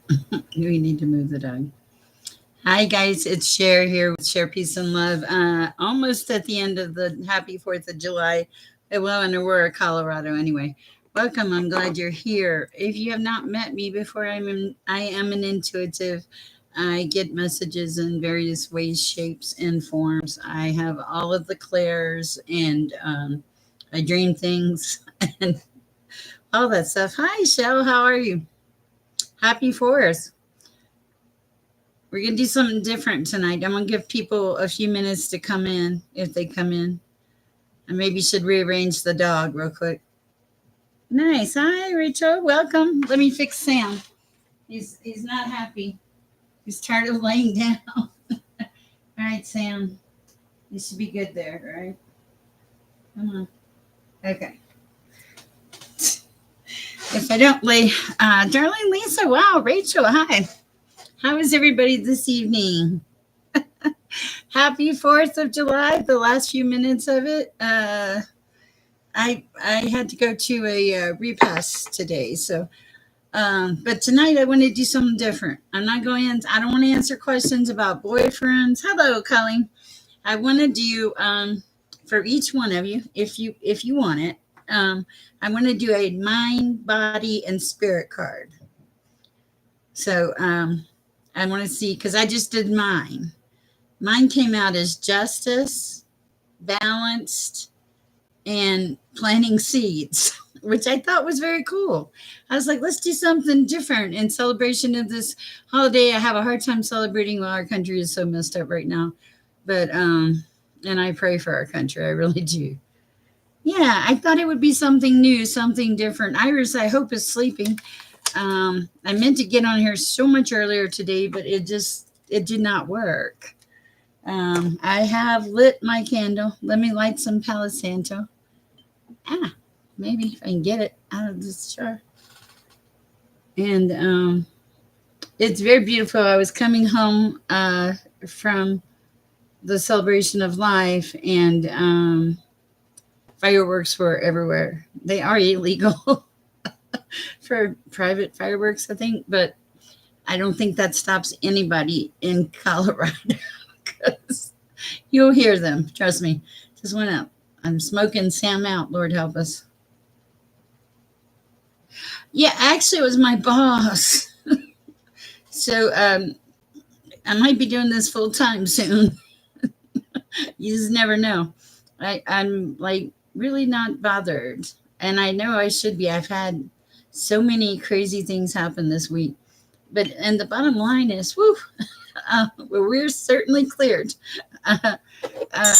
We need to move the dog. Hi guys, it's Sher here with Share Peace and Love. Almost at the end of the happy 4th of July. Well, in Aurora, Colorado anyway. Welcome, I'm glad you're here. If you have not met me before, I am an intuitive. I get messages in various ways, shapes, and forms. I have all of the clairs and I dream things and all that stuff. Hi, Shell, how are you? Happy 4th. We're going to do something different tonight. I'm going to give people a few minutes to come in if they come in. I maybe should rearrange the dog real quick. Nice. Hi, Rachel. Welcome. Let me fix Sam. He's not happy. He's tired of laying down. All right, Sam. You should be good there, right? Come on. Okay. If I don't lay, Darlene Lisa, wow, Rachel, hi. How is everybody this evening? Happy 4th of July, the last few minutes of it. I had to go to a repast today, so but tonight I want to do something different. I don't want to answer questions about boyfriends. Hello, Colleen. I want to do for each one of you, if you want it. I want to do a mind, body, and spirit card. So I want to see because I just did mine. Mine came out as justice, balanced, and planting seeds, which I thought was very cool. I was like, let's do something different in celebration of this holiday. I have a hard time celebrating while our country is so messed up right now. But and I pray for our country. I really do. Yeah, I thought it would be something new, something different. Iris, I hope, is sleeping. I meant to get on here so much earlier today, but it did not work. I have lit my candle. Let me light some Palo Santo. Ah, maybe if I can get it out of this jar. And it's very beautiful. I was coming home from the celebration of life, and fireworks were everywhere. They are illegal for private fireworks, I think, but I don't think that stops anybody in Colorado because you'll hear them. Trust me. Just went out. I'm smoking Sam out. Lord help us. Yeah, actually, it was my boss. So I might be doing this full time soon. You just never know. I'm like really not bothered. And I know I should be. I've had so many crazy things happen this week. And the bottom line is, whoo, we're certainly cleared. Uh, uh,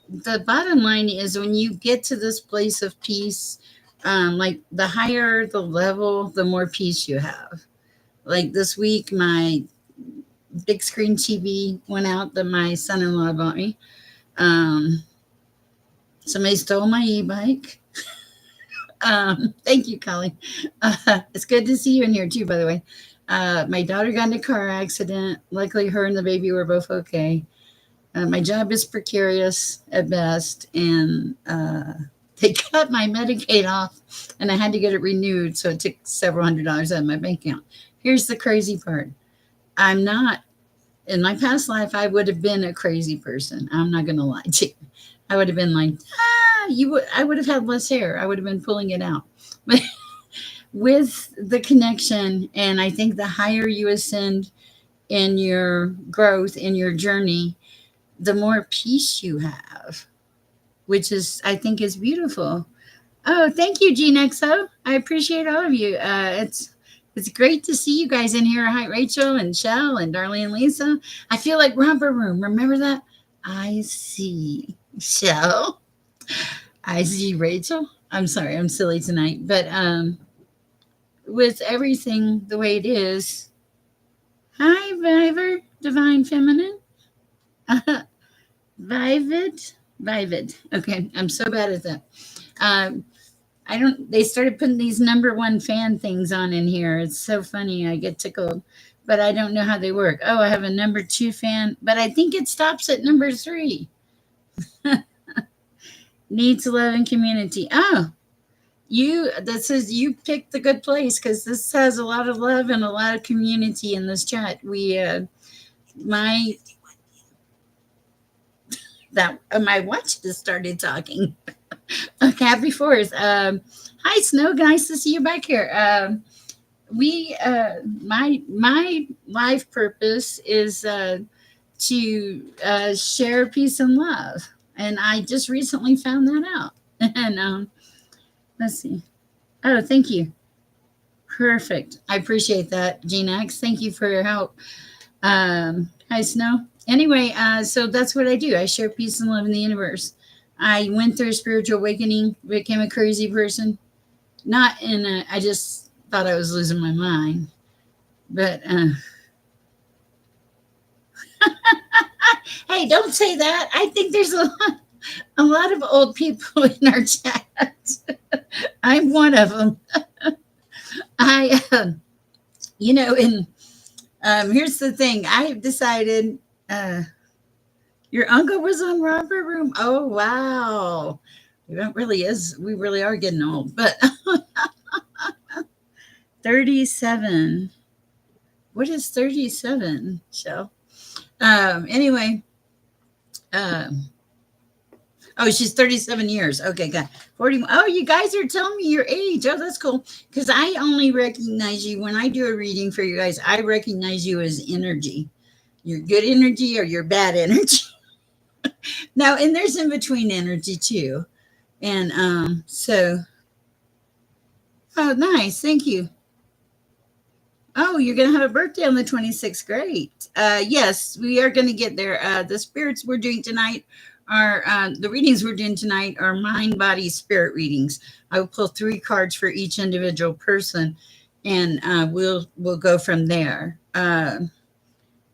the bottom line is when you get to this place of peace, like the higher the level, the more peace you have. Like this week, my big screen TV went out that my son-in-law bought me. Um, Somebody stole my e-bike. Thank you, Colleen. It's good to see you in here too, by the way. My daughter got in a car accident. Luckily, her and the baby were both okay. My job is precarious at best, and they cut my Medicaid off, and I had to get it renewed, so it took several $100s out of my bank account. Here's the crazy part. I'm not, in my past life, I would have been a crazy person. I'm not going to lie to you. I would have been like, I would have had less hair. I would have been pulling it out. But with the connection, and I think the higher you ascend in your growth, in your journey, the more peace you have, which is, I think, is beautiful. Oh, thank you, GeneXO. I appreciate all of you. It's great to see you guys in here. Hi, Rachel and Shell and Darlene and Lisa. I feel like Romper Room. Remember that? I see Shell. I see Rachel. I'm sorry, I'm silly tonight. But with everything the way it is, hi, Viver, Divine Feminine. Vivid. Okay, I'm so bad at that. I don't. They started putting these #1 fan things on in here. It's so funny. I get tickled, but I don't know how they work. Oh, I have a #2 fan, but I think it stops at #3. Needs love and community. Oh, This is you picked the good place because this has a lot of love and a lot of community in this chat. My my watch just started talking. Okay, happy fourth. Hi Snow, nice to see you back here. We My life purpose is to share peace and love, and I just recently found that out. And let's see. Oh, thank you. Perfect. I appreciate that, Gina X. Thank you for your help. Hi, Snow. Anyway, so that's what I do. I share peace and love in the universe. I went through a spiritual awakening, became a crazy person. Not in a, I just thought I was losing my mind. But, hey, don't say that. I think there's a lot of old people in our chat. I'm one of them. I, and here's the thing. I've decided, your uncle was on Robert Room. Oh, wow. We really are getting old, but 37. What is 37, Shell? Anyway, oh, she's 37 years. Okay, got 40. Oh, you guys are telling me your age. Oh, that's cool. Because I only recognize you when I do a reading for you guys. I recognize you as energy. Your good energy or your bad energy. Now, and there's in between energy too. And oh, nice. Thank you. Oh, you're going to have a birthday on the 26th. Great. Yes, we are going to get there. The spirits we're doing tonight are the readings we're doing tonight are mind, body, spirit readings. I will pull 3 cards for each individual person, and we'll go from there.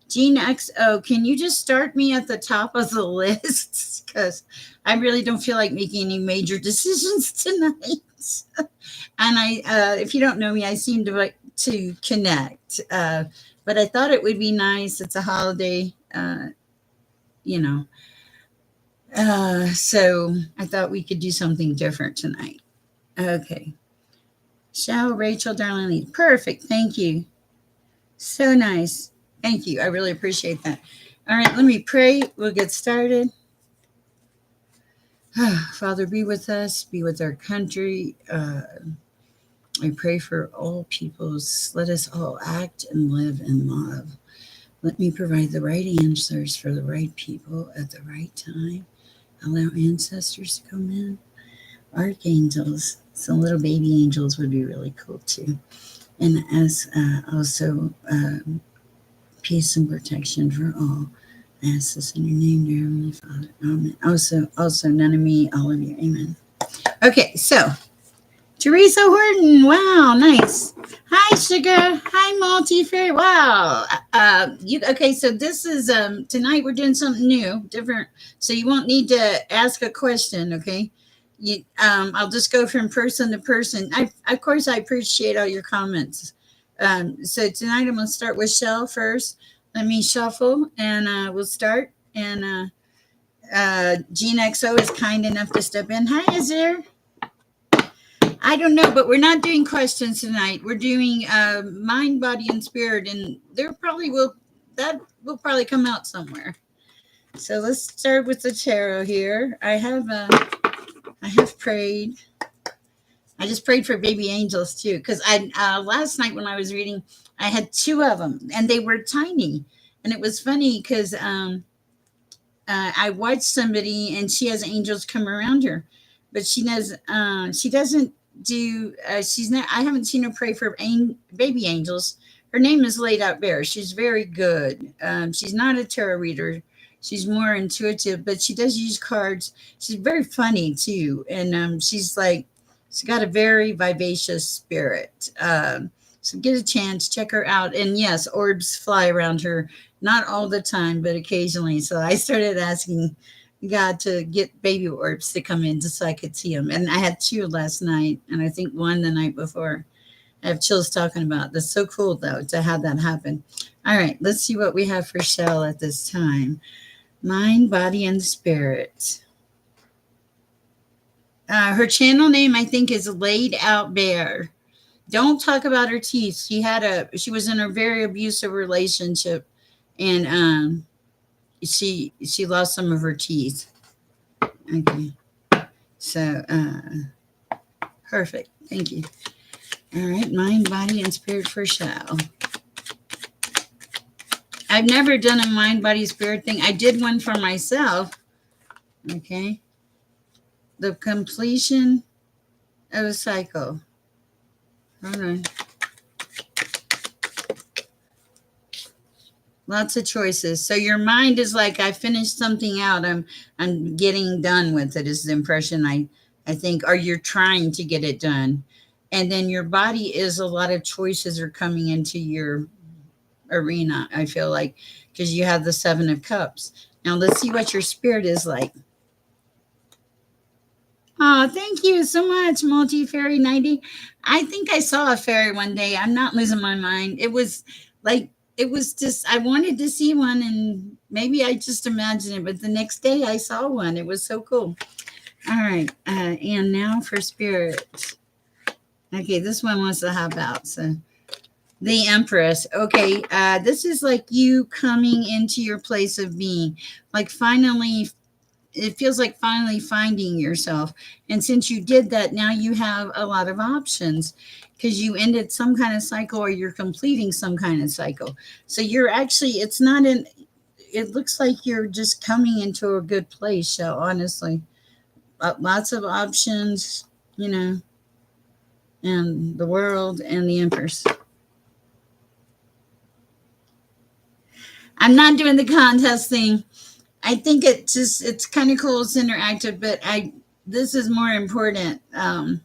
Gene XO, can you just start me at the top of the list? Because I really don't feel like making any major decisions tonight. And if you don't know me, I seem to like to connect. But I thought it would be nice. It's a holiday, so I thought we could do something different tonight. Okay. Shall Rachel, darling, perfect. Thank you. So nice. Thank you. I really appreciate that. All right, let me pray. We'll get started. Father, be with us, be with our country. I pray for all peoples. Let us all act and live in love. Let me provide the right answers for the right people at the right time. Allow ancestors to come in. Archangels, some little baby angels would be really cool too. And as also peace and protection for all. I ask this in your name, dear Heavenly Father. Amen. Also, none of me, all of you. Amen. Okay, so Teresa Horton. Wow, nice. Hi, Sugar. Hi, Multi-Fairy. Wow. Okay, so this is tonight we're doing something new, different. So you won't need to ask a question, okay? I'll just go from person to person. Of course, I appreciate all your comments. So tonight I'm going to start with Shell first. Let me shuffle and we'll start. And Gene XO is kind enough to step in. Hi, Azir. I don't know, but we're not doing questions tonight. We're doing mind, body, and spirit, and that will probably come out somewhere. So let's start with the tarot here. I have prayed. I just prayed for baby angels too, because last night when I was reading, I had 2 of them, and they were tiny, and it was funny because I watched somebody, and she has angels come around her, but she doesn't do. She's not. I haven't seen her pray for baby angels. Her name is laid out bare. She's very good. She's not a tarot reader. She's more intuitive, but she does use cards. She's very funny too, and she's got a very vivacious spirit. So get a chance, check her out. And yes, orbs fly around her, not all the time, but occasionally. So I started asking God to get baby orbs to come in just so I could see them. And I had 2 last night, and I think 1 the night before. I have chills talking about it. That's so cool, though, to have that happen. All right, let's see what we have for Shell at this time. Mind, body, and spirit. Her channel name, I think, is Laid Out Bear. Don't talk about her teeth. She was in a very abusive relationship, and she lost some of her teeth. Okay, so perfect. Thank you. All right, mind, body, and spirit for show. I've never done a mind, body, spirit thing. I did one for myself. Okay, the completion of a cycle. Hold on. Lots of choices. So your mind is like, I finished something out. I'm getting done with it is the impression I think, or you're trying to get it done. And then your body is a lot of choices are coming into your arena, I feel like, because you have the 7 of Cups. Now let's see what your spirit is like. Oh, thank you so much, Multi Fairy 90. I think I saw a fairy one day. I'm not losing my mind. It was like, it was just, I wanted to see one and maybe I just imagined it, but the next day I saw one. It was so cool. All right. And now for spirit. Okay, this one wants to hop out. So the Empress. Okay, this is like you coming into your place of being, like finally it feels like finally finding yourself. And since you did that, now you have a lot of options because you ended some kind of cycle or you're completing some kind of cycle. So you're actually, it's not in, it looks like you're just coming into a good place. So honestly, lots of options, you know, and the world and the Empress. I'm not doing the contest thing. I think it's kind of cool. It's interactive, but this is more important. I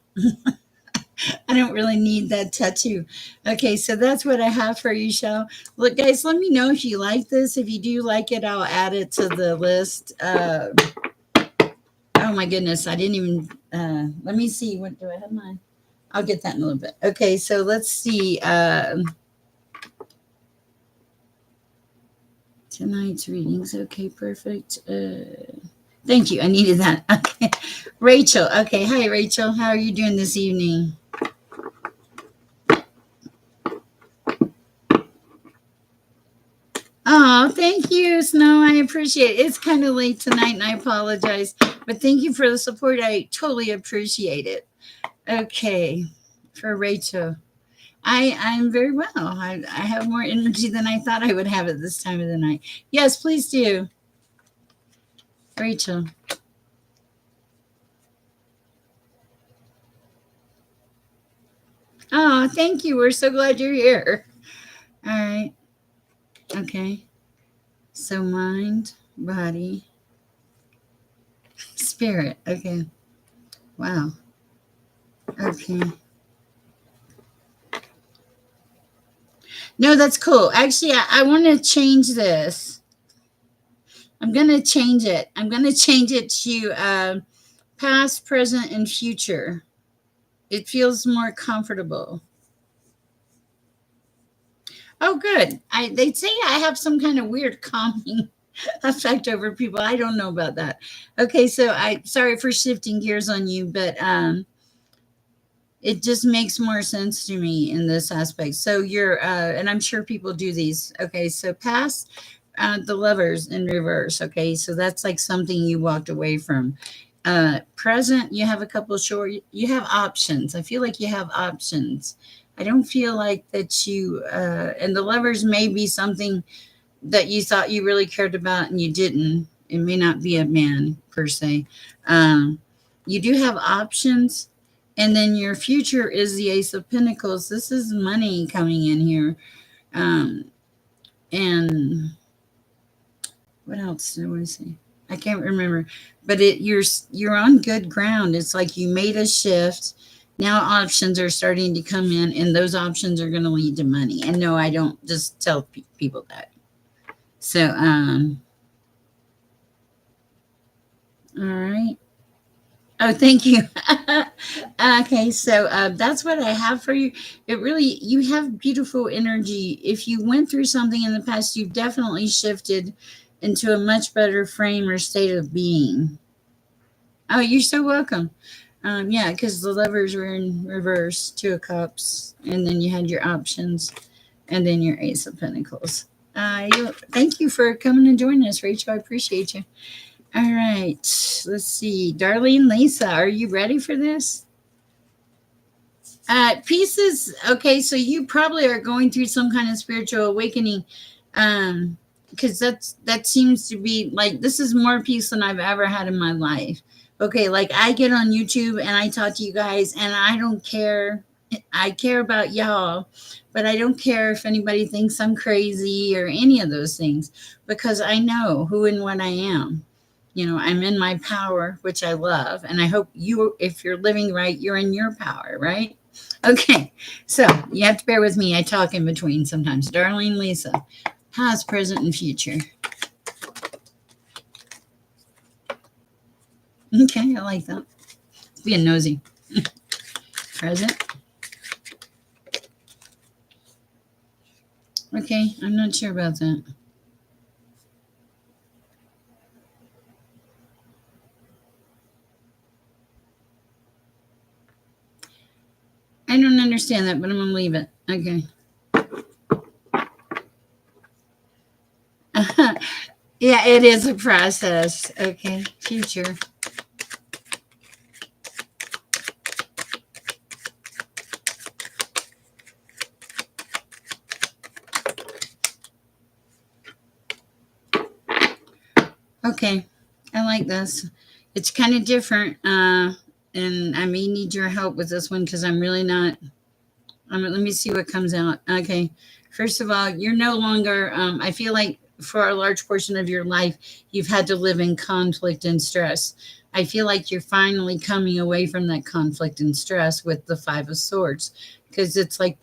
don't really need that tattoo. Okay, so that's what I have for you, Shell. Look, guys, let me know if you like this. If you do like it, I'll add it to the list. Oh my goodness, I didn't even. Let me see. What do I have mine? I'll get that in a little bit. Okay, so let's see. Tonight's readings. Okay, perfect. Thank you. I needed that. Okay. Rachel. Okay. Hi, Rachel. How are you doing this evening? Oh, thank you, Snow. I appreciate it. It's kind of late tonight and I apologize, but thank you for the support. I totally appreciate it. Okay. For Rachel. I'm very well. I have more energy than I thought I would have at this time of the night. Yes, please do. Rachel. Oh, thank you. We're so glad you're here. All right. Okay. So mind, body, spirit. Okay. Wow. Okay. No, that's cool. Actually, I want to change this. I'm going to change it. I'm going to change it to past, present, and future. It feels more comfortable. Oh, good. They say I have some kind of weird calming effect over people. I don't know about that. Okay, so I sorry for shifting gears on you, but it just makes more sense to me in this aspect. So you're, and I'm sure people do these. Okay, so past the Lovers in reverse. Okay, so that's like something you walked away from. Present, you have a couple short. You have options. I feel like you have options. I don't feel like that you. And the Lovers may be something that you thought you really cared about and you didn't. It may not be a man per se. You do have options. And then your future is the Ace of Pentacles. This is money coming in here. And what else do I say? I can't remember. But you're on good ground. It's like you made a shift. Now options are starting to come in, and those options are going to lead to money. And no, I don't just tell people that. So, all right. Oh, thank you. Okay, so that's what I have for you. It really, you have beautiful energy. If you went through something in the past, you've definitely shifted into a much better frame or state of being. Oh, you're so welcome. Yeah, because the lovers were in reverse, Two of Cups, and then you had your options, and then your Ace of Pentacles. Thank you for coming and joining us, Rachel. I appreciate you. All right, let's see. Darlene Lisa, are you ready for this? Pieces. Okay, so you probably are going through some kind of spiritual awakening. Because that seems to be like, this is more peace than I've ever had in my life. Okay, like I get on YouTube and I talk to you guys, and I don't care. I care about y'all, but I don't care if anybody thinks I'm crazy or any of those things, because I know who and what I am. I'm in my power, which I love, and I hope you, if you're living right, you're in your power, right? Okay, so you have to bear with me. I talk in between sometimes. Darlene Lisa, past, present, and future. Okay, I like that. Being nosy. Present. Okay, I'm not sure about that. I don't understand that, but I'm going to leave it. Okay. Yeah, it is a process. Okay, future. Okay, I like this. It's kind of different, and I may need your help with this one because I'm really not. Let me see what comes out. Okay, first of all, you're no longer. I feel like for a large portion of your life, you've had to live in conflict and stress. I feel like you're finally coming away from that conflict and stress with the Five of Swords, because it's like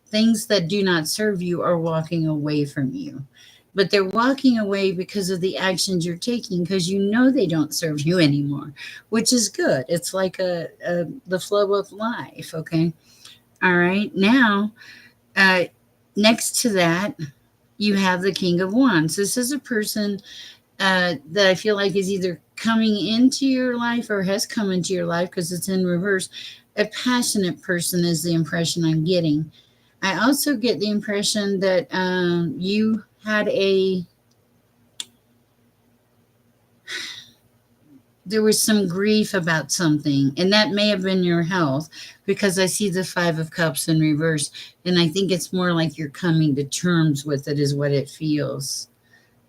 things that do not serve you are walking away from you, but they're walking away because of the actions you're taking, because they don't serve you anymore, which is good. It's like the flow of life. Okay. All right. Now, uh, next to that, you have the King of Wands. This is a person that I feel like is either coming into your life or has come into your life, because it's in reverse. A passionate person is the impression I'm getting. I also get the impression that you had there was some grief about something, and that may have been your health, because I see the Five of Cups in reverse, and I think it's more like you're coming to terms with it, is what it feels.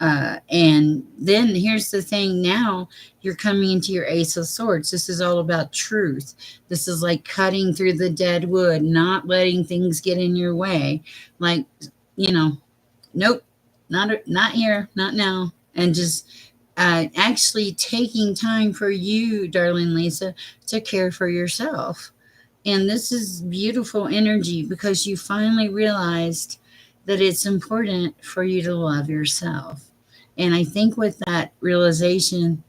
And then here's the thing. Now you're coming into your Ace of Swords. This is all about truth. This is like cutting through the dead wood, not letting things get in your way. Like, nope, not here, not now. And just actually taking time for you, darling Lisa, to care for yourself. And this is beautiful energy, because you finally realized that it's important for you to love yourself. And I think with that realization,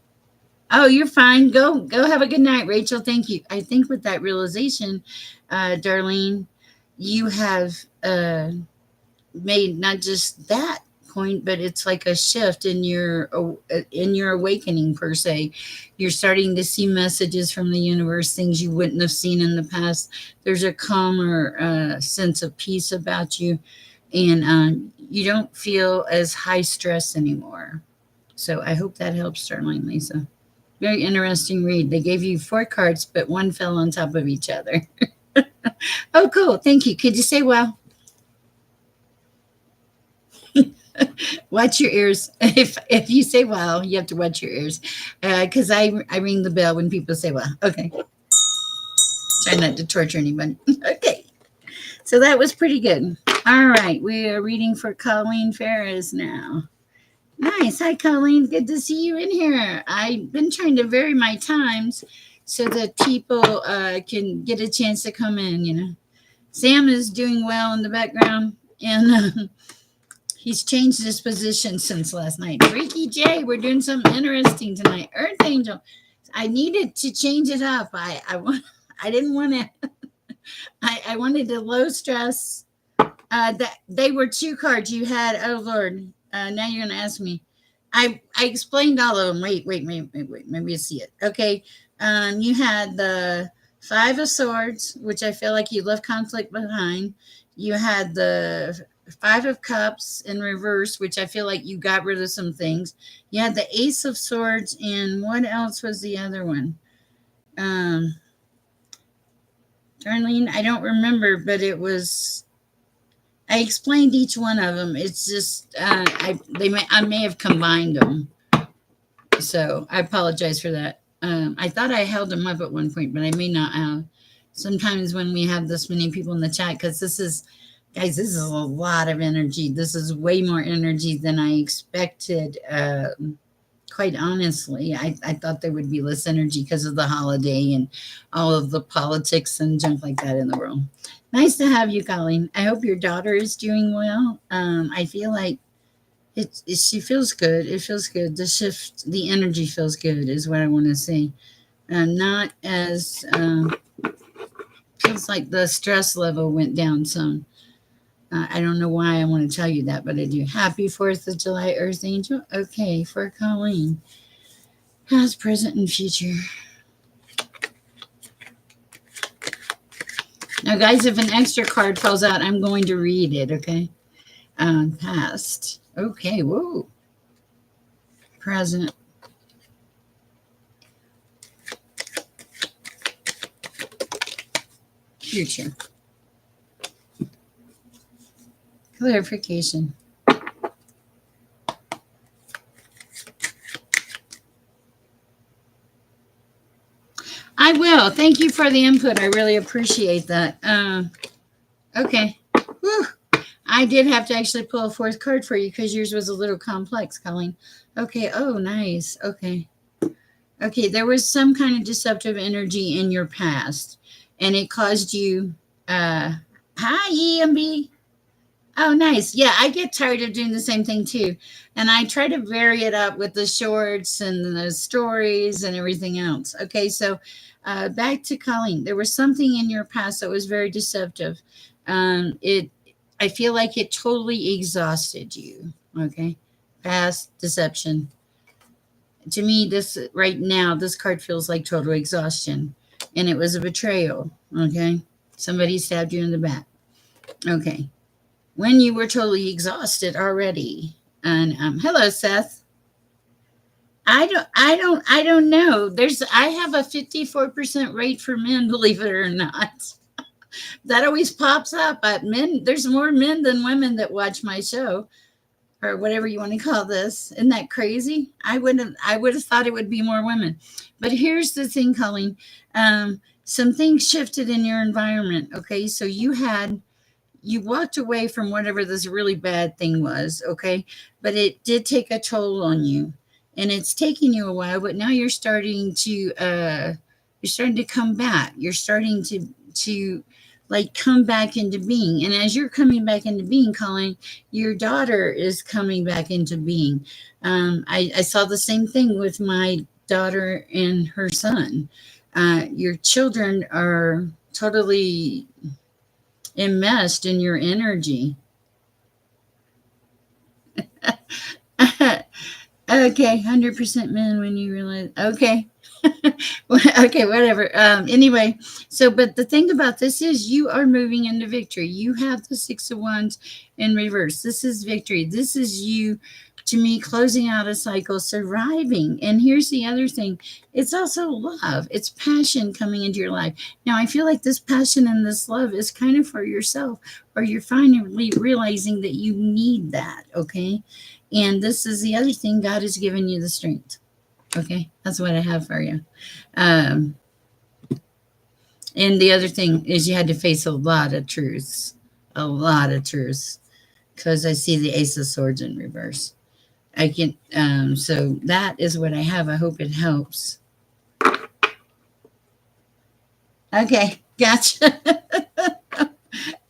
oh, you're fine. Go have a good night, Rachel. Thank you. I think with that realization, Darlene, you have made not just that point, but it's like a shift in your awakening, per se. You're starting to see messages from the universe, things you wouldn't have seen in the past. There's a calmer sense of peace about you, and you don't feel as high stress anymore. So I hope that helps, Darlene Lisa. Very interesting read. They gave you 4 cards, but one fell on top of each other. Oh, cool. Thank you. Could you say wow? Watch your ears. If you say wow, you have to watch your ears, because I ring the bell when people say wow. Okay. Try not to torture anybody. Okay. So that was pretty good. All right. We are reading for Colleen Ferris now. Nice. Hi, Colleen. Good to see you in here. I've been trying to vary my times so that people can get a chance to come in. Sam is doing well in the background, and he's changed his position since last night. Freaky J, we're doing something interesting tonight. Earth Angel, I needed to change it up. I didn't want to. I wanted to low stress. That they were 2 cards you had. Oh Lord, now you're gonna ask me. I explained all of them. Wait. Maybe you see it. Okay, You had the Five of Swords, which I feel like you left conflict behind. You had the Five of Cups in reverse, which I feel like you got rid of some things. You had the Ace of Swords, and what else was the other one? Um, Darlene, I don't remember, but it was. I explained each one of them. It's just I may have combined them, so I apologize for that. I thought I held them up at one point, but I may not have. Sometimes when we have this many people in the chat, because this is, guys, this is a lot of energy. This is way more energy than I expected. Quite honestly, I thought there would be less energy because of the holiday and all of the politics and junk like that in the world. Nice to have you, Colleen. I hope your daughter is doing well. I feel like she feels good. It feels good. The shift, the energy feels good, is what I want to say. Not as feels like the stress level went down some. I don't know why I want to tell you that, but I do. Happy 4th of July, Earth Angel. Okay, for Colleen. Past, present, and future. Now, guys, if an extra card falls out, I'm going to read it, okay? Past. Okay, whoa. Present. Future. Clarification. I will. Thank you for the input. I really appreciate that. Okay. Whew. I did have to actually pull a 4th card for you because yours was a little complex, Colleen. Okay. Oh, nice. Okay. Okay. There was some kind of deceptive energy in your past, and it caused you. Hi, EMB. Oh, nice. Yeah, I get tired of doing the same thing too. And I try to vary it up with the shorts and the stories and everything else. Okay, so back to Colleen. There was something in your past that was very deceptive. It, I feel like it totally exhausted you. Okay, past deception. To me, this right now, this card feels like total exhaustion, and it was a betrayal. Okay, somebody stabbed you in the back. Okay, when you were totally exhausted already. And hello, Seth. I don't know. I have a 54% rate for men, believe it or not. That always pops up. But men, there's more men than women that watch my show, or whatever you want to call this. Isn't that crazy? I would have thought it would be more women. But here's the thing, Colleen. Some things shifted in your environment. Okay, so you walked away from whatever this really bad thing was, okay? But it did take a toll on you. And it's taking you a while, but now you're starting to come back. You're starting to like come back into being. And as you're coming back into being, Colin, your daughter is coming back into being. I saw the same thing with my daughter and her son. Your children are totally enmeshed in your energy. Okay, 100% men when you realize. Okay. Okay, whatever. Anyway, so, but the thing about this is you are moving into victory. You have the 6 of Wands in reverse. This is victory. This is you, to me, closing out a cycle, surviving. And here's the other thing. It's also love. It's passion coming into your life. Now, I feel like this passion and this love is kind of for yourself, or you're finally realizing that you need that, okay? And this is the other thing. God has given you the strength. Okay, that's what I have for you. Um, and the other thing is you had to face a lot of truths, because I see the Ace of Swords in reverse. I can, so that is what I have. I hope it helps. Okay, gotcha. All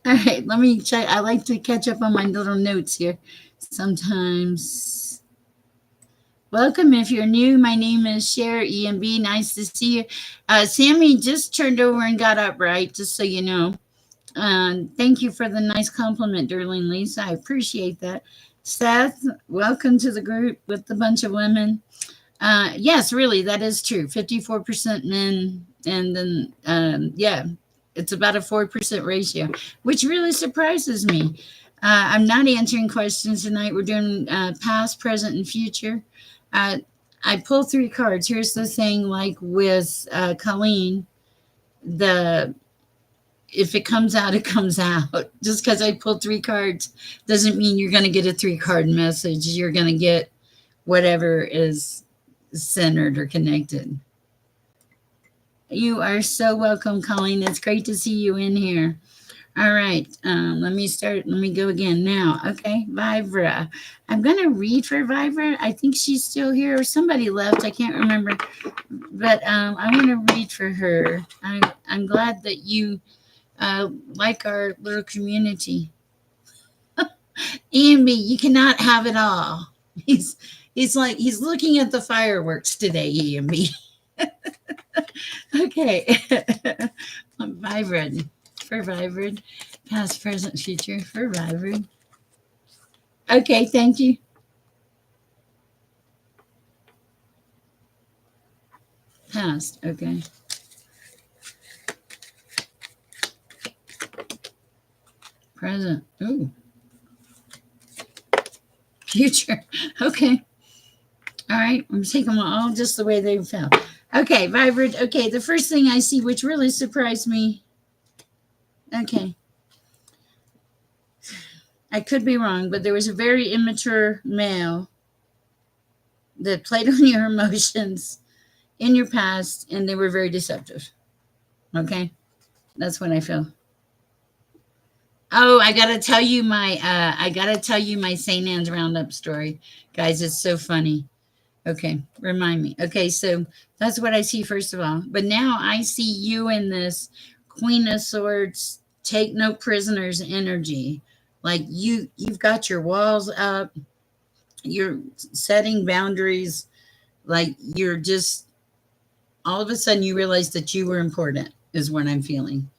right, let me check. I like to catch up on my little notes here sometimes. Welcome if you're new. My name is Sher, EMB. Nice to see you. Sammy just turned over and got up, right? Just so you know. Thank you for the nice compliment, Darlene Lisa. I appreciate that. Seth, welcome to the group with the bunch of women. Yes, really, that is true. 54% men, and then yeah, it's about a 4% ratio, which really surprises me. I'm not answering questions tonight. We're doing past, present, and future. Uh, I pull three cards. Here's the thing, like with Colleen, the if it comes out, it comes out. Just because I pulled three cards doesn't mean you're going to get a three-card message. You're going to get whatever is centered or connected. You are so welcome, Colleen. It's great to see you in here. All right, let me start. Let me go again now. Okay, Vibra. I'm going to read for Vibra. I think she's still here, or somebody left. I can't remember. But I want to read for her. I'm glad that you like our little community. EMB, you cannot have it all. He's like he's looking at the fireworks today, EMB. Okay. Vibrant. For Vibrant. Past, present, future. For Vibrant. Okay, thank you. Past, okay. Present. Ooh. Future. Okay. All right. I'm taking them all just the way they fell. Okay, Vibrant. Okay, the first thing I see, which really surprised me. Okay. I could be wrong, but there was a very immature male that played on your emotions in your past, and they were very deceptive. Okay, that's what I feel. Oh, I gotta tell you my St. Anne's Roundup story, guys. It's so funny. Okay, remind me. Okay, so that's what I see first of all. But now I see you in this Queen of Swords, take no prisoners energy. Like you've got your walls up, you're setting boundaries, like you're just all of a sudden you realize that you were important is what I'm feeling.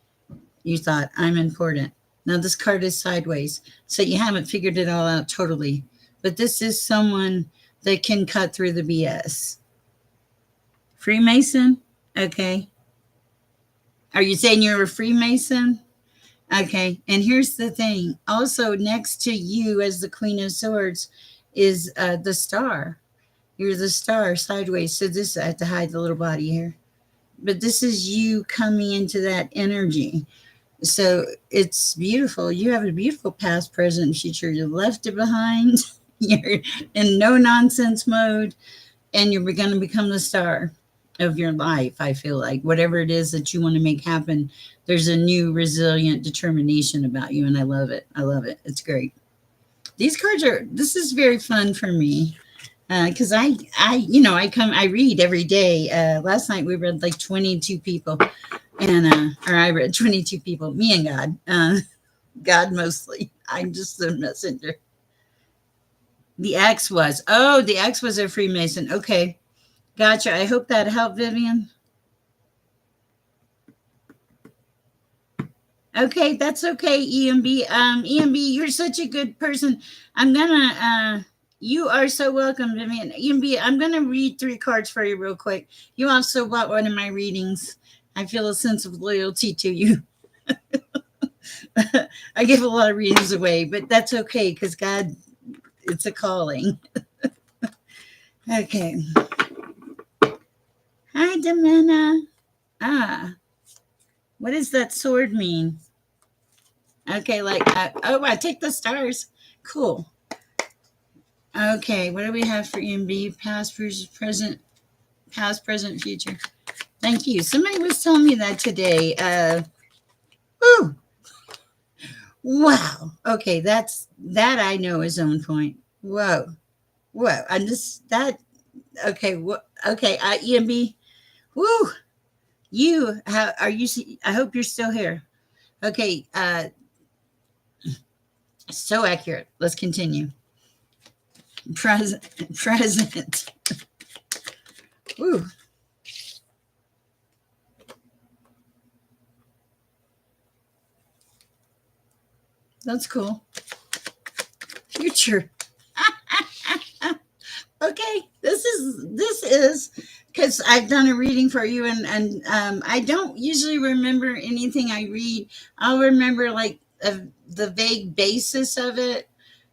You thought I'm important. Now this card is sideways, so you haven't figured it all out totally. But this is someone that can cut through the BS. Freemason? Okay. Are you saying you're a Freemason? Okay. And here's the thing. Also, next to you as the Queen of Swords is the star. You're the star sideways. So this, I have to hide the little body here. But this is you coming into that energy. So it's beautiful. You have a beautiful past, present, and future. You left it behind. You're in no nonsense mode, and you're going to become the star of your life. I feel like whatever it is that you want to make happen, there's a new resilient determination about you, and I love it. I love it. It's great. These cards are. This is very fun for me because I read every day. Last night we read like 22 people, and or I read 22 people. Me and God, God mostly. I'm just the messenger. The ex was a Freemason. Okay, gotcha. I hope that helped, Vivian. Okay, that's okay, EMB. EMB, you're such a good person. I'm gonna you are so welcome, Vivian. EMB, I'm gonna read three cards for you real quick. You also bought one of my readings. I feel a sense of loyalty to you. I give a lot of readings away, but that's okay because God, it's a calling. Okay. Hi, Demena. Ah, what does that sword mean? Okay, like, I take the stars. Cool. Okay, what do we have for EMB? Past, present, future. Thank you. Somebody was telling me that today. Whew, wow. Okay, that I know is on point. Whoa, whoa. I'm just that. Okay, what? Okay, EMB. Woo. How are you? I hope you're still here. Okay. So accurate. Let's continue. Present. Ooh. That's cool. Future. Okay, this this is because I've done a reading for you, and I don't usually remember anything I read. I'll remember like the vague basis of it.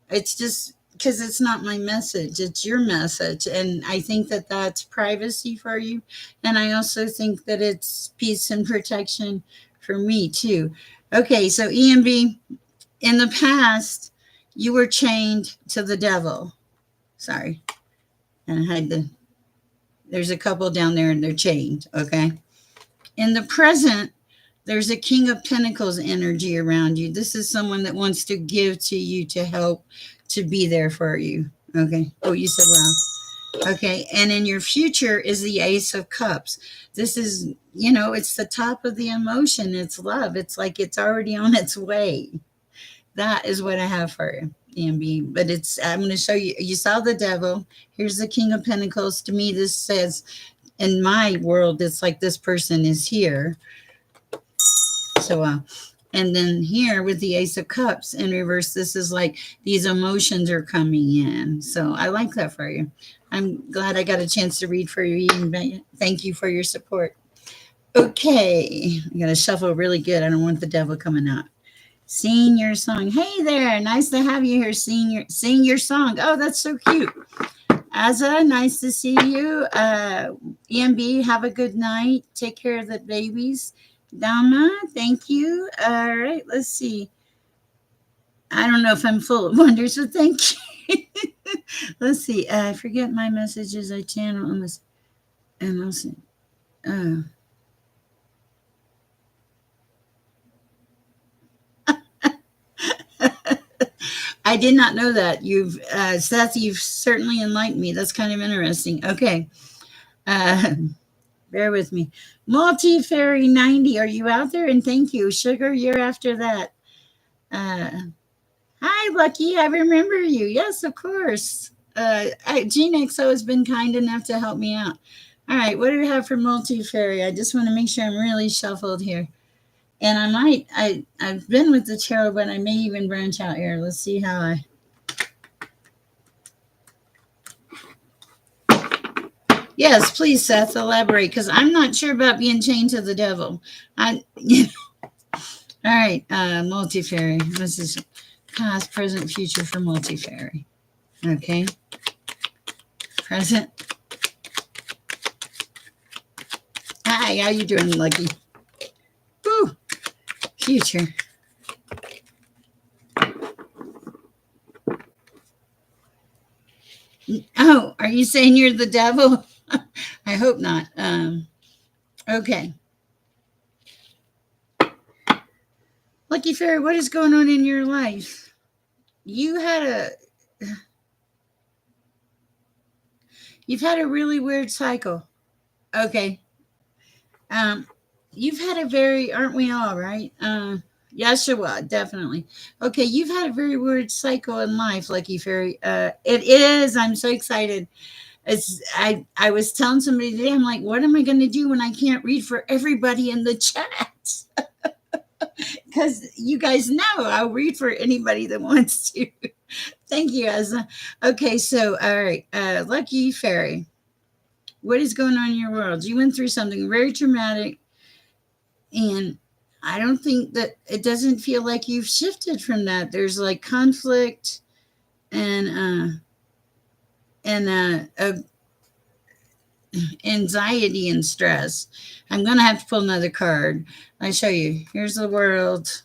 It's just because it's not my message, it's your message, and I think that that's privacy for you, and I also think that it's peace and protection for me too. Okay, so EMB, in the past, you were chained to the devil. Sorry, and I had to. There's a couple down there, and they're chained. Okay, in the present, there's a King of Pentacles energy around you. This is someone that wants to give to you to help, to be there for you. Okay. Oh, you said wow. Okay. And in your future is the Ace of Cups. This is, it's the top of the emotion. It's love. It's like it's already on its way. That is what I have for you, EMB. But I'm going to show you. You saw the devil. Here's the King of Pentacles. To me, this says, in my world, it's like this person is here. So, and then here with the Ace of Cups in reverse, this is like these emotions are coming in. So I like that for you. I'm glad I got a chance to read for you, Ian. Thank you for your support. Okay, I'm going to shuffle really good. I don't want the devil coming out. Sing your song. Hey there, nice to have you here. Sing your song. Oh, that's so cute. Azza, nice to see you. EMB, have a good night. Take care of the babies. Dama, thank you. All right, let's see. I don't know if I'm full of wonders, but thank you. Let's see. I forget my messages. I channel on this. And I'll see. I did not know that. Seth, you've certainly enlightened me. That's kind of interesting. Okay. Bear with me. Multi Fairy 90, are you out there? And thank you. Sugar, you're after that. Hi, Lucky. I remember you. Yes, of course. Gene XO has been kind enough to help me out. All right. What do we have for Multi Fairy? I just want to make sure I'm really shuffled here. And I've been with the tarot, but I may even branch out here. Let's see how I. Yes, please, Seth, elaborate, because I'm not sure about being chained to the devil. All right, multi-fairy. This is past, present, future for multi-fairy. Okay. Present. Hi, how you doing, Lucky? Woo. Future. Oh, are you saying you're the devil? I hope not. Okay. Lucky Fairy, what is going on in your life? You've had a really weird cycle. Okay. You've had a very, aren't we all, right? Yeshua, definitely. Okay, you've had a very weird cycle in life, Lucky Fairy. It is. I'm so excited. I was telling somebody today, I'm like, what am I going to do when I can't read for everybody in the chat? Because you guys know I'll read for anybody that wants to. Thank you, Asa. Okay, so all right, Lucky Fairy, what is going on in your world? You went through something very traumatic, and I don't think that it doesn't feel like you've shifted from that. There's like conflict and anxiety and stress. I'm going to have to pull another card. I show you. Here's the world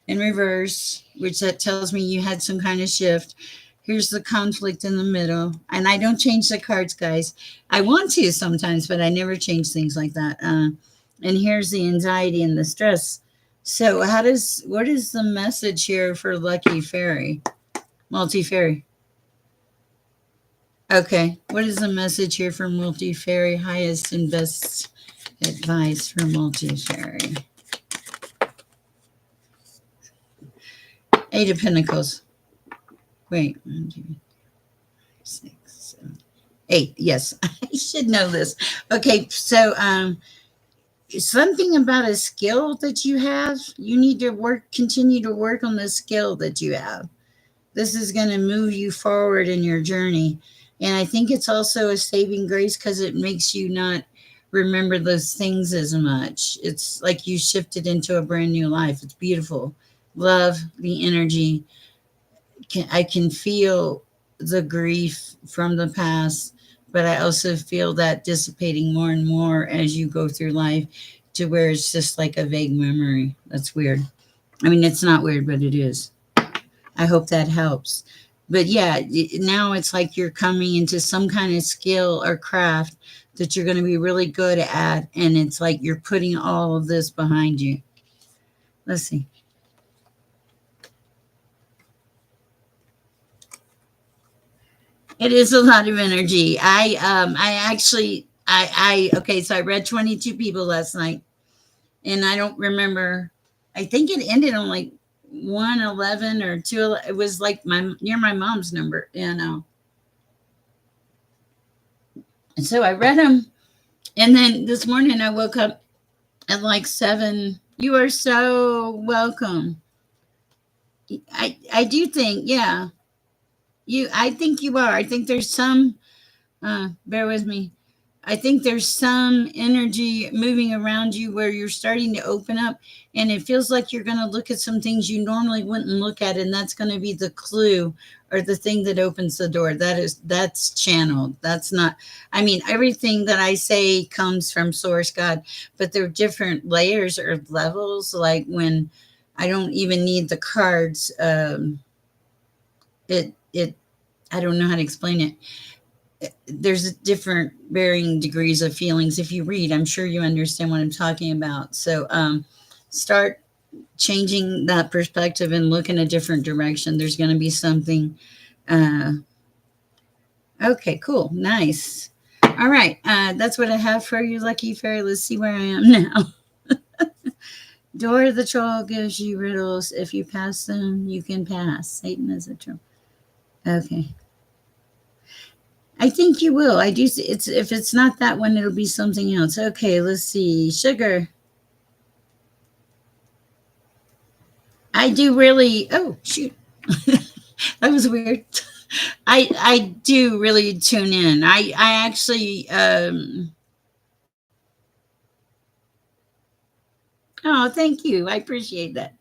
in reverse, which that tells me you had some kind of shift. Here's the conflict in the middle. And I don't change the cards, guys. I want to sometimes, but I never change things like that. And here's the anxiety and the stress. So what is the message here for Lucky Fairy? Multi-Fairy. Okay. What is the message here for Multi-Fairy? Highest and best advice for Multi-Fairy. Eight of Pentacles. Wait. 1, 2, 6, 7, 8. Yes. I should know this. Okay. So, something about a skill that you have, you need to continue to work on the skill that you have. This is going to move you forward in your journey. And I think it's also a saving grace because it makes you not remember those things as much. It's like you shifted into a brand new life. It's beautiful. Love the energy. I can feel the grief from the past, but I also feel that dissipating more and more as you go through life to where it's just like a vague memory. That's weird. I mean, it's not weird, but it is. I hope that helps. But yeah, now it's like you're coming into some kind of skill or craft that you're going to be really good at. And it's like you're putting all of this behind you. Let's see. It is a lot of energy. I actually okay, so I read 22 people last night and I don't remember. I think it ended on like 111 or 2. It was like my near my mom's number, and so I read them. And then this morning I woke up at like 7. You are so welcome. I do think, yeah. I think you are. I think there's some bear with me. I think there's some energy moving around you where you're starting to open up and it feels like you're going to look at some things you normally wouldn't look at, and that's going to be the clue or the thing that opens the door. That's channeled. That's not, I mean, everything that I say comes from source God, but there are different layers or levels. Like when I don't even need the cards, it I don't know how to explain it. There's different varying degrees of feelings. If you read, I'm sure you understand what I'm talking about. So start changing that perspective and look in a different direction. There's going to be something. uh, okay, cool, nice. All right, that's what I have for you, lucky fairy. Let's see where I am now. Door the troll gives you riddles. If you pass them, you can pass. Satan is a troll. Okay, I think you will. I do. It's if it's not that one, it'll be something else. Okay, let's see. Sugar. I do really. Oh shoot, that was weird. I do really tune in. I actually. Oh, thank you. I appreciate that.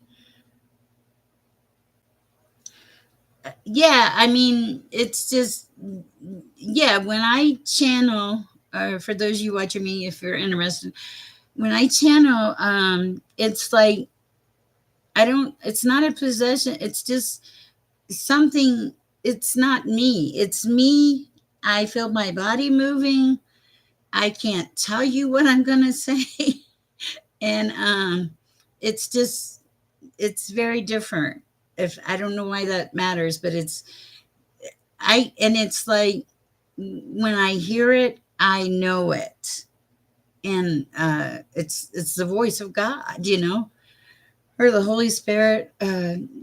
Yeah, I mean, it's just yeah. When I channel, for those of you watching me, if you're interested, when I channel, it's like I don't. It's not a possession. It's just something. It's not me. It's me. I feel my body moving. I can't tell you what I'm gonna say, and it's just it's very different. If I don't know why that matters, but it's like when I hear it, I know it, and it's the voice of God, or the Holy Spirit.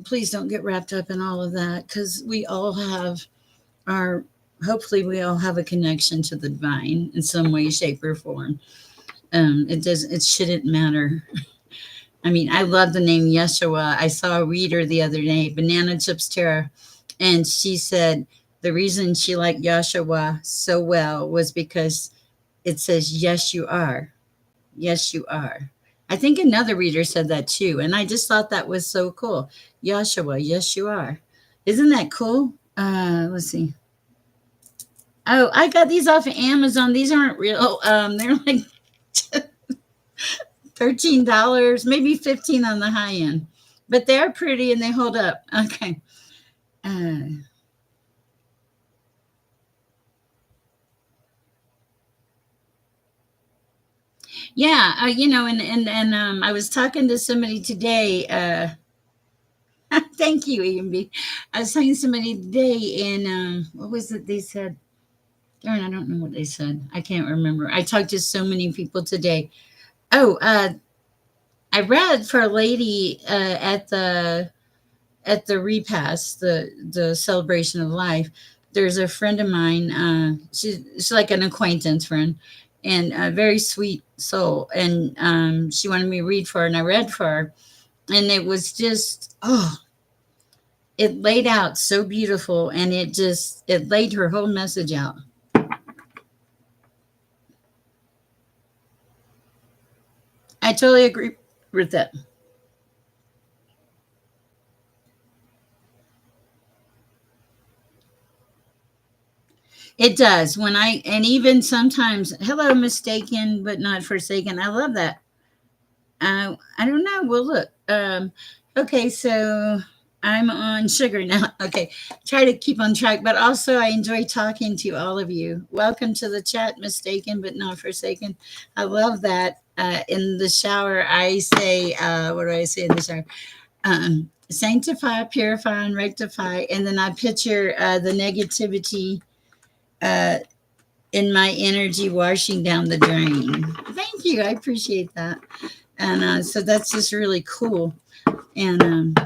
Please don't get wrapped up in all of that because we all have our. Hopefully, we all have a connection to the divine in some way, shape, or form. It does. It shouldn't matter. I mean, I love the name Yeshua. I saw a reader the other day, Banana Chips Terror, and she said the reason she liked Yeshua so well was because it says, "Yes, you are. Yes, you are." I think another reader said that too, and I just thought that was so cool. Yeshua, yes, you are. Isn't that cool? Let's see. Oh, I got these off of Amazon. These aren't real. They're like $13, maybe 15 on the high end, but they're pretty and they hold up. Okay. Uh, yeah, and I was talking to somebody today. Thank you, EMB. I was talking to somebody today, and what was it they said? Darn, I don't know what they said. I can't remember. I talked to so many people today. Oh, I read for a lady at the repast, the celebration of life. There's a friend of mine. She's like an acquaintance friend, and a very sweet soul. And she wanted me to read for her, and I read for her, and it was just it laid out so beautiful, and it laid her whole message out. I totally agree with that. It does. When I, and even sometimes, hello, mistaken but not forsaken. I love that. I don't know. Well, look. Okay, so I'm on sugar now. Okay, try to keep on track, but also I enjoy talking to all of you. Welcome to the chat, mistaken but not forsaken. I love that. In the shower, I say, what do I say in the shower? Sanctify, purify, and rectify, and then I picture the negativity uh, in my energy washing down the drain. Thank you. I appreciate that. And so that's just really cool. And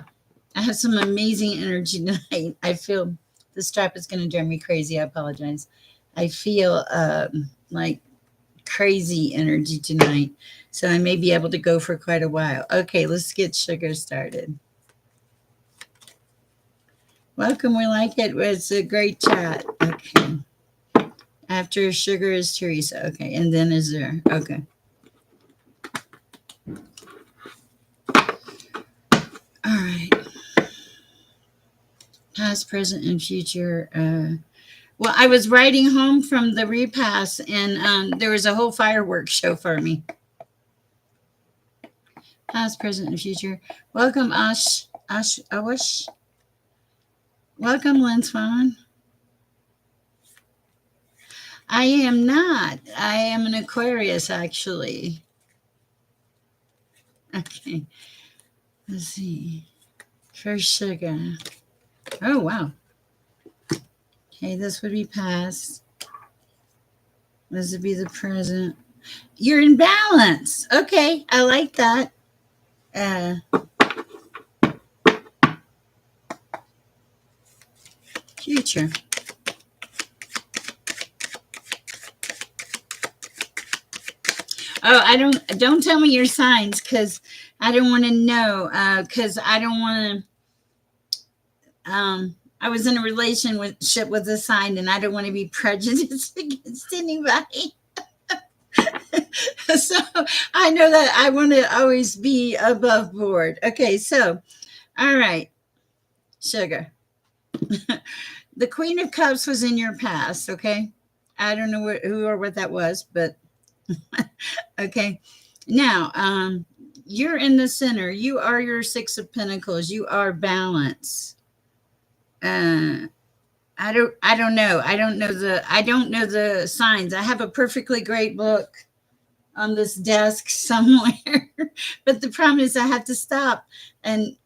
I have some amazing energy tonight. I feel the strap is going to drive me crazy. I apologize. I feel like crazy energy tonight. So I may be able to go for quite a while. Okay, let's get sugar started. Welcome. We like it. It's a great chat. Okay. After sugar is Teresa. Okay. And then is there. Okay. All right. Past, present, and future. Well, I was riding home from the repass, and there was a whole fireworks show for me. Past, present, and future. Welcome, Awash. Welcome, Lynn Swan. I am not. I am an Aquarius, actually. Okay. Let's see. First sugar. Oh, wow. Okay, this would be past. This would be the present. You're in balance. Okay, I like that. Uh, Future. Oh, I don't tell me your signs, because I don't want to know, because I don't want to. I was in a relationship with a sign, and I don't want to be prejudiced against anybody. So I know that I want to always be above board. Okay, so all right, sugar. The Queen of Cups was in your past. Okay, I don't know who or what that was, but okay. Now, you're in the center. You are your Six of Pentacles. You are balance. Uh, I don't know. I don't know the signs. I have a perfectly great book on this desk somewhere. But the problem is I have to stop and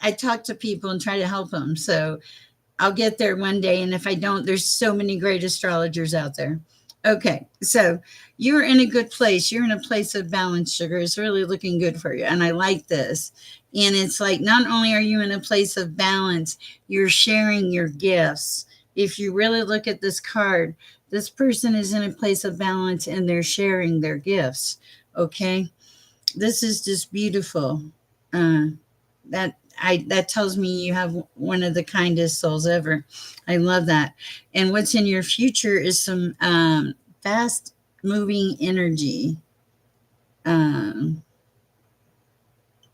I talk to people and try to help them. So I'll get there one day. And if I don't, there's so many great astrologers out there. Okay. So you're in a good place. You're in a place of balance, sugar. It's really looking good for you. And I like this. And it's like, not only are you in a place of balance, you're sharing your gifts. If you really look at this card, this person is in a place of balance and they're sharing their gifts. Okay. This is just beautiful. Uh, that tells me you have one of the kindest souls ever. I love that. And what's in your future is some fast moving energy. Um,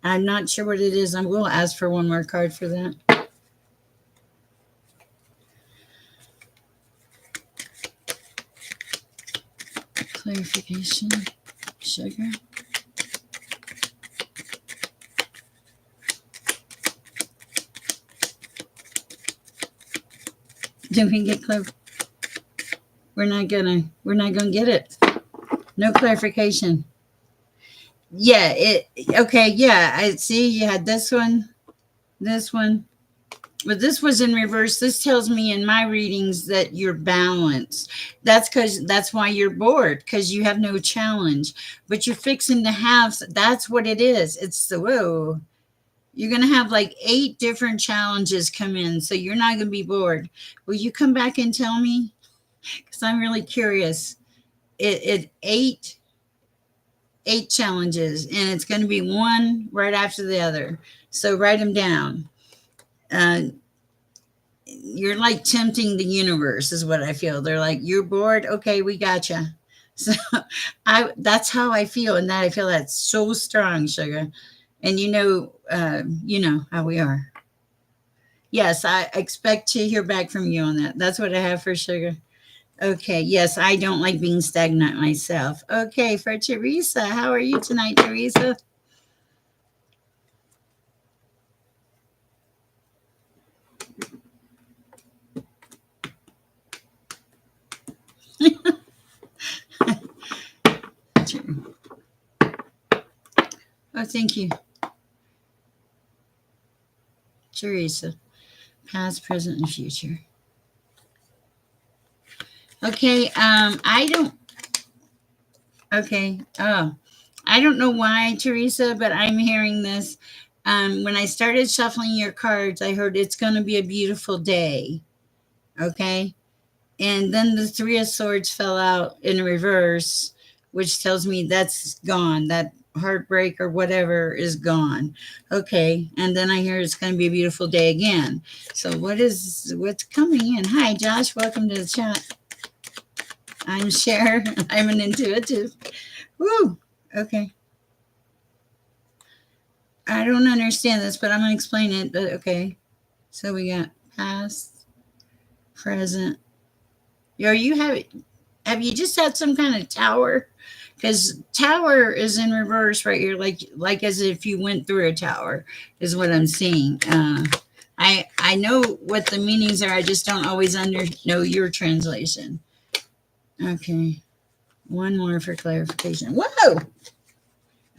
I'm not sure what it is. I will ask for one more card for that. Clarification, sugar. Did we get clear? We're not gonna get it. No clarification. Yeah, okay, yeah. I see you had this one, but this was in reverse. This tells me in my readings that you're balanced. That's why you're bored, because you have no challenge. But you're fixing to have, that's what it is. It's the whoa. You're gonna have like 8 different challenges come in, so you're not gonna be bored. Will you come back and tell me? Because I'm really curious. It 8 challenges, and it's going to be one right after the other. So write them down. Uh, you're like tempting the universe is what I feel. They're like, you're bored, okay, we gotcha. So I that's how I feel, and that I feel that's so strong, sugar. And you know how we are. Yes, I expect to hear back from you on that. That's what I have for sugar. Okay, yes, I don't like being stagnant myself. Okay, for Teresa, how are you tonight, Teresa? Oh, thank you, Teresa. Past, present, and future. Okay, I don't. Okay, oh, I don't know why, Teresa, but I'm hearing this. When I started shuffling your cards, I heard it's going to be a beautiful day. Okay, and then the Three of Swords fell out in reverse, which tells me that's gone. That heartbreak or whatever is gone. Okay, and then I hear it's going to be a beautiful day again. So what's coming in? Hi, Josh. Welcome to the chat. I'm Sher. I'm an intuitive. Woo. Okay. I don't understand this, but I'm going to explain it. But okay. So we got past, present. Are you have you just had some kind of tower? Because tower is in reverse right here, like as if you went through a tower, is what I'm seeing. I know what the meanings are. I just don't always know your translation. Okay, one more for clarification. Whoa.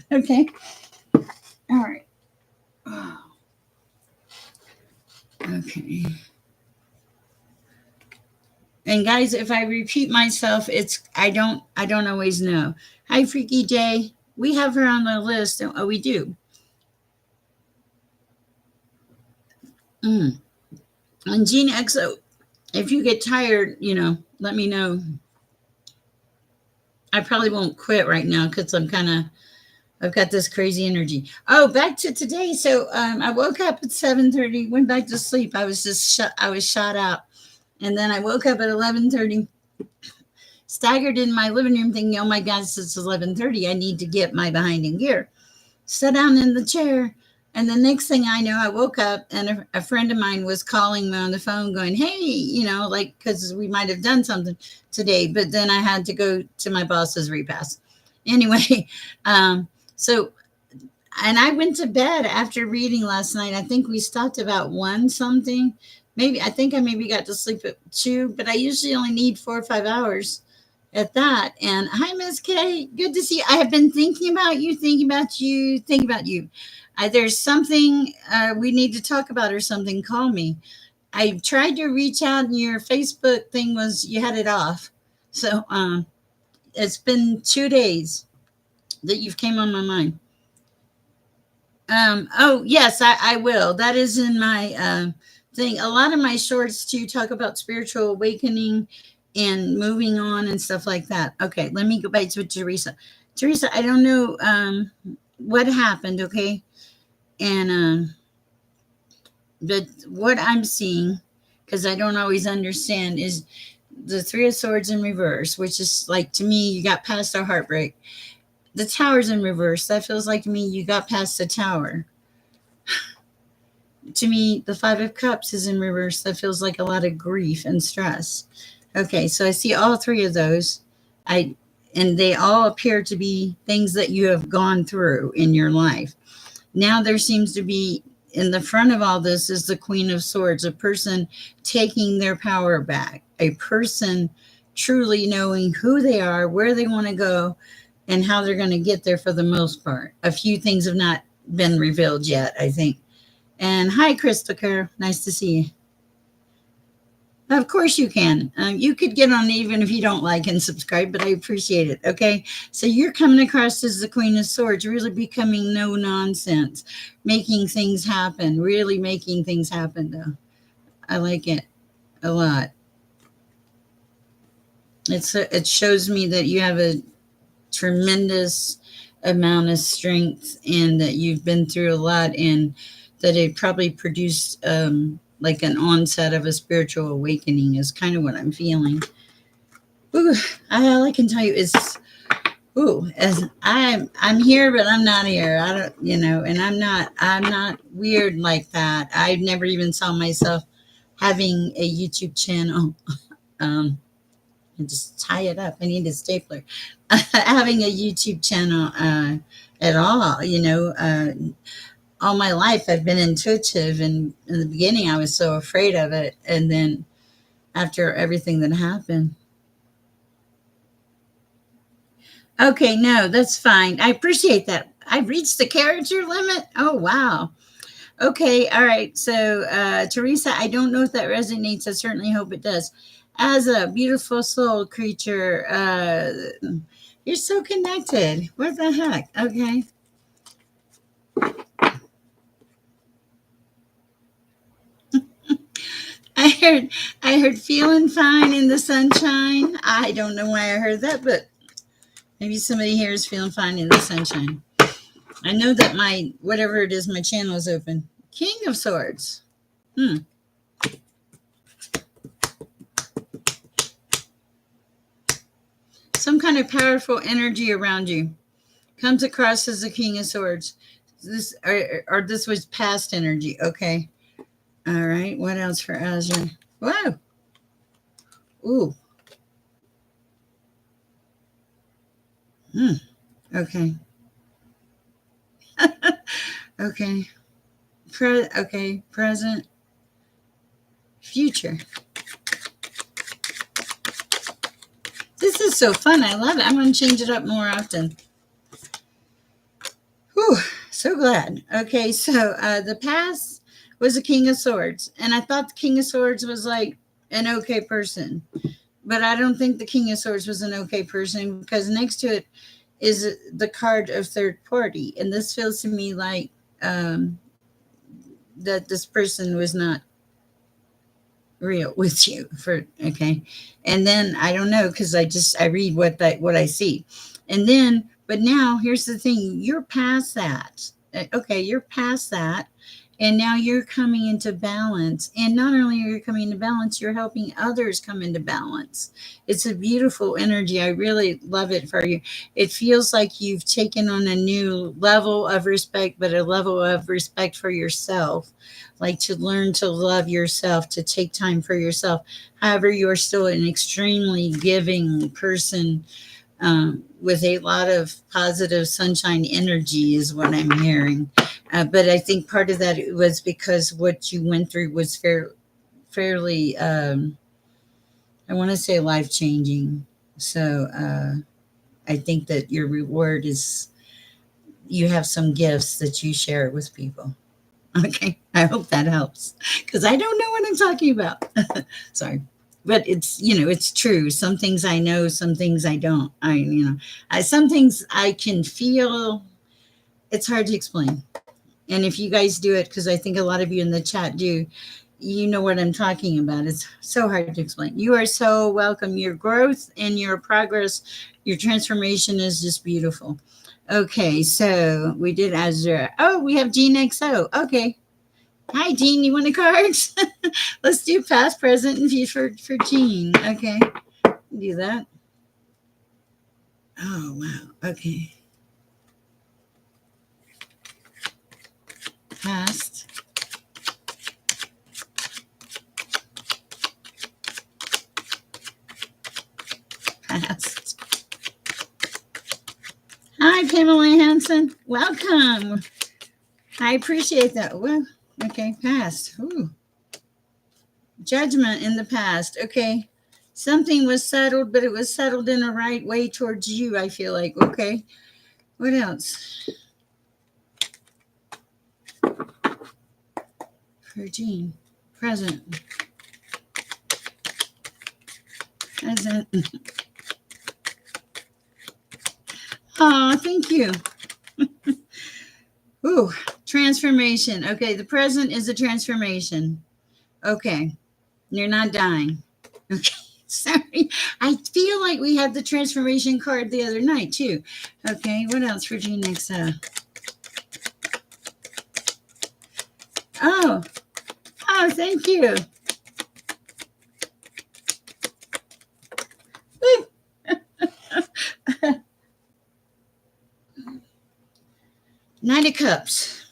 Okay. All right. Oh, okay. And guys, if I repeat myself, it's I don't always know. Hi, Freaky J. We have her on the list. Oh, we do. Mm. And Gene XO, if you get tired, let me know. I probably won't quit right now because I've got this crazy energy. Oh, back to today. So I woke up at 7:30, went back to sleep. I was shot out, and then I woke up at 11:30, staggered in my living room, thinking, "Oh my God, it's 11:30. I need to get my behind in gear." Sat down in the chair. And the next thing I know, I woke up and a friend of mine was calling me on the phone going, hey, like, because we might have done something today. But then I had to go to my boss's repass. Anyway, so, and I went to bed after reading last night. I think we stopped about one something. Maybe, I think I maybe got to sleep at 2, but I usually only need 4 or 5 hours at that. And hi, Miss Kay. Good to see you. I have been thinking about you, thinking about you, thinking about you. There's something we need to talk about or something. Call me. I tried to reach out and your Facebook thing was, you had it off. So it's been 2 days that you've came on my mind. Oh, yes, I will. That is in my thing. A lot of my shorts too talk about spiritual awakening and moving on and stuff like that. Okay, let me go back to Teresa. Teresa, I don't know what happened, okay? And but what I'm seeing, because I don't always understand, is the Three of Swords in reverse, which is like, to me, you got past our heartbreak. The Tower's in reverse. That feels like to me you got past the Tower. To me, the Five of Cups is in reverse. That feels like a lot of grief and stress. Okay, so I see all three of those. And they all appear to be things that you have gone through in your life. Now there seems to be, in the front of all this is the Queen of Swords, a person taking their power back, a person truly knowing who they are, where they want to go, and how they're going to get there for the most part. A few things have not been revealed yet, I think. And hi, Christopher. Nice to see you. Of course you can. You could get on even if you don't like and subscribe, but I appreciate it. Okay. So you're coming across as the Queen of Swords, really becoming no nonsense, making things happen, really making things happen, though. I like it a lot. It shows me that you have a tremendous amount of strength and that you've been through a lot and that it probably produced like an onset of a spiritual awakening is kind of what I'm feeling. Ooh, all I can tell you is, ooh, as I'm here, but I'm not here. I don't, and I'm not weird like that. I never even saw myself having a YouTube channel. Um, and just tie it up. I need a stapler. Having a YouTube channel at all, all my life I've been intuitive, and in the beginning I was so afraid of it, and then after everything that happened. Okay, no, that's fine. I appreciate that. I reached the character limit. Oh wow. Okay, all right. So Teresa, I don't know if that resonates. I certainly hope it does. As a beautiful soul creature, you're so connected. What the heck? Okay. I heard I heard feeling fine in the sunshine. I don't know why I heard that, but maybe somebody here is feeling fine in the sunshine. I know that my whatever it is, my channel is open. King of Swords. Hmm. Some kind of powerful energy around you comes across as the King of Swords. This or this was past energy. Okay. All right. What else for Azure? Wow. Ooh. Hmm. Okay. Okay. Okay. Present. Future. This is so fun. I love it. I'm going to change it up more often. Whew. So glad. Okay. So the past was the King of Swords. And I thought the King of Swords was like an okay person. But I don't think the King of Swords was an okay person, because next to it is the card of third party. And this feels to me like that this person was not real with you for okay. And then I don't know, because I read what I see. And then but now here's the thing, you're past that. Okay, you're past that. And now you're coming into balance. And not only are you coming into balance, you're helping others come into balance. It's a beautiful energy. I really love it for you. It feels like you've taken on a new level of respect, but a level of respect for yourself, like to learn to love yourself, to take time for yourself. However, you're still an extremely giving person, with a lot of positive sunshine energy, is what I'm hearing. But I think part of that was because what you went through was fairly, I want to say, life changing. So I think that your reward is you have some gifts that you share with people. Okay, I hope that helps, because I don't know what I'm talking about. Sorry. But it's true. Some things I know, some things I don't. Some things I can feel. It's hard to explain. And if you guys do it, because I think a lot of you in the chat do, you know what I'm talking about. It's so hard to explain. You are so welcome. Your growth and your progress, your transformation is just beautiful. Okay, so we did Azure. Oh, we have Gene XO. Okay. Hi, Gene. You want the cards? Let's do past, present, and future for Gene. Okay. Do that. Oh, wow. Okay. Past. Past. Hi, Pamela Hanson. Welcome. I appreciate that. Well, okay. Past. Ooh. Judgment in the past. Okay. Something was settled, but it was settled in the right way towards you, I feel like. Okay. What else? For Gene. Present. Present. Oh, thank you. Ooh, transformation. Okay, the present is a transformation. Okay, you're not dying. Okay, sorry. I feel like we had the transformation card the other night too. Okay, what else for Gene next? Oh, Oh, thank you. Knight of Cups.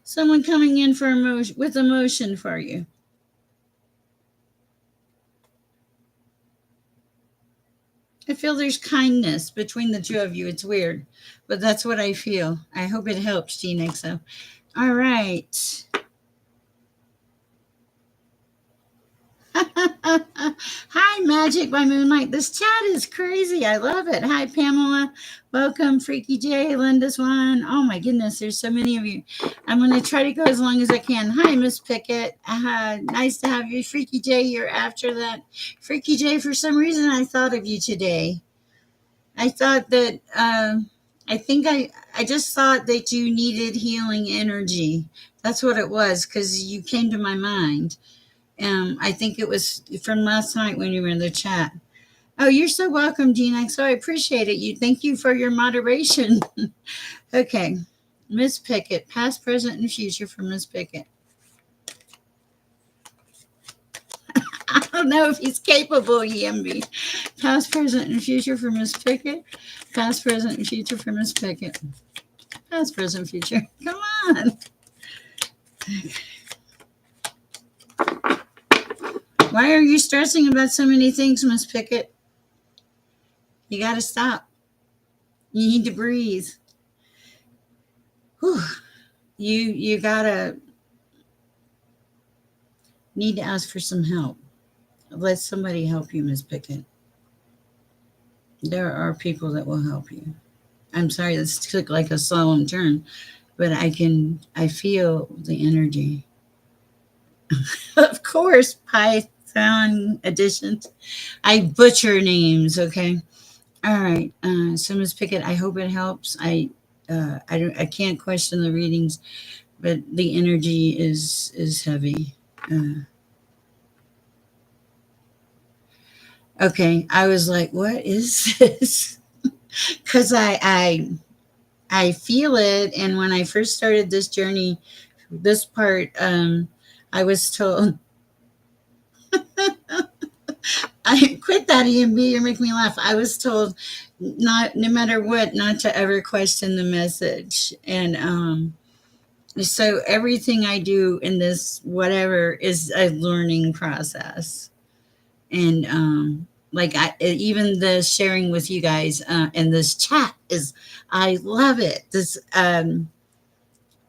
Someone coming in for emotion with emotion for you. I feel there's kindness between the two of you. It's weird, but that's what I feel. I hope it helps, Gene. So, all right. Hi, Magic by Moonlight. This chat is crazy. I love it. Hi, Pamela. Welcome, Freaky J, Linda Swan. Oh my goodness, there's so many of you. I'm going to try to go as long as I can. Hi, Miss Pickett. Nice to have you. Freaky J, you're after that. Freaky J, for some reason, I thought of you today. I thought that, I just thought that you needed healing energy. That's what it was, because you came to my mind. I think it was from last night when you were in the chat. Oh, you're so welcome, Gina. So I appreciate it. Thank you for your moderation. Okay. Miss Pickett, past, present, and future for Miss Pickett. I don't know if he's capable, Yambi. Past, present, and future for Miss Pickett. Past, present, and future for Miss Pickett. Past, present, future. Come on. Why are you stressing about so many things, Miss Pickett? You got to stop. You need to breathe. Whew. You gotta need to ask for some help. Let somebody help you, Miss Pickett. There are people that will help you. I'm sorry, this took like a solemn turn, but I feel the energy. Of course, Python additions. I butcher names, okay? All right. So Miss Pickett, I hope it helps. I can't question the readings, but the energy is heavy. Okay, I was like, what is this? Because I feel it, and when I first started this journey, this part, I was told. I quit that EMB. You make me laugh. I was told not, no matter what, not to ever question the message, and so everything I do in this whatever is a learning process, and like even the sharing with you guys in this chat is, I love it. This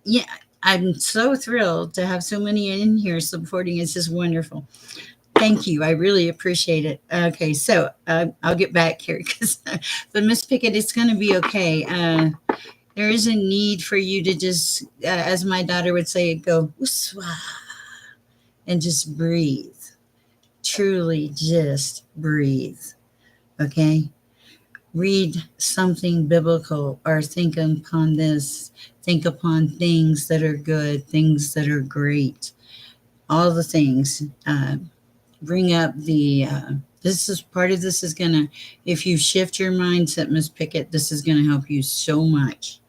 yeah, I'm so thrilled to have so many in here supporting. It's just wonderful. Thank you. I really appreciate it. Okay, so I'll get back here because, but Miss Pickett, it's going to be okay. There is a need for you to just, as my daughter would say, go "Uswa," and just breathe. Truly, just breathe. Okay. Read something biblical or think upon this. Think upon things that are good, things that are great, all the things. Bring up the this is part of this is gonna, if you shift your mindset, Miss Pickett, this is gonna help you so much.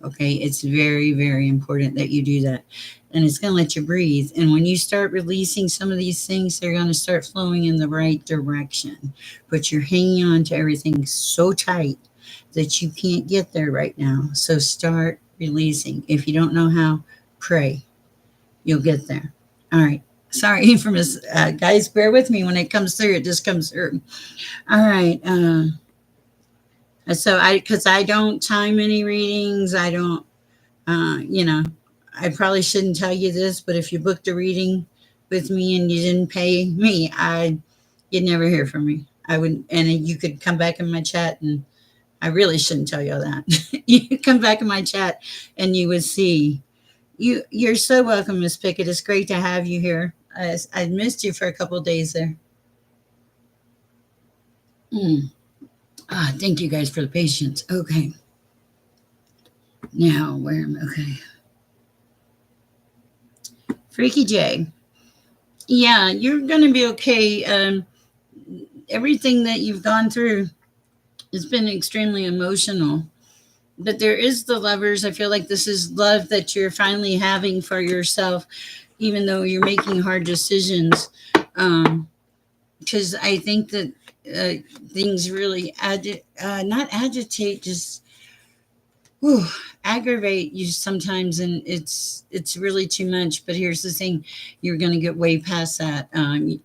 Okay, it's very, very important that you do that, and it's gonna let you breathe. And when you start releasing some of these things, they're gonna start flowing in the right direction. But you're hanging on to everything so tight that you can't get there right now. So start releasing. If you don't know how, pray. You'll get there. All right. Sorry for Miss guys. Bear with me when it comes through. It just comes through. All right. So because I don't time any readings. I don't. I probably shouldn't tell you this, but if you booked a reading with me and you didn't pay me, you'd never hear from me. I would, and you could come back in my chat, and I really shouldn't tell you all that. You could come back in my chat, and you would see. You're so welcome, Miss Pickett. It's great to have you here. I missed you for a couple of days there. Thank you guys for the patience. Okay. Now, where am I? Okay. Freaky J. Yeah, you're going to be okay. Everything that you've gone through has been extremely emotional. but there is the lovers. I feel like this is love that you're finally having for yourself, even though you're making hard decisions. Because I think that uh, things really not agitate, just whew, aggravate you sometimes, and it's really too much. But here's the thing: you're going to get way past that.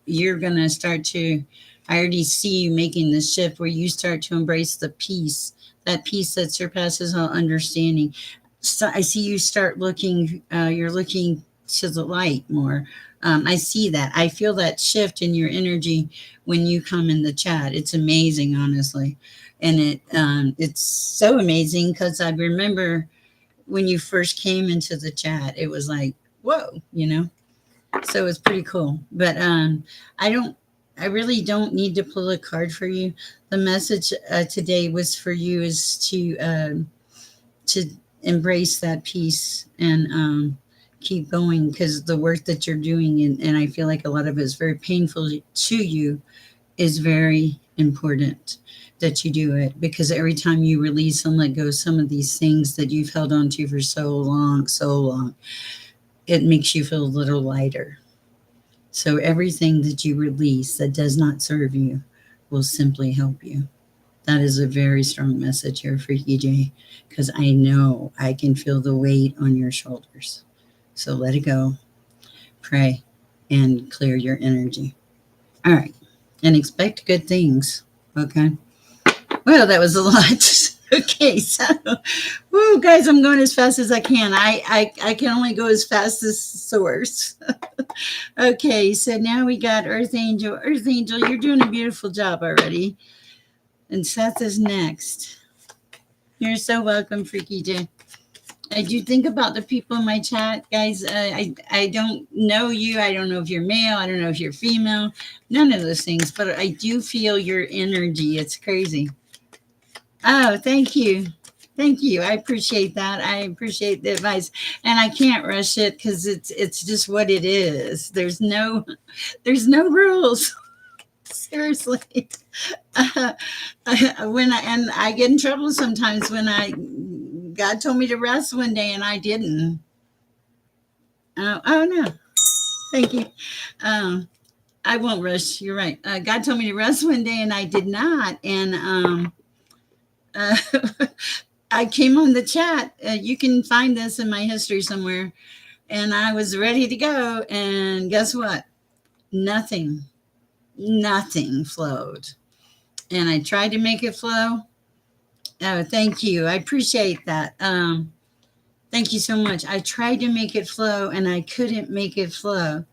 You're going to start to. I already see you making this shift where you start to embrace the peace, that peace that surpasses all understanding. So I see you start looking. You're looking to the light more. I see that. I feel that shift in your energy when you come in the chat. It's amazing, honestly, and it's so amazing because I remember when you first came into the chat, it was like, whoa, you know. So it's pretty cool. But I don't. I really don't need to pull a card for you. The message today was for you is to embrace that peace and keep going because the work that you're doing, and I feel like a lot of it is very painful to you, is very important that you do it because every time you release and let go of some of these things that you've held on to for so long, it makes you feel a little lighter. So everything that you release that does not serve you will simply help you. That is a very strong message here, Freaky J, because I know I can feel the weight on your shoulders. So let it go, pray, and clear your energy. All right. And expect good things. Okay. Well, that was a lot. Okay. So, woo, guys, I'm going as fast as I can. I can only go as fast as source. Okay. So now we got Earth Angel. Earth Angel, you're doing a beautiful job already. And Seth is next. You're so welcome, Freaky J. I do think about the people in my chat, guys. I don't know you. I don't know if you're male. I don't know if you're female. None of those things. But I do feel your energy. It's crazy. Oh, thank you. Thank you. I appreciate that. I appreciate the advice. And I can't rush it because it's just what it is. There's no rules. Seriously. And I get in trouble sometimes when God told me to rest one day and I didn't. Oh no, thank you. I won't rush. You're right. God told me to rest one day and I did not. And uh, I came on the chat. You can find this in my history somewhere. And I was ready to go. And guess what? Nothing flowed. And I tried to make it flow. Oh, thank you. I appreciate that. Thank you so much. I tried to make it flow and I couldn't make it flow.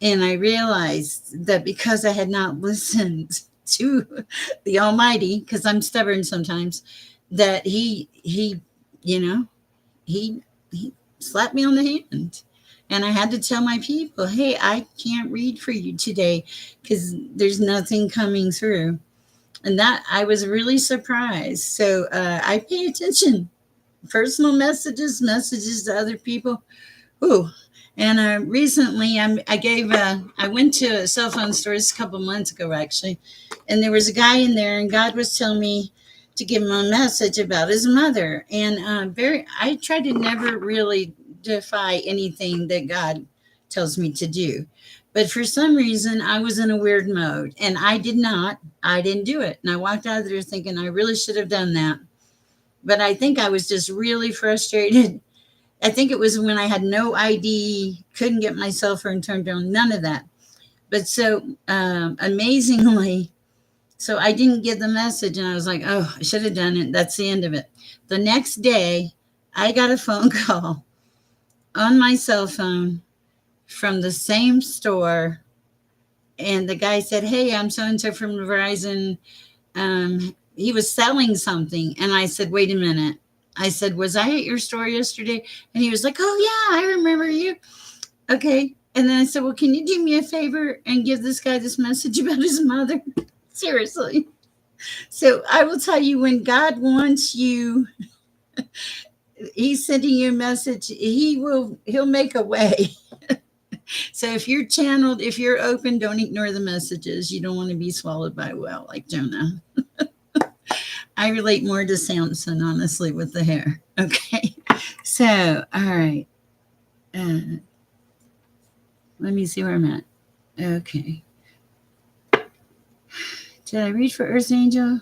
And I realized that because I had not listened to the Almighty, because I'm stubborn sometimes, that you know, he slapped me on the hand. And I had to tell my people, hey, I can't read for you today because there's nothing coming through. And that I was really surprised. So I pay attention. Personal messages to other people. Ooh. And recently, I went to a cell phone store a couple months ago, actually, and there was a guy in there, and God was telling me to give him a message about his mother. And I try to never really defy anything that God tells me to do. But for some reason, I was in a weird mode, and I didn't do it. And I walked out of there thinking I really should have done that. But I think I was just really frustrated. I think it was when I had no ID, couldn't get my cell phone turned on, none of that. But so amazingly, so I didn't get the message, and I was like, oh, I should have done it. That's the end of it. The next day, I got a phone call on my cell phone from the same store, and the guy said, hey, I'm so-and-so from Verizon. He was selling something, and I said, wait a minute. I said, was I at your store yesterday? And he was like, oh, yeah, I remember you. Okay. And then I said, well, can you do me a favor and give this guy this message about his mother? Seriously. So I will tell you, when God wants you, he's sending you a message, he'll make a way. So if you're channeled, if you're open, don't ignore the messages. You don't want to be swallowed by a whale like Jonah. I relate more to Samson, honestly, with the hair. Okay. So, all right. Uh, let me see where I'm at. Okay. Did I read for Earth Angel?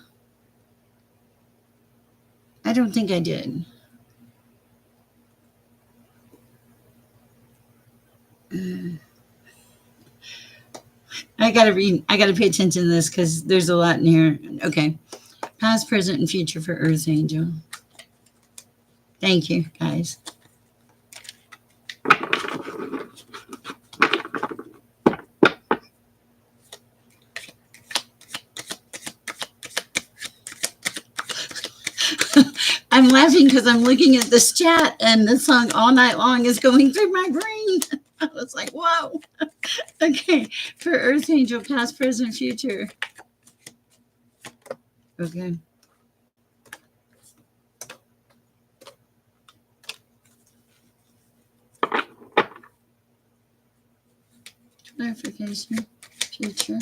I don't think I did. Uh, I gotta read. I gotta pay attention to this because there's a lot in here. Okay. Past, present, and future for Earth Angel. Thank you, guys. I'm laughing because I'm looking at this chat and the song All Night Long is going through my brain. I was like, whoa. Okay. For Earth Angel, past, present, future. Okay. Clarification, future.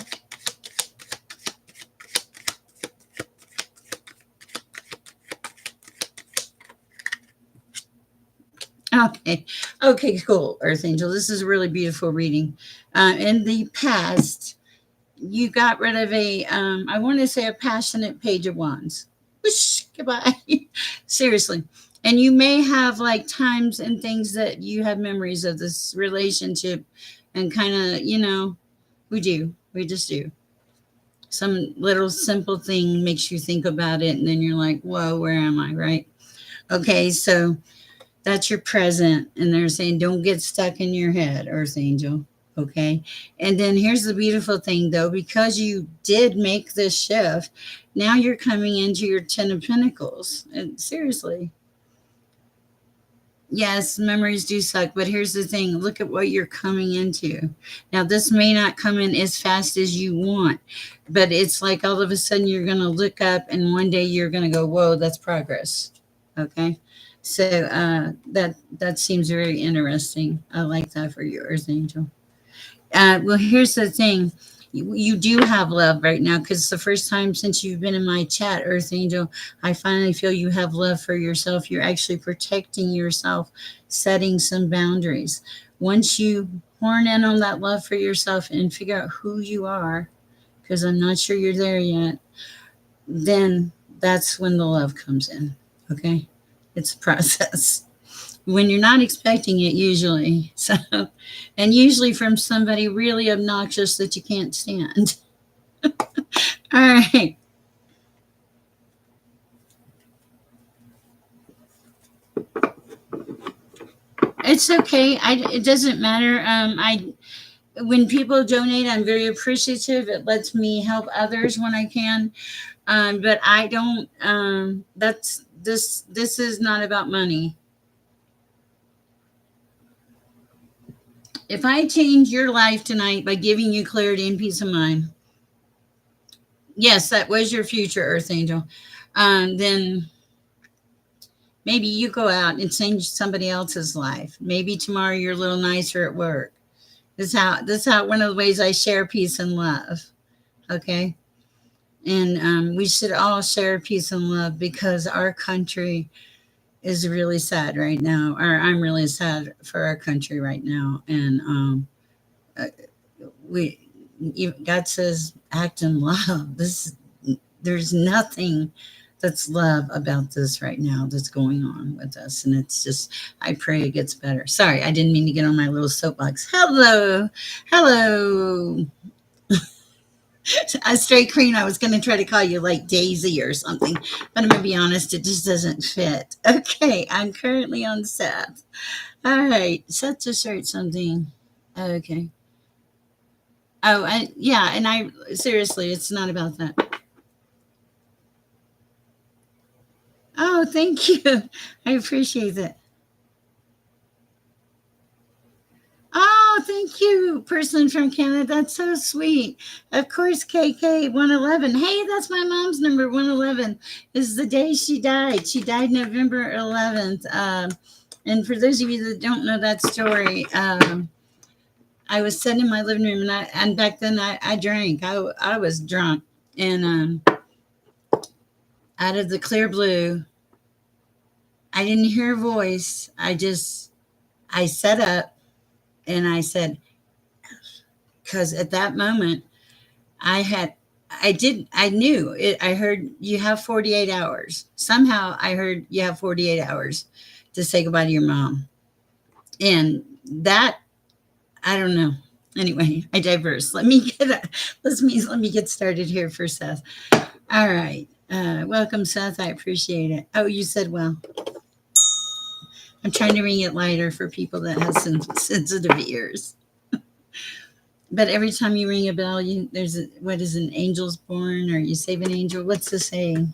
Okay. Okay, cool, Earth Angel. This is a really beautiful reading. In the past, you got rid of I want to say a passionate page of wands. Whoosh, goodbye. Seriously. And you may have like times and things that you have memories of this relationship and kind of, we do. We just do. Some little simple thing makes you think about it, and then you're like, whoa, where am I? Right? Okay, so that's your present. And they're saying, don't get stuck in your head, Earth Angel. Okay. And then here's the beautiful thing, though, because you did make this shift, now you're coming into your 10 of Pentacles. And seriously, yes, memories do suck, but here's the thing, look at what you're coming into. Now, this may not come in as fast as you want, but it's like all of a sudden you're going to look up and one day you're going to go, whoa, that's progress. Okay. So that seems very interesting. I like that for you, Earth Angel. Well, here's the thing. You do have love right now because it's the first time since you've been in my chat, Earth Angel. I finally feel you have love for yourself. You're actually protecting yourself, setting some boundaries. Once you horn in on that love for yourself and figure out who you are, because I'm not sure you're there yet, then that's when the love comes in. Okay? It's a process when you're not expecting it, usually. So, and usually from somebody really obnoxious that you can't stand. All right. It's okay. It doesn't matter. When people donate, I'm very appreciative. It lets me help others when I can. But I don't. That's this. This is not about money. If I change your life tonight by giving you clarity and peace of mind, yes, that was your future, Earth Angel. Then maybe you go out and change somebody else's life. Maybe tomorrow you're a little nicer at work. This is how one of the ways I share peace and love. Okay. And we should all share peace and love because our country is really sad right now. Or I'm really sad for our country right now. And uh, we God says act in love. There's nothing that's love about this right now that's going on with us, and it's just I pray it gets better. Sorry, I didn't mean to get on my little soapbox. Hello. A straight queen. I was going to try to call you like Daisy or something, but I'm going to be honest, it just doesn't fit. Okay, I'm currently on Seth. All right, Seth just heard something. Okay. Oh, yeah, and I seriously, it's not about that. Oh, thank you. I appreciate that. Oh, thank you, person from Canada. That's so sweet. Of course, KK 111. Hey, that's my mom's number. 111 is the day she died. She died November 11th. And for those of you that don't know that story, I was sitting in my living room, and back then I drank. I was drunk, and out of the clear blue. I didn't hear a voice. I sat up and I said, because at that moment, I had, I knew it. I heard you have 48 hours. Somehow I heard you have 48 hours to say goodbye to your mom. And that, I don't know. Anyway, I diverse. Let me get started here for Seth. All right. Welcome, Seth. I appreciate it. Oh, you said well. I'm trying to ring it lighter for people that have some sensitive ears. But every time you ring a bell, what is an angel's born, or you save an angel? What's the saying?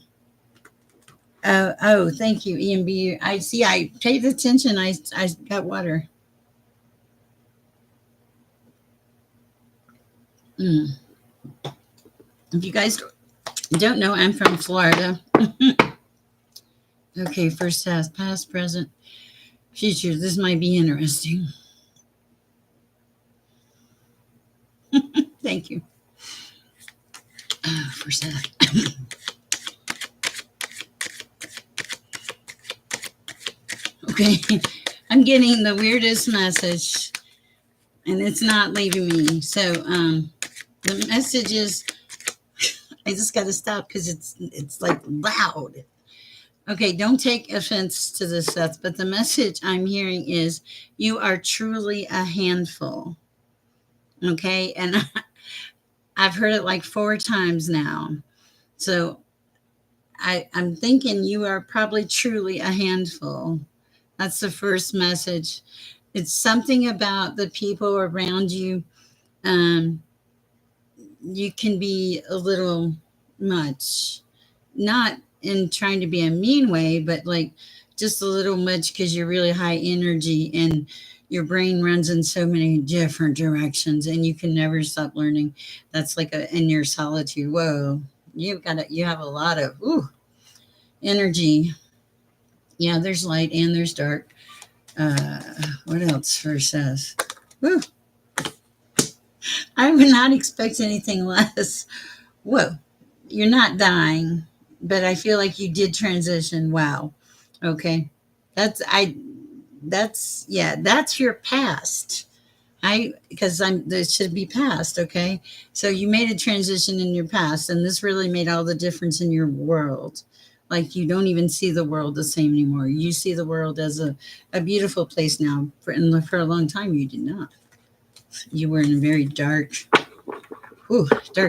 Oh, thank you, EMB. I see. I paid attention. I got water. Mm. If you guys don't know, I'm from Florida. Okay, first task, past, present, future. This might be interesting. Thank you. First task. Okay, I'm getting the weirdest message, and it's not leaving me. So the message is, I just got to stop because it's like loud. Okay, don't take offense to this, Seth, but the message I'm hearing is you are truly a handful. Okay, and I've heard it like 4 times now. So I'm thinking you are probably truly a handful. That's the first message. It's something about the people around you. Um, you can be a little much, not in trying to be a mean way, but like just a little much because you're really high energy and your brain runs in so many different directions and you can never stop learning. That's like in your solitude. Whoa, you have a lot of energy. Yeah, there's light and there's dark. Uh, what else first says? Woo, I would not expect anything less. Whoa, you're not dying, but I feel like you did transition. Wow. Okay. That's I that's yeah, that's your past. I because I'm this should be past, okay? So you made a transition in your past and this really made all the difference in your world. Like you don't even see the world the same anymore. You see the world as a beautiful place now. For a long time you did not. You were in a very dark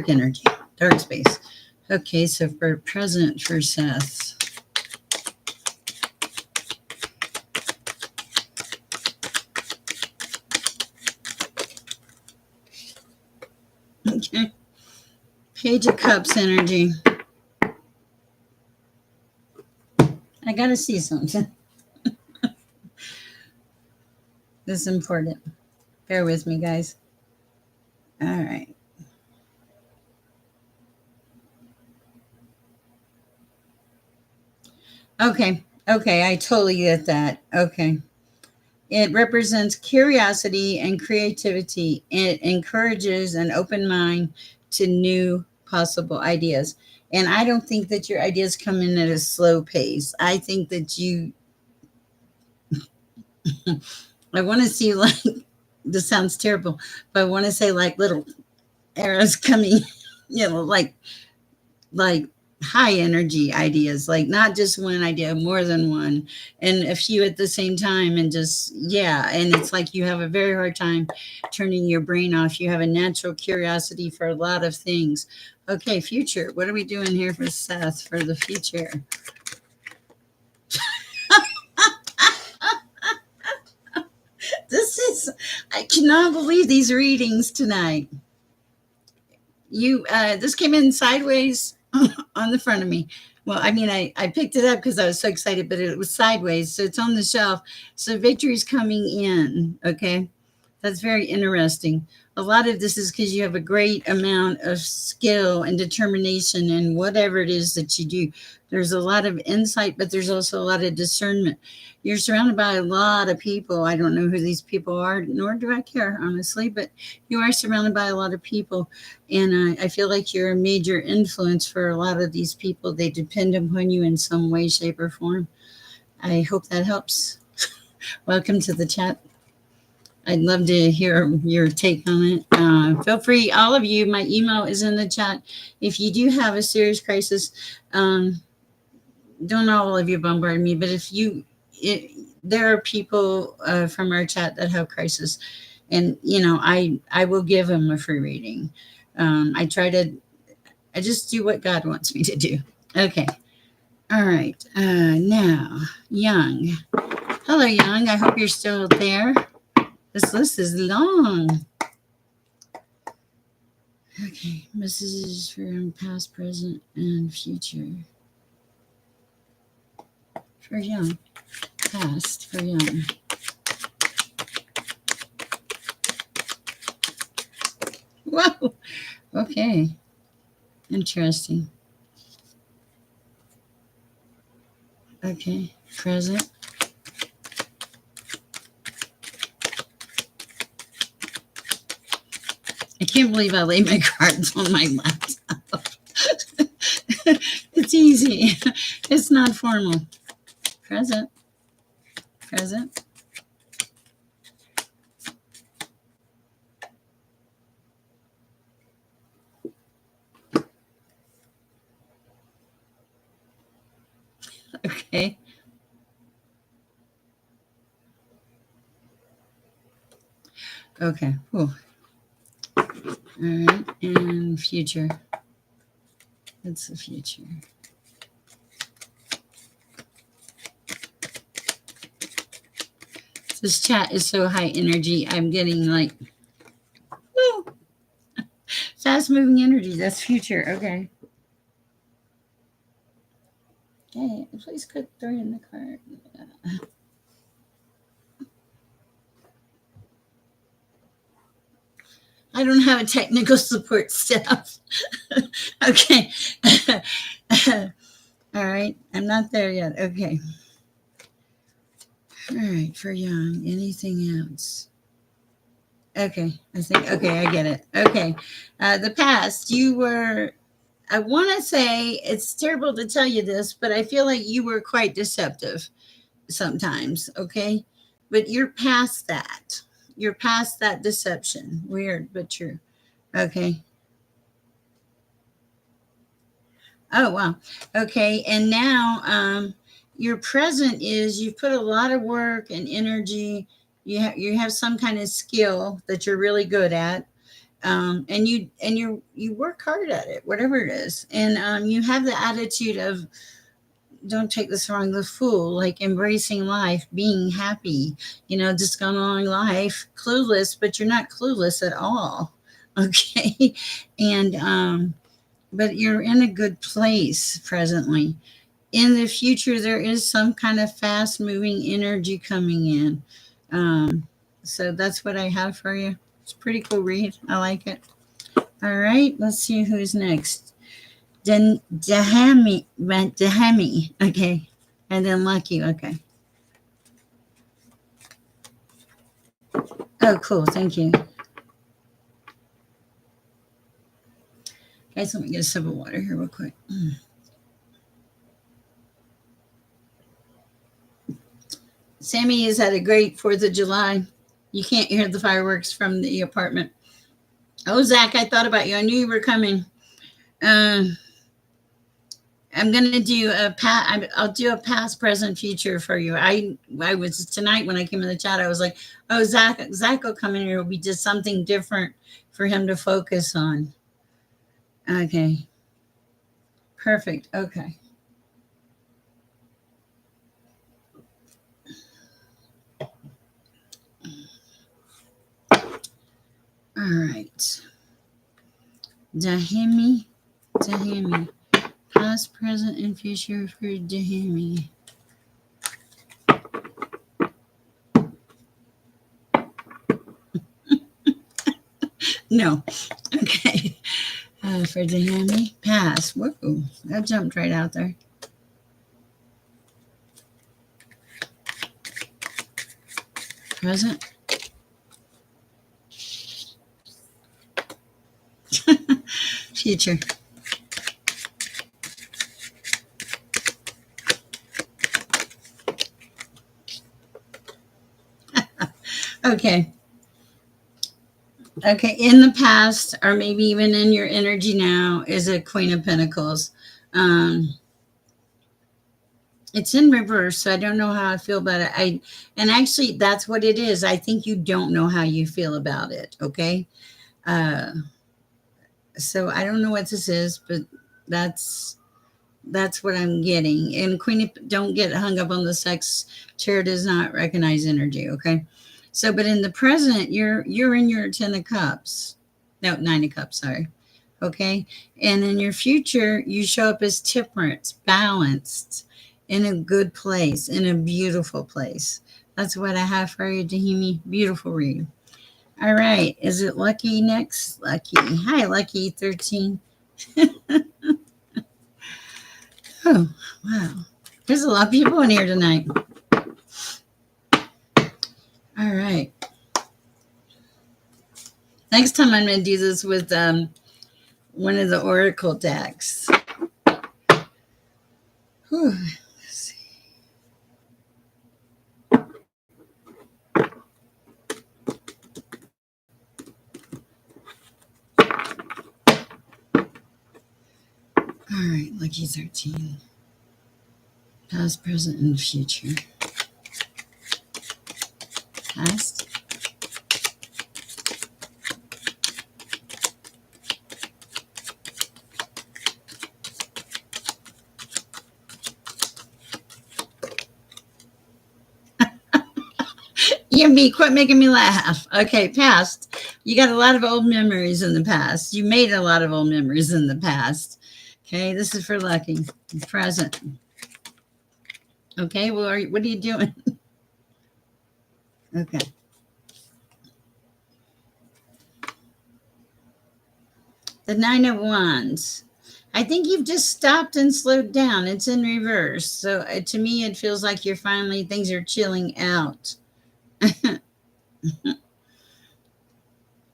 energy, dark space. Okay, so for present for Seth. Okay. Page of Cups energy. I gotta see something. This is important. Bear with me, guys. All right. Okay. Okay, I totally get that. Okay. It represents curiosity and creativity. It encourages an open mind to new possible ideas. And I don't think that your ideas come in at a slow pace. I think that I want to see like, this sounds terrible, but I want to say like little arrows coming, like high energy ideas, like not just one idea, more than one, and a few at the same time, and just yeah. And it's like you have a very hard time turning your brain off. You have a natural curiosity for a lot of things. Okay, future. What are we doing here for Seth for the future? I cannot believe these readings tonight. This came in sideways on the front of me. Well, I mean, I picked it up because I was so excited, but it was sideways, so it's on the shelf. So victory's coming in. Okay, That's very interesting. A lot of this is because you have a great amount of skill and determination in whatever it is that you do. There's a lot of insight, but there's also a lot of discernment. You're surrounded by a lot of people. I don't know who these people are, nor do I care, honestly, but you are surrounded by a lot of people. And I feel like you're a major influence for a lot of these people. They depend upon you in some way, shape, or form. I hope that helps. Welcome to the chat. I'd love to hear your take on it. Feel free, all of you. My email is in the chat. If you do have a serious crisis, don't all of you bombard me, but there are people from our chat that have crisis, and I will give them a free reading. I just do what God wants me to do. Okay. All right. Now, Young. Hello, Young. I hope you're still there. This list is long. Okay, messages from past, present, and future. For Young. Past for Young. Whoa. Okay. Interesting. Okay. Present. I can't believe I laid my cards on my laptop. It's easy. It's not formal. Present. Present. Okay. Okay. Cool. All right. And future. That's the future. This chat is so high energy. I'm getting like, woo, fast moving energy. That's future. Okay. Okay. Please quit throwing the card. I don't have a technical support staff. Okay. All right. I'm not there yet. Okay. All right. For Young. Anything else? Okay. Okay, I get it. Okay. The past, I want to say it's terrible to tell you this, but I feel like you were quite deceptive sometimes. Okay. But you're past that. You're past that deception. Weird, but true. Okay. Oh, wow. Okay. And now your present is you've put a lot of work and energy. You have some kind of skill that you're really good at. And you work hard at it, whatever it is. And you have the attitude of, don't take this wrong, the fool, like embracing life, being happy, just going along life, clueless, but you're not clueless at all. Okay. And but you're in a good place presently. In the future, there is some kind of fast moving energy coming in. So that's what I have for you. It's a pretty cool read. I like it. All right, let's see who's next. Dahami. Okay. And then Lucky. Okay. Oh, cool. Thank you. Guys, let me get a sip of water here real quick. Sammy has had a great 4th of July. You can't hear the fireworks from the apartment. Oh, Zach, I thought about you. I knew you were coming. I'm gonna do I'll do a past, present, future for you. I was tonight when I came in the chat. I was like, oh, Zach will come in here. It'll be just something different for him to focus on. Okay. Perfect. Okay. All right. Dahimi. Past, present, and future for Dahimi. No. Okay. For the hammy, pass. Whoa, that jumped right out there. Present. Future. Okay. Okay. In the past, or maybe even in your energy now, is a Queen of Pentacles. Um, it's in reverse, so I don't know how I feel about it. And actually that's what it is. I think you don't know how you feel about it. Okay. Uh, so I don't know what this is, but that's that's what I'm getting. And Queen, don't get hung up on the sex. Chair does not recognize energy. Okay. So, but in the present, you're in your 10 of Cups. No, 9 of Cups. Sorry. Okay. And in your future, you show up as temperance, balanced, in a good place, in a beautiful place. That's what I have for you, Dahimi. Beautiful read. All right. Is it Lucky next? Lucky. Hi, Lucky 13. Oh, wow. There's a lot of people in here tonight. All right. Next time I'm going to do this with one of the Oracle decks. Whew. Let's see. All right, Lucky 13. Past, present, and future. Past. You me, quit making me laugh. Okay, past. You got a lot of old memories in the past. You made a lot of old memories in the past. Okay, this is for Lucky. Present. Okay, well, what are you doing? Okay. The 9 of Wands. I think you've just stopped and slowed down. It's in reverse. So to me, it feels like you're finally, things are chilling out.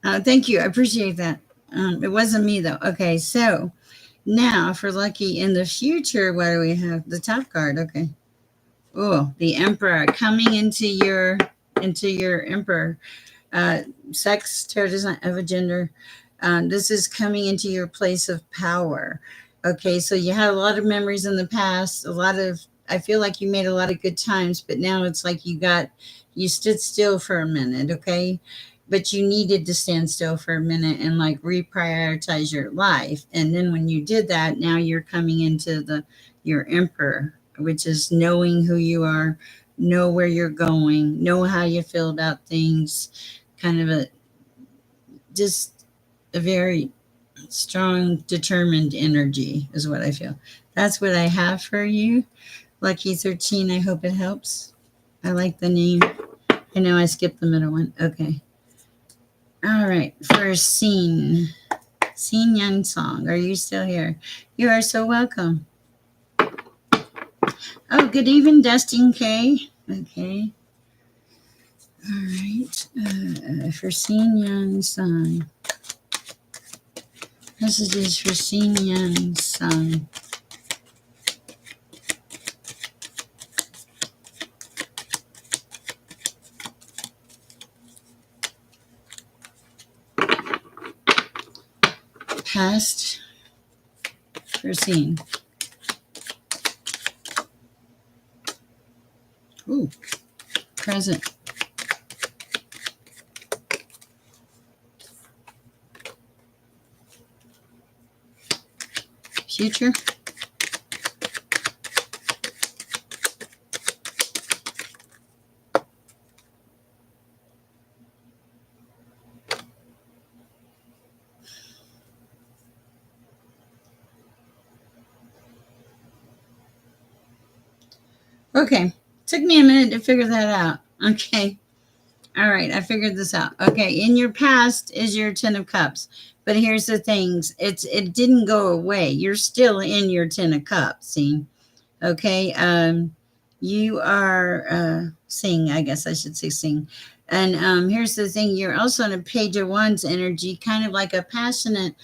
Thank you. I appreciate that. It wasn't me, though. Okay, so now for Lucky in the future, what do we have? The top card. Okay. Oh, the Emperor coming into your Emperor. Uh, Sex, tarot doesn't have a gender. This is coming into your place of power. Okay, so you had a lot of memories in the past, a lot of, I feel like you made a lot of good times, but now it's like you stood still for a minute, okay? But you needed to stand still for a minute and like reprioritize your life. And then when you did that, now you're coming into your Emperor, which is knowing who you are, know where you're going, know how you feel about things, kind of just a very strong, determined energy is what I feel. That's what I have for you. Lucky 13, I hope it helps. I like the name. I know I skipped the middle one. Okay. All right. For Scene Young Song. Are you still here? You are so welcome. Oh, good evening, Dustin K. Okay. All right. For Scene Young Song. Messages for Scene Young Song. Past for Scene. Ooh, present. Future. Okay. Took me a minute to figure that out. Okay. All right, I figured this out. Okay, in your past is your Ten of Cups. But here's the things. It didn't go away. You're still in your Ten of Cups, see? Okay. You are sing, I guess I should say sing. And here's the thing, you're also on a page of wands energy, kind of like a passionate,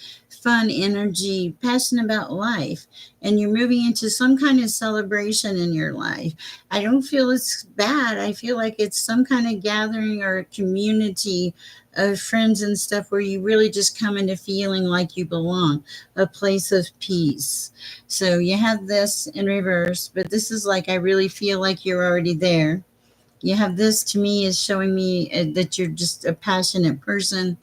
fun energy, passionate about life. And you're moving into some kind of celebration in your life. I don't feel it's bad. I feel like it's some kind of gathering or community of friends and stuff where you really just come into feeling like you belong, a place of peace. So you have this in reverse, but this is like I really feel like you're already there. You have this to me is showing me that you're just a passionate person.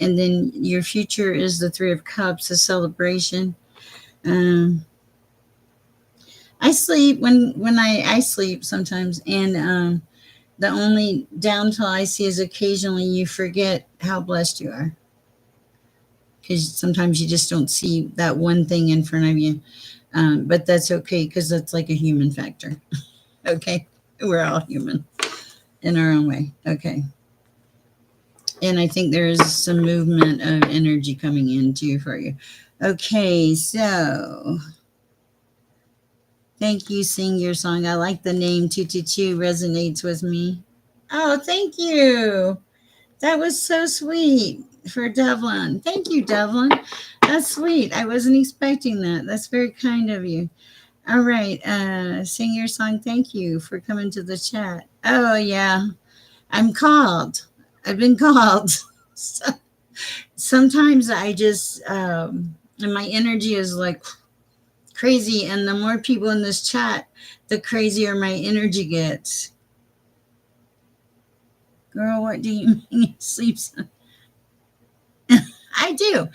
And then your future is the Three of Cups, a celebration. Um, I sleep when I sleep sometimes, and the only downfall I see is occasionally you forget how blessed you are because sometimes you just don't see that one thing in front of you. But that's okay because that's like a human factor. Okay, we're all human in our own way. Okay, and I think there is some movement of energy coming into you for you. Okay, so thank you. Sing your song. I like the name 222 resonates with me. Oh, thank you. That was so sweet for Devlin. Thank you, Devlin. That's sweet. I wasn't expecting that. That's very kind of you. All right. Sing your song. Thank you for coming to the chat. Oh, yeah. I'm called. I've been called. So, sometimes I just, and my energy is like crazy. And the more people in this chat, the crazier my energy gets. Girl, what do you mean sleep? I do.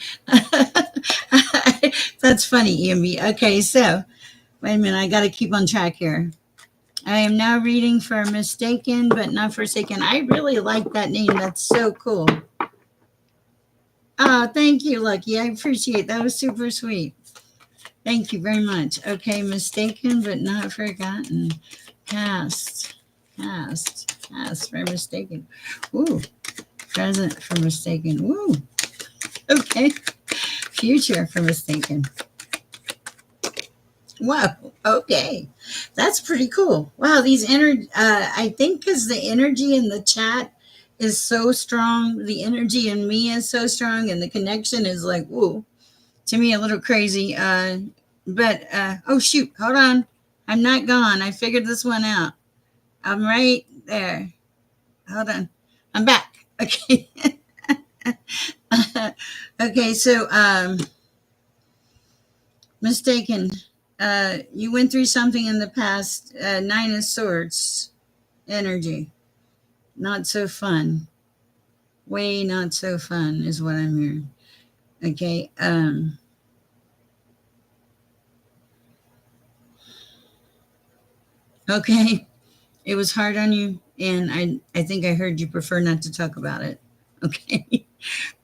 That's funny, EMB. Okay, so wait a minute. I got to keep on track here. I am now reading for Mistaken but Not Forsaken. I really like that name. That's so cool. Oh, thank you, Lucky. I appreciate it. That was super sweet. Thank you very much. Okay, Mistaken but Not Forgotten. Past, past for Mistaken. Ooh, present for Mistaken. Ooh, okay. Future for Mistaken. Wow. Okay. That's pretty cool. Wow. I think because the energy in the chat is so strong, the energy in me is so strong, and the connection is like, whoa, to me, a little crazy. Oh, shoot. Hold on. I'm not gone. I figured this one out. I'm right there. Hold on. I'm back. Okay. Okay. So, Mistaken. You went through something in the past. Nine of Swords energy. Not so fun. Way not so fun is what I'm hearing. Okay. Okay. It was hard on you, and I think I heard you prefer not to talk about it. Okay.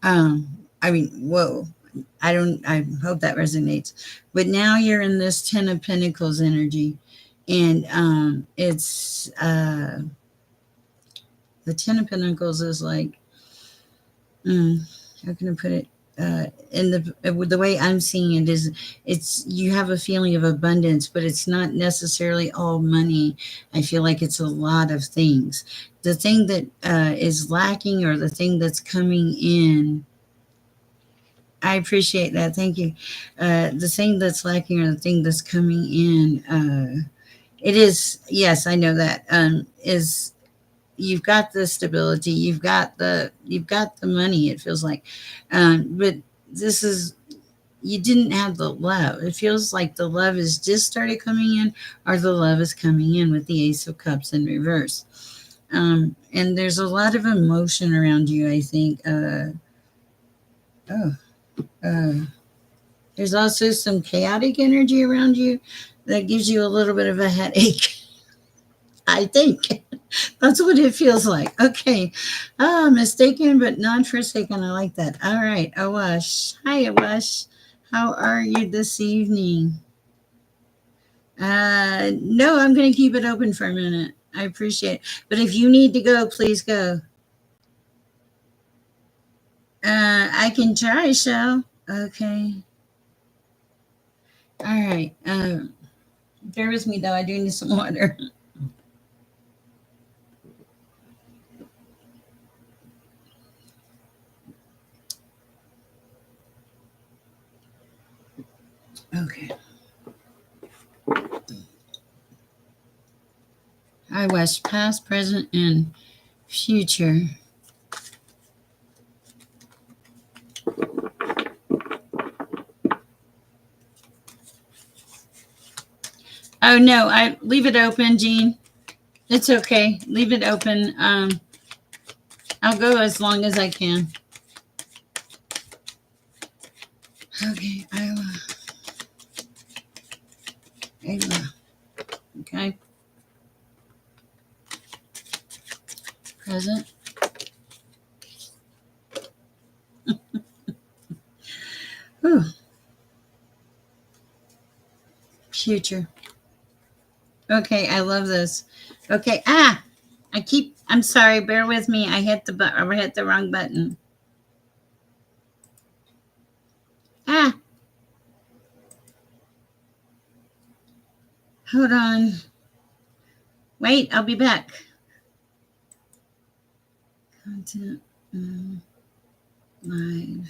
I mean, whoa. I hope that resonates. But now you're in this Ten of Pentacles energy, and it's the Ten of Pentacles is like, how can I put it? In the way I'm seeing it is, it's you have a feeling of abundance, but it's not necessarily all money. I feel like it's a lot of things. The thing that is lacking, or the thing that's coming in. I appreciate that. Thank you. The thing that's lacking, or the thing that's coming in. It is, yes, I know that. Is you've got the stability, you've got the money, it feels like, but this is, you didn't have the love. It feels like the love has just started coming in, or the love is coming in with the Ace of Cups in reverse. And there's a lot of emotion around you, I think. Oh uh, there's also some chaotic energy around you that gives you a little bit of a headache. I think that's what it feels like. Okay. Mistaken but not forsaken. I like that. All right. Awash. Hi, Awash. How are you this evening? No, I'm going to keep it open for a minute. I appreciate it. But if you need to go, please go. I can try, Shell. Okay. All right. Bear with me though. I do need some water. Okay. I was past, present, and future. Oh no, I leave it open, Jean. It's okay. Leave it open. I'll go as long as I can. Okay, Iowa. Okay. Present. Ooh. Future. Okay, I love this. Okay. I'm sorry. Bear with me. I hit the wrong button. Ah, hold on. Wait, I'll be back. Content live.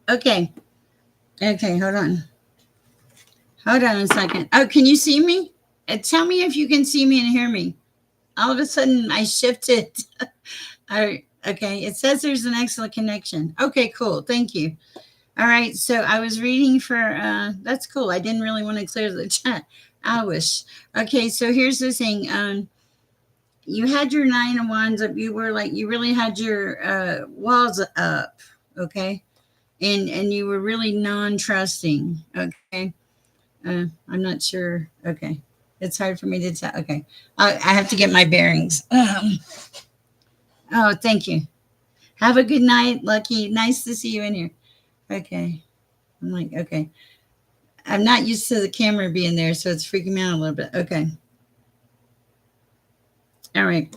Okay. Okay, hold on. Hold on a second. Oh, can you see me? Tell me if you can see me and hear me. All of a sudden, I shifted. All right. Okay. It says there's an excellent connection. Okay, cool. Thank you. All right. So I was reading for, that's cool. I didn't really want to clear the chat. I wish. Okay. So here's the thing. You had your 9 of Wands up. You were like, you really had your walls up. Okay. And you were really non-trusting. Okay. I'm not sure. Okay. It's hard for me to tell. Okay. I have to get my bearings. Oh, thank you. Have a good night, Lucky. Nice to see you in here. Okay. I'm like, okay. I'm not used to the camera being there, so it's freaking me out a little bit. Okay. All right.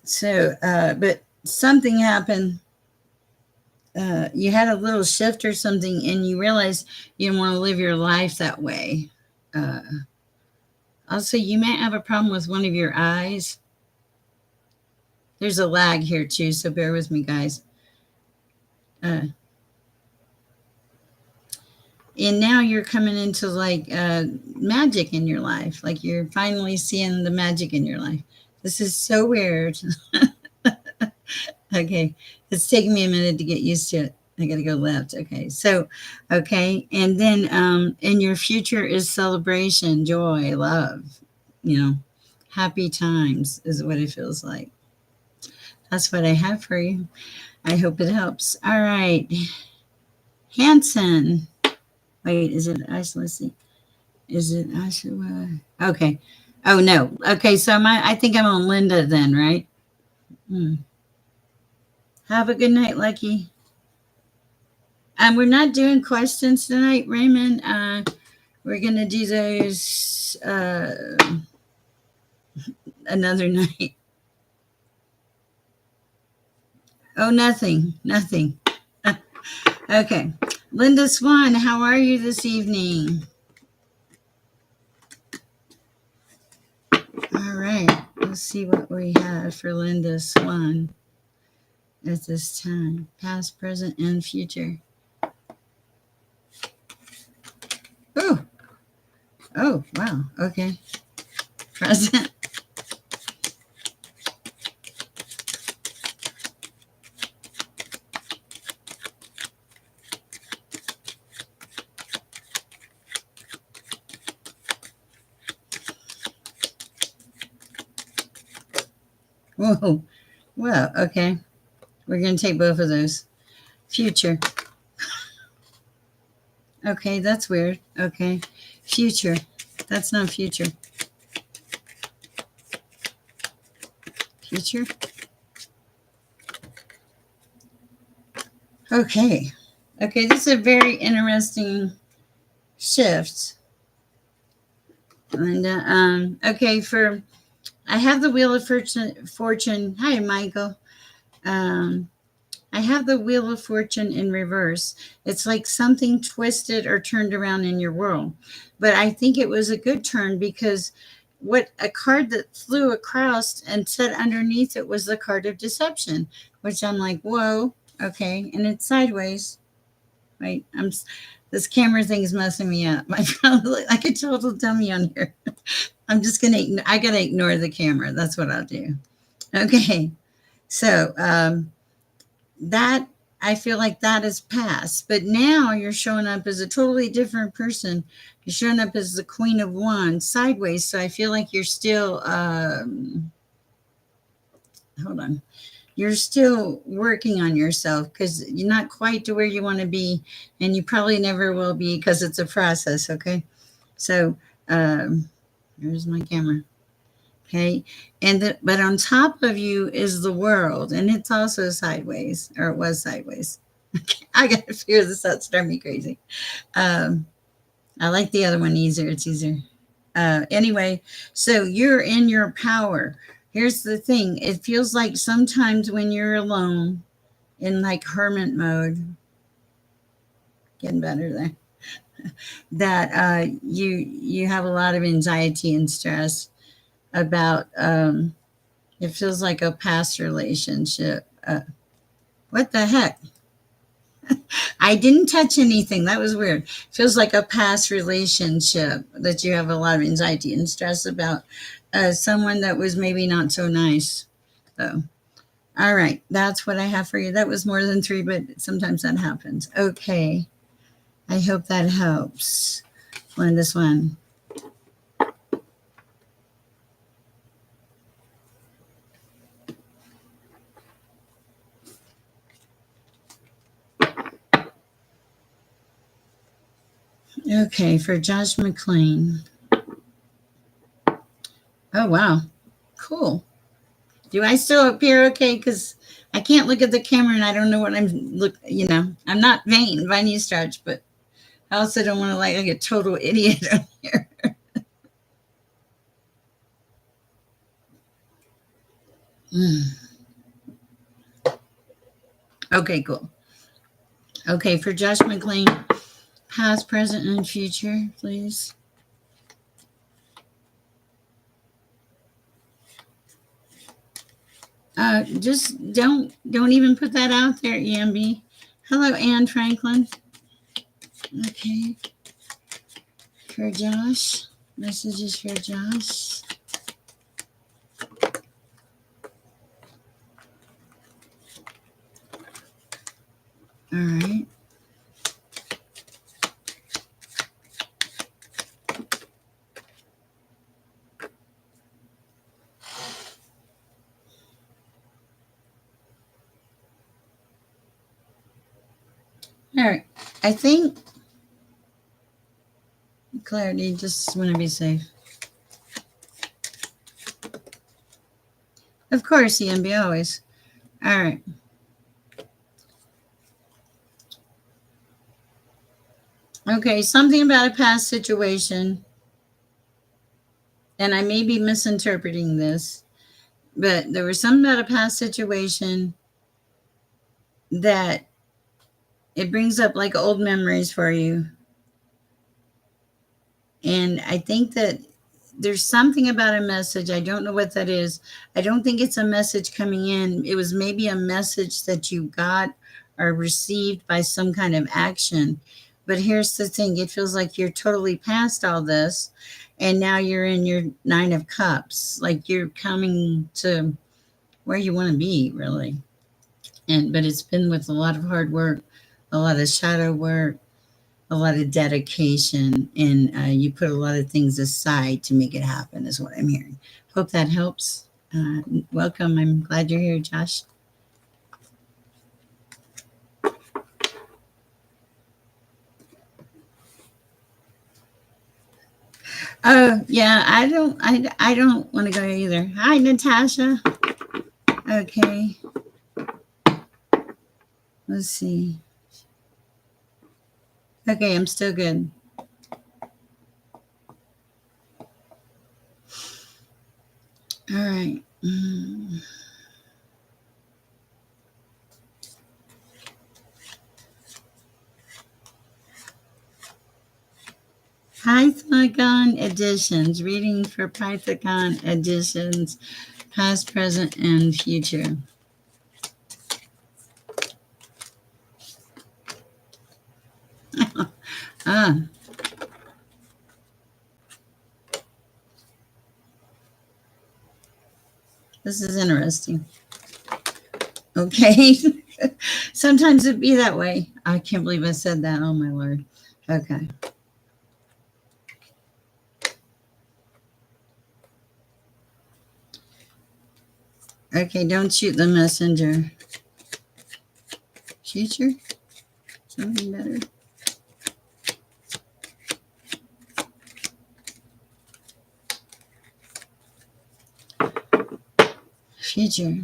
So, but something happened. You had a little shift or something, and you realized you didn't want to live your life that way. Uh, Also, you might have a problem with one of your eyes. There's a lag here too, so bear with me, guys. Uh, and now you're coming into like magic in your life. Like you're finally seeing the magic in your life. This is so weird. Okay. It's taking me a minute to get used to it. I got to go left. Okay. So, okay. And then in your future is celebration, joy, love, happy times is what it feels like. That's what I have for you. I hope it helps. All right. Hanson. Wait, is it Ashley? Let's see. Is it Ashley? Okay. Oh, no. Okay. So I think I'm on Linda then, right? Hmm. Have a good night, Lucky. We're not doing questions tonight, Raymond. We're going to do those another night. Oh, nothing. Nothing. Okay. Linda Swan, how are you this evening? All right. Let's see what we have for Linda Swan at this time. Past, present, and future. Oh. Oh, wow. Okay. Present. Whoa. Well, okay. We're going to take both of those. Future. Okay, that's weird. Okay. Future. That's not future. Future. Okay. Okay, this is a very interesting shift. Linda. Okay, I have the Wheel of Fortune. Hi, Michael. Um, I have the Wheel of Fortune in reverse. It's like something twisted or turned around in your world. But I think it was a good turn because what a card that flew across and said underneath it was the card of deception, which I'm like, whoa, okay. And it's sideways, right? This camera thing is messing me up. I probably look like a total dummy on here. I gotta ignore the camera. That's what I'll do. Okay. So, that I feel like that is past. But now you're showing up as a totally different person. You're showing up as the Queen of Wands sideways. So I feel like you're still hold on. You're still working on yourself because you're not quite to where you want to be, and you probably never will be because it's a process. Okay, so here's my camera. Okay, but on top of you is the world, and it's also sideways, or it was sideways. I gotta figure this out. It's driving me crazy. Um, I like the other one easier. It's easier. Anyway, so you're in your power. Here's the thing. It feels like sometimes when you're alone in like hermit mode, getting better there, that you have a lot of anxiety and stress about. It feels like a past relationship. What the heck? I didn't touch anything. That was weird. Feels like a past relationship that you have a lot of anxiety and stress about. Someone that was maybe not so nice. So, all right, that's what I have for you. That was more than three, but sometimes that happens. Okay, I hope that helps. Learn this one. Okay, for Josh McLean. Oh wow, cool. Do I still appear okay? Because I can't look at the camera and I don't know what I'm look. I'm not vain by any stretch, but I also don't want to like a total idiot on here. Okay, cool. Okay, for Josh McLean, past, present, and future, please. Just don't even put that out there, EMB. Hello, Anne Franklin. Okay, for Josh, messages for Josh. All right. All right. I think clarity. Just want to be safe. Of course, EMB always. All right. Okay, something about a past situation, and I may be misinterpreting this, but there was something about a past situation that it brings up like old memories for you. And I think that there's something about a message. I don't know what that is. I don't think it's a message coming in. It was maybe a message that you got or received by some kind of action. But here's the thing, it feels like you're totally past all this. And now you're in your Nine of Cups. Like you're coming to where you want to be, really. But it's been with a lot of hard work, a lot of shadow work, a lot of dedication, and you put a lot of things aside to make it happen, is what I'm hearing. Hope that helps. Welcome. I'm glad you're here, Josh. Oh yeah, I don't want to go either. Hi, Natasha. Okay, let's see. Okay, I'm still good. All right. Python editions. Reading for Python editions, past, present, and future. Ah, this is interesting. Okay. Sometimes it be that way. I can't believe I said that. Oh, my Lord. Okay. Okay, don't shoot the messenger. Future? Something better? Future.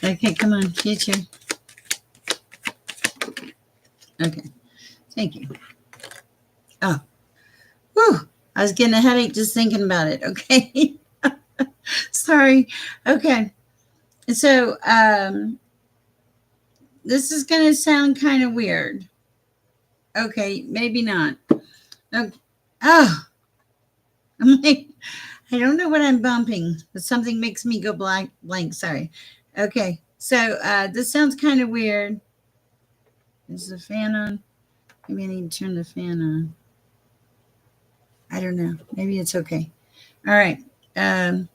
Okay, come on, future. Okay, thank you. Oh, whew. I was getting a headache just thinking about it. Okay. Sorry. Okay. So, this is going to sound kind of weird. Okay, maybe not. Okay. Oh, I'm like, I don't know what I'm bumping, but something makes me go blank. Sorry. Okay. So, this sounds kind of weird. Is the fan on? Maybe I need to turn the fan on. I don't know. Maybe it's okay. All right. Um,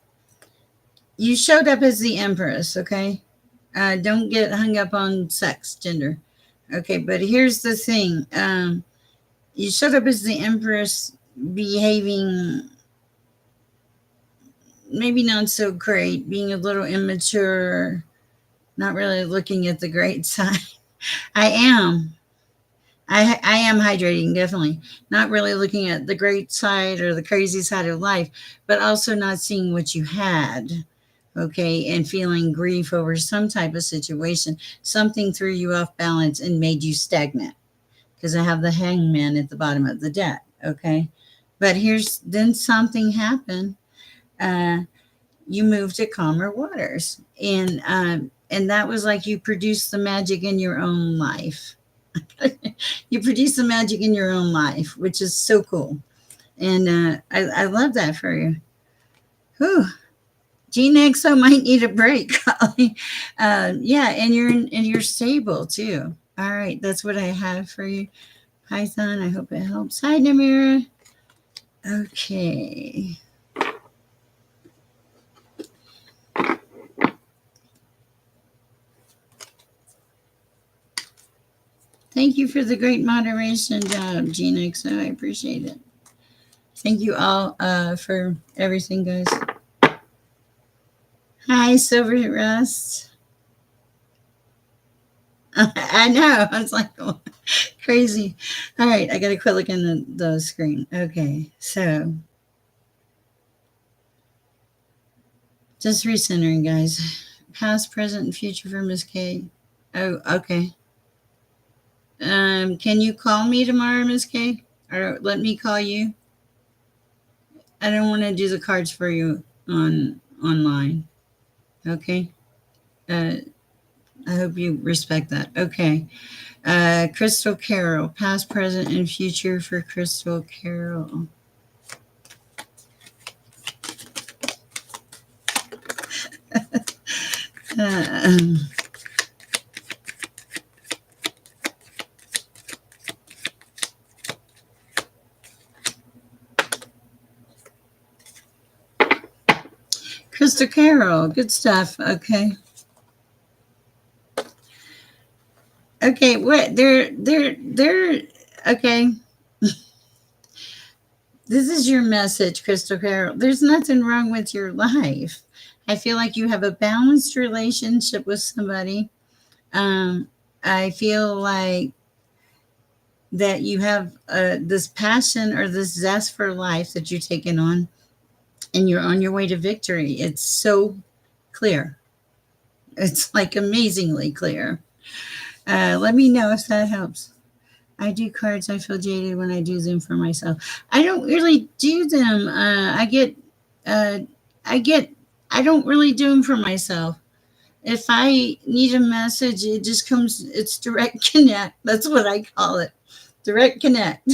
you showed up as the Empress, okay? Don't get hung up on sex, gender. Okay, but here's the thing. You showed up as the Empress behaving maybe not so great, being a little immature, not really looking at the great side. I am. I am hydrating, definitely. Not really looking at the great side or the crazy side of life, but also not seeing what you had, okay, and feeling grief over some type of situation. Something threw you off balance and made you stagnant because I have the hangman at the bottom of the deck, okay? But here's then something happened. Uh, you moved to calmer waters, and that was like you produced the magic in your own life. You produce the magic in your own life, which is so cool. And I love that for you. Whew. Gene XO might need a break. Yeah, and you're stable too. All right, that's what I have for you, Python. I hope it helps. Hi, Namira. Okay. Thank you for the great moderation job, Gene XO. I appreciate it. Thank you all for everything, guys. Hi, Silver Rust. I know. I was like, oh, crazy. All right, I got to quit looking at the screen. Okay, so just recentering, guys. Past, present, and future for Miss K. Oh, okay. Can you call me tomorrow, Miss K? Or let me call you? I don't want to do the cards for you online. Okay. Uh, I hope you respect that. Okay. Crystal Carol, past, present, and future for Crystal Carol. Um, Crystal Carol, good stuff. Okay. Okay, what they're okay. This is your message, Crystal Carol. There's nothing wrong with your life. I feel like you have a balanced relationship with somebody. Um, I feel like that you have this passion or this zest for life that you're taking on, and you're on your way to victory. It's so clear. It's like amazingly clear. Let me know if that helps. I do cards. I feel jaded when I do them for myself. I don't really do them. Uh, I get, I don't really do them for myself. If I need a message, it just comes, it's direct connect. That's what I call it. Direct connect.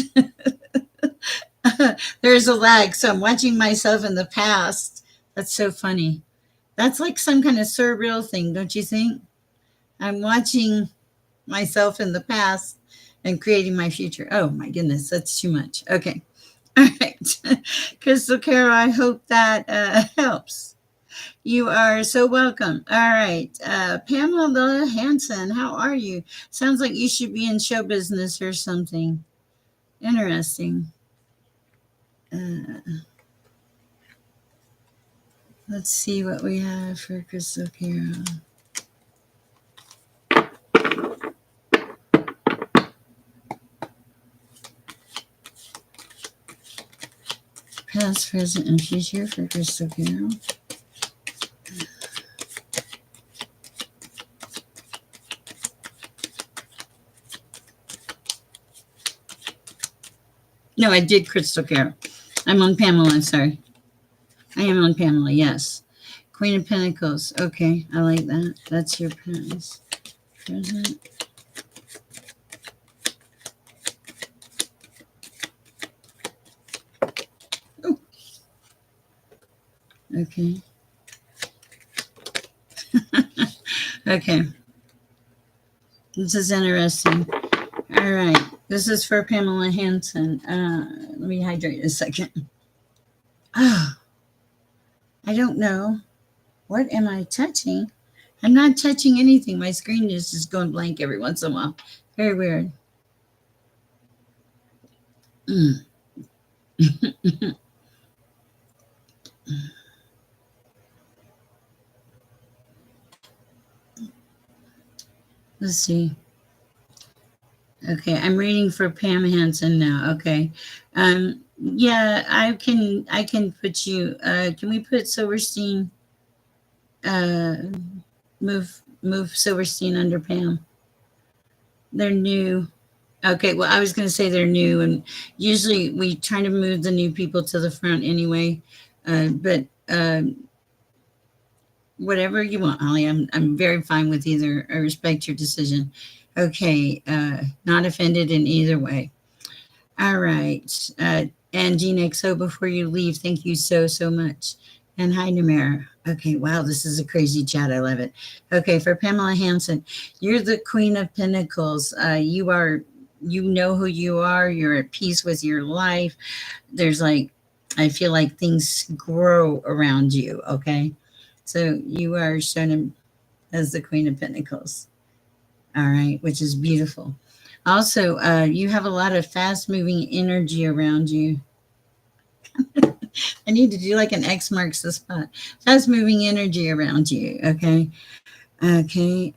There's a lag. So I'm watching myself in the past. That's so funny. That's like some kind of surreal thing, don't you think? I'm watching myself in the past and creating my future. Oh my goodness, that's too much. Okay. All right. Crystal Carol, I hope that helps. You are so welcome. All right. Pamela Hanson, how are you? Sounds like you should be in show business or something. Interesting. Uh, let's see what we have for Crystal Carol. Past, present, and future for Crystal Carol. No, I did Crystal Carol. I'm on Pamela, sorry. I am on Pamela, yes. Queen of Pentacles. Okay, I like that. That's your past, present. Oh, okay. Okay. This is interesting. All right. This is for Pamela Hanson. Let me hydrate a second. Oh, I don't know. What am I touching? I'm not touching anything. My screen is just going blank every once in a while. Very weird. Let's see. Okay, I'm reading for Pam Hansen now. Okay. Yeah, I can put you can we put Silverstein uh move Silverstein under Pam? They're new. Okay, well I was gonna say they're new, and usually we try to move the new people to the front anyway. But whatever you want, Holly. I'm very fine with either. I respect your decision. Okay, not offended in either way. All right. And Jean XO, before you leave, thank you so much. And hi, Namara. Okay, wow, this is a crazy chat. I love it. Okay, for Pamela Hanson, you're the Queen of Pentacles. You know who you are. You're at peace with your life. There's like, I feel like things grow around you. Okay, so you are shown as the Queen of Pentacles. All right, which is beautiful. Also, you have a lot of fast moving energy around you. I need to do like an X marks the spot. Fast moving energy around you. Okay. Okay.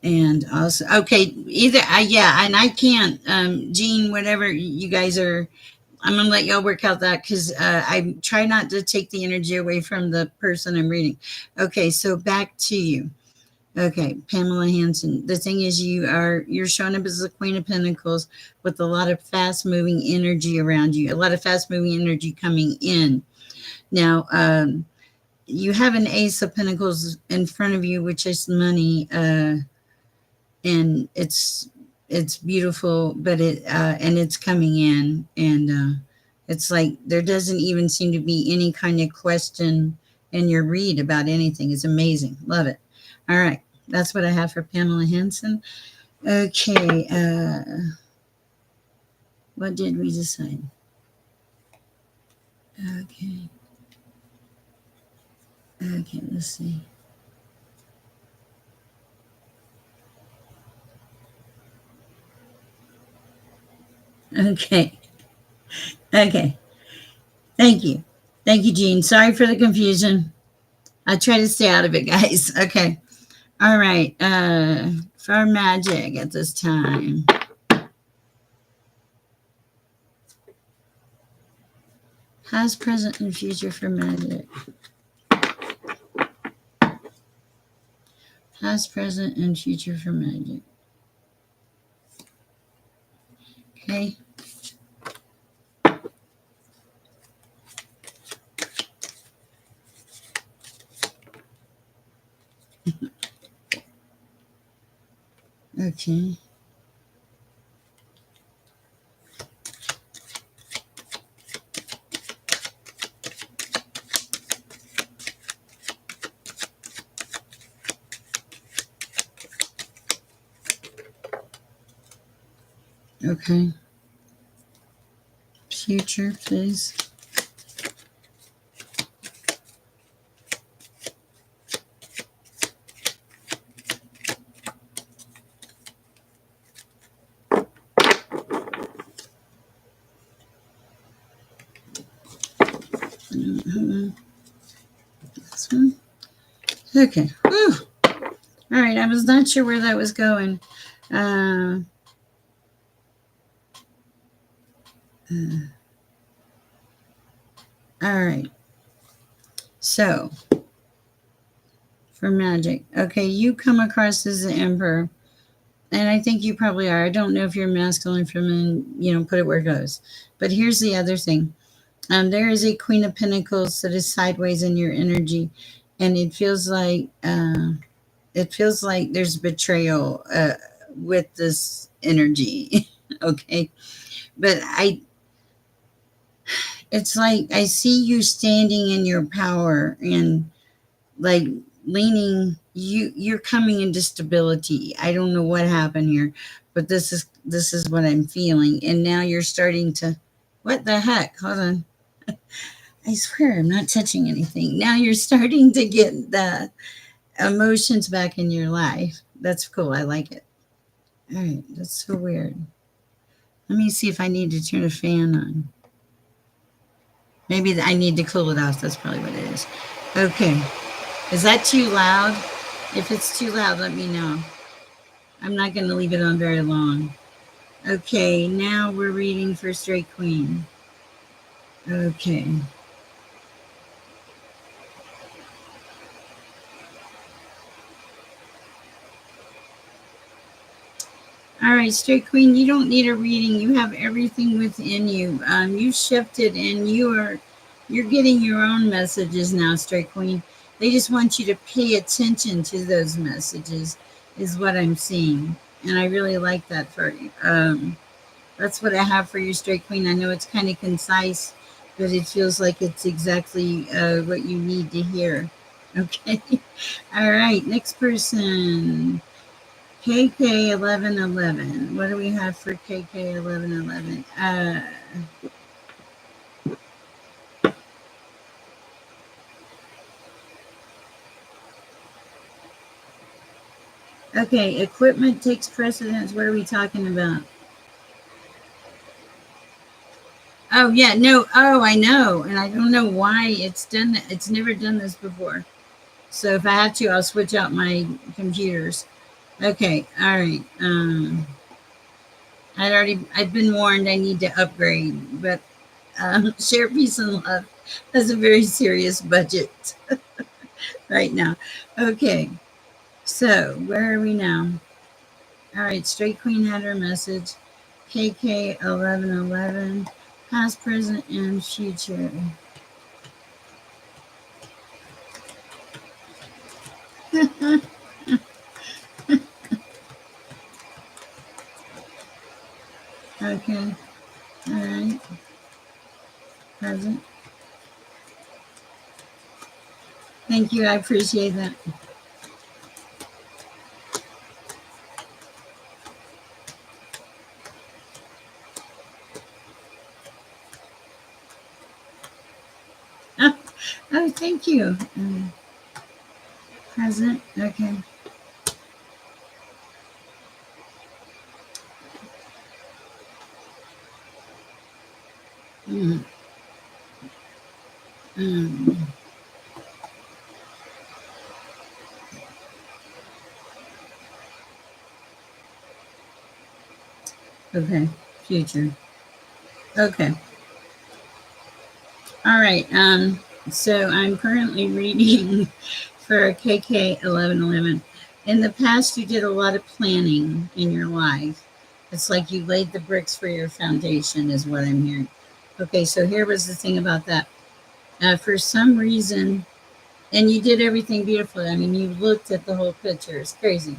And also, okay, either, yeah, and I can't, Jean, whatever you guys are, I'm going to let y'all work out that because I try not to take the energy away from the person I'm reading. Okay. So back to you. Okay, Pamela Hanson. The thing is, you're showing up as the Queen of Pentacles with a lot of fast moving energy around you, a lot of fast moving energy coming in. Now, you have an Ace of Pentacles in front of you, which is money, and it's beautiful, but and it's coming in, and it's like there doesn't even seem to be any kind of question in your read about anything. It's amazing. Love it. All right. That's what I have for Pamela Hanson. Okay. What did we decide? Okay. Okay. Let's see. Okay. Okay. Thank you. Thank you, Jean. Sorry for the confusion. I try to stay out of it, guys. Okay. All right. For magic at this time. Past, present, and future for magic. Past, present, and future for magic. Okay. Okay. Okay. Future, please. Hold on. This one. Okay. Whew. All right. I was not sure where that was going. Uh, all right. So, for magic. Okay. You come across as the emperor. And I think you probably are. I don't know if you're masculine, feminine, put it where it goes. But here's the other thing. There is a Queen of Pentacles that is sideways in your energy. And it feels like there's betrayal with this energy. Okay. But it's like I see you standing in your power and like you're coming into stability. I don't know what happened here, but this is what I'm feeling. And now you're starting to, what the heck? Hold on. I swear I'm not touching anything. Now you're starting to get the emotions back in your life. That's cool. I like it. All right. That's so weird. Let me see if I need to turn a fan on. Maybe I need to cool it off. That's probably what it is. Okay. Is that too loud? If it's too loud, let me know. I'm not going to leave it on very long. Okay. Now we're reading for Straight Queen. Okay. All right, Straight Queen, you don't need a reading. You have everything within you. You shifted and you're getting your own messages now, Straight Queen. They just want you to pay attention to those messages, is what I'm seeing. And I really like that for you. That's what I have for you, Straight Queen. I know it's kind of concise, but it feels like it's exactly what you need to hear. Okay. All right, next person. KK1111. What do we have for KK1111? Okay, equipment takes precedence. What are we talking about? Oh, yeah, no. Oh, I know. And I don't know why it's done that. It's never done this before. So if I have to, I'll switch out my computers. Okay, all right. I've been warned I need to upgrade, but Share Peace and Love has a very serious budget right now. Okay, so where are we now? All right, Straight Queen had her message. KK1111, past, present, and future. Okay, all right, present. Thank you, I appreciate that. Oh, thank you. Present, okay. Mm. Mm. Okay, future. Okay. All right. So I'm currently reading for KK1111. In the past, you did a lot of planning in your life. It's like you laid the bricks for your foundation, is what I'm hearing. Okay, so here was the thing about that. For some reason, and you did everything beautifully. I mean, you looked at the whole picture. It's crazy.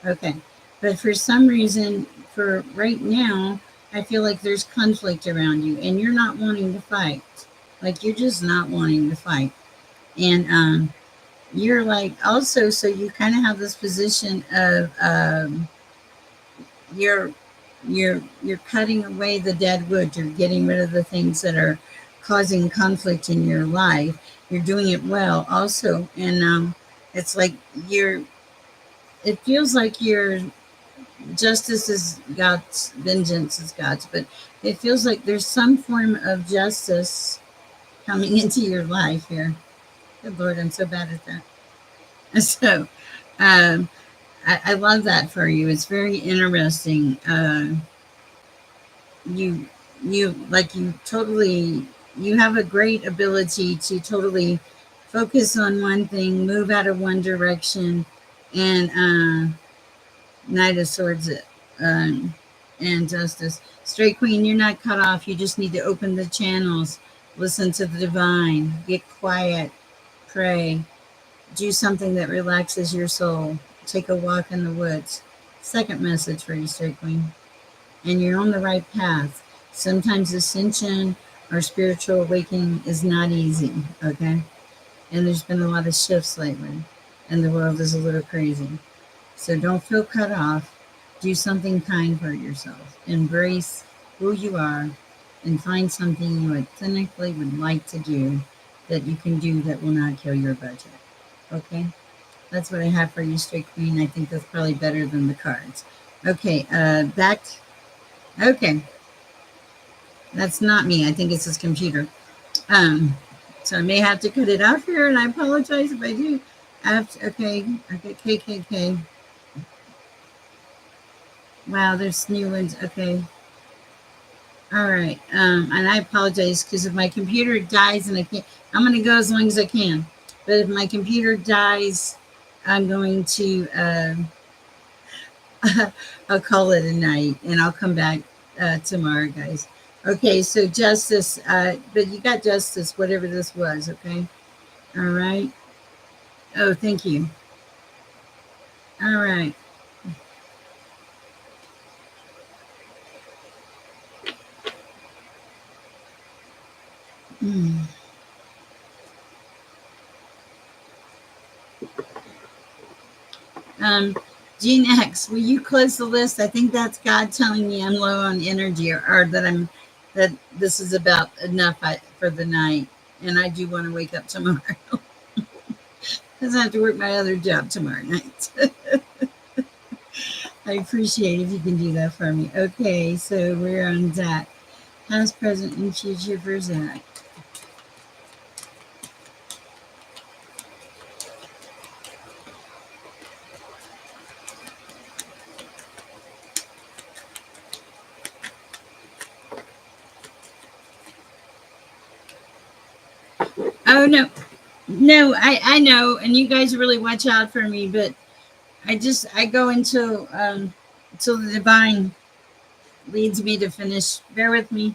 Okay. But for some reason, for right now, I feel like there's conflict around you and you're not wanting to fight. Like you're just not wanting to fight. And you're like also, so you kind of have this position of you're you're cutting away the dead wood. You're getting rid of the things that are causing conflict in your life. You're doing it well also, and it's like you're it feels like your justice is God's, vengeance is God's, but it feels like there's some form of justice coming into your life here. Good Lord, I'm so bad at that. So um, I love that for you. It's very interesting. You you like you totally you have a great ability to totally focus on one thing, move out of one direction, and Knight of Swords and Justice. Straight Queen, you're not cut off. You just need to open the channels, listen to the divine, get quiet, pray, do something that relaxes your soul, take a walk in the woods. Second message for you, Straight Queen. And you're on the right path. Sometimes ascension or spiritual awakening is not easy, okay? And there's been a lot of shifts lately, and the world is a little crazy. So don't feel cut off. Do something kind for yourself. Embrace who you are and find something you authentically would like to do that you can do that will not kill your budget. Okay? That's what I have for you, Straight Queen. I think that's probably better than the cards. Okay, back. Okay, that's not me. I think it's his computer. Um, so I may have to cut it off here, and I apologize if I do. Okay, KKK. Wow, there's new ones. Okay. All right. And I apologize because if my computer dies and I can't, I'm going to go as long as I can. But if my computer dies, I'm going to, I'll call it a night and I'll come back tomorrow, guys. Okay. So justice, but you got justice, whatever this was. Okay. All right. Oh, thank you. All right. Hmm. Um, Gene X, will you close the list? I think that's God telling me I'm low on energy, or that I'm that this is about enough for the night, and I do want to wake up tomorrow because I have to work my other job tomorrow night. I appreciate if you can do that for me. Okay, so we're on Zach. Past, present, and future for Zach. Oh no, no, I know, and you guys really watch out for me, but I go until the divine leads me to finish. Bear with me.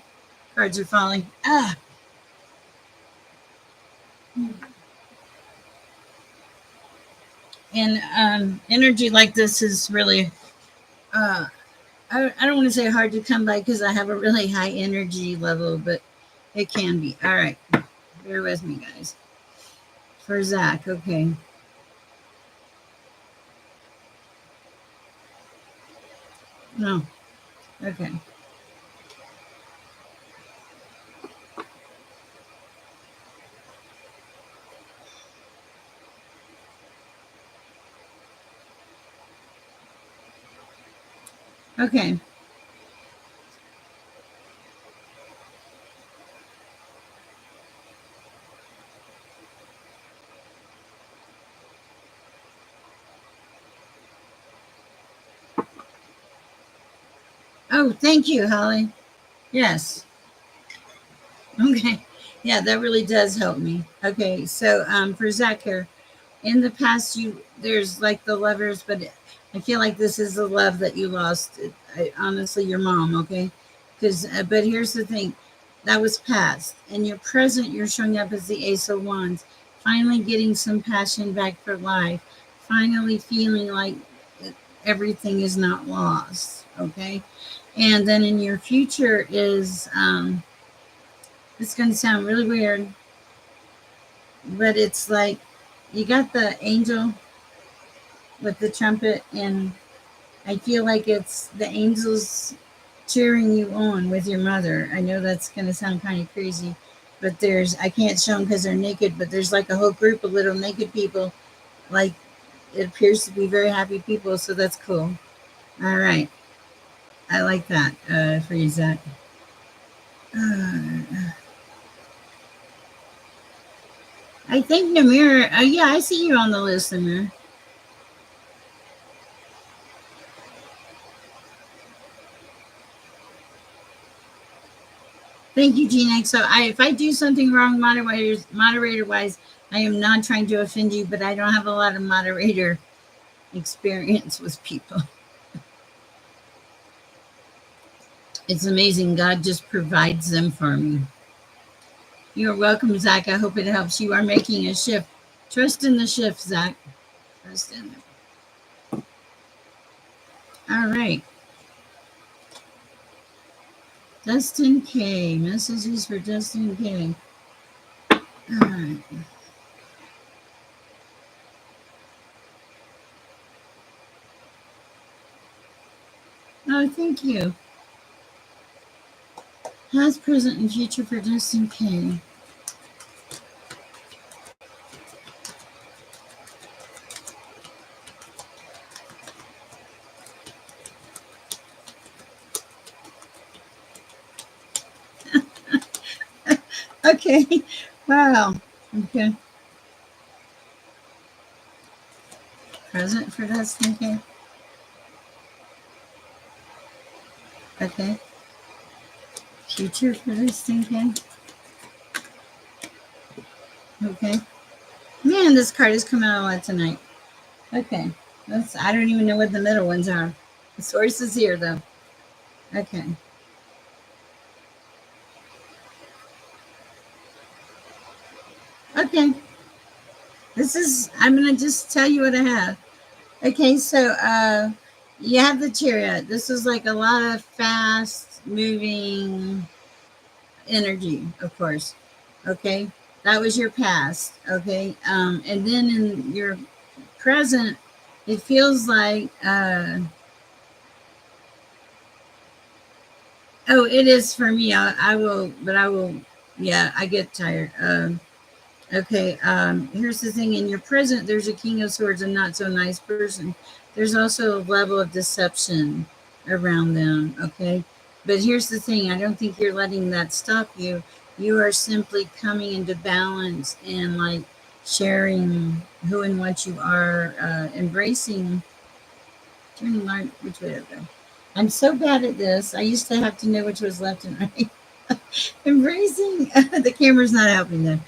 Cards are falling. And energy like this is really, uh, I don't want to say hard to come by because I have a really high energy level, but it can be. All right. Bear with me, guys. For Zach, okay. No, okay. Okay. Oh, thank you, Holly. Yes. Okay. Yeah, that really does help me. Okay. So for Zach here, in the past, there's like the lovers, but I feel like this is the love that you lost. Honestly, your mom, okay? Because, but here's the thing, that was past. In your present, you're showing up as the Ace of Wands, finally getting some passion back for life, finally feeling like everything is not lost, okay? And then in your future is, it's going to sound really weird, but it's like you got the angel with the trumpet, and I feel like it's the angels cheering you on with your mother. I know that's going to sound kind of crazy, but I can't show them because they're naked, but there's like a whole group of little naked people. Like, it appears to be very happy people, so that's cool. All right. I like that for you, Zach. Uh, I think Namir, yeah, I see you on the list, Namir. Thank you, Gina. So if I do something wrong, moderator wise, I am not trying to offend you, but I don't have a lot of moderator experience with people. It's amazing. God just provides them for me. You're welcome, Zach. I hope it helps. You are making a shift. Trust in the shift, Zach. Trust in it. All right. Justin K. Messages for Justin K. All right. Oh, thank you. Past, present, and future for Justin K. Okay. Wow. Okay. Present for Justin K. Okay. Future for Justin K. Okay. Man, this card has come out a lot tonight. Okay. I don't even know what the middle ones are. The source is here though. Okay. Okay. I'm gonna just tell you what I have. Okay, so you have the chariot. This is like a lot of fast moving energy, of course. Okay. That was your past. Okay. And then in your present, it feels like oh, it is for me. I will, but I will. Yeah, I get tired. Okay. Here's the thing: in your present, there's a King of Swords, a not so nice person. There's also a level of deception around them. Okay. But here's the thing: I don't think you're letting that stop you. You are simply coming into balance and like sharing who and what you are, embracing. Turning right, which way to go? I'm so bad at this. I used to have to know which was left and right. Embracing the camera's not helping there.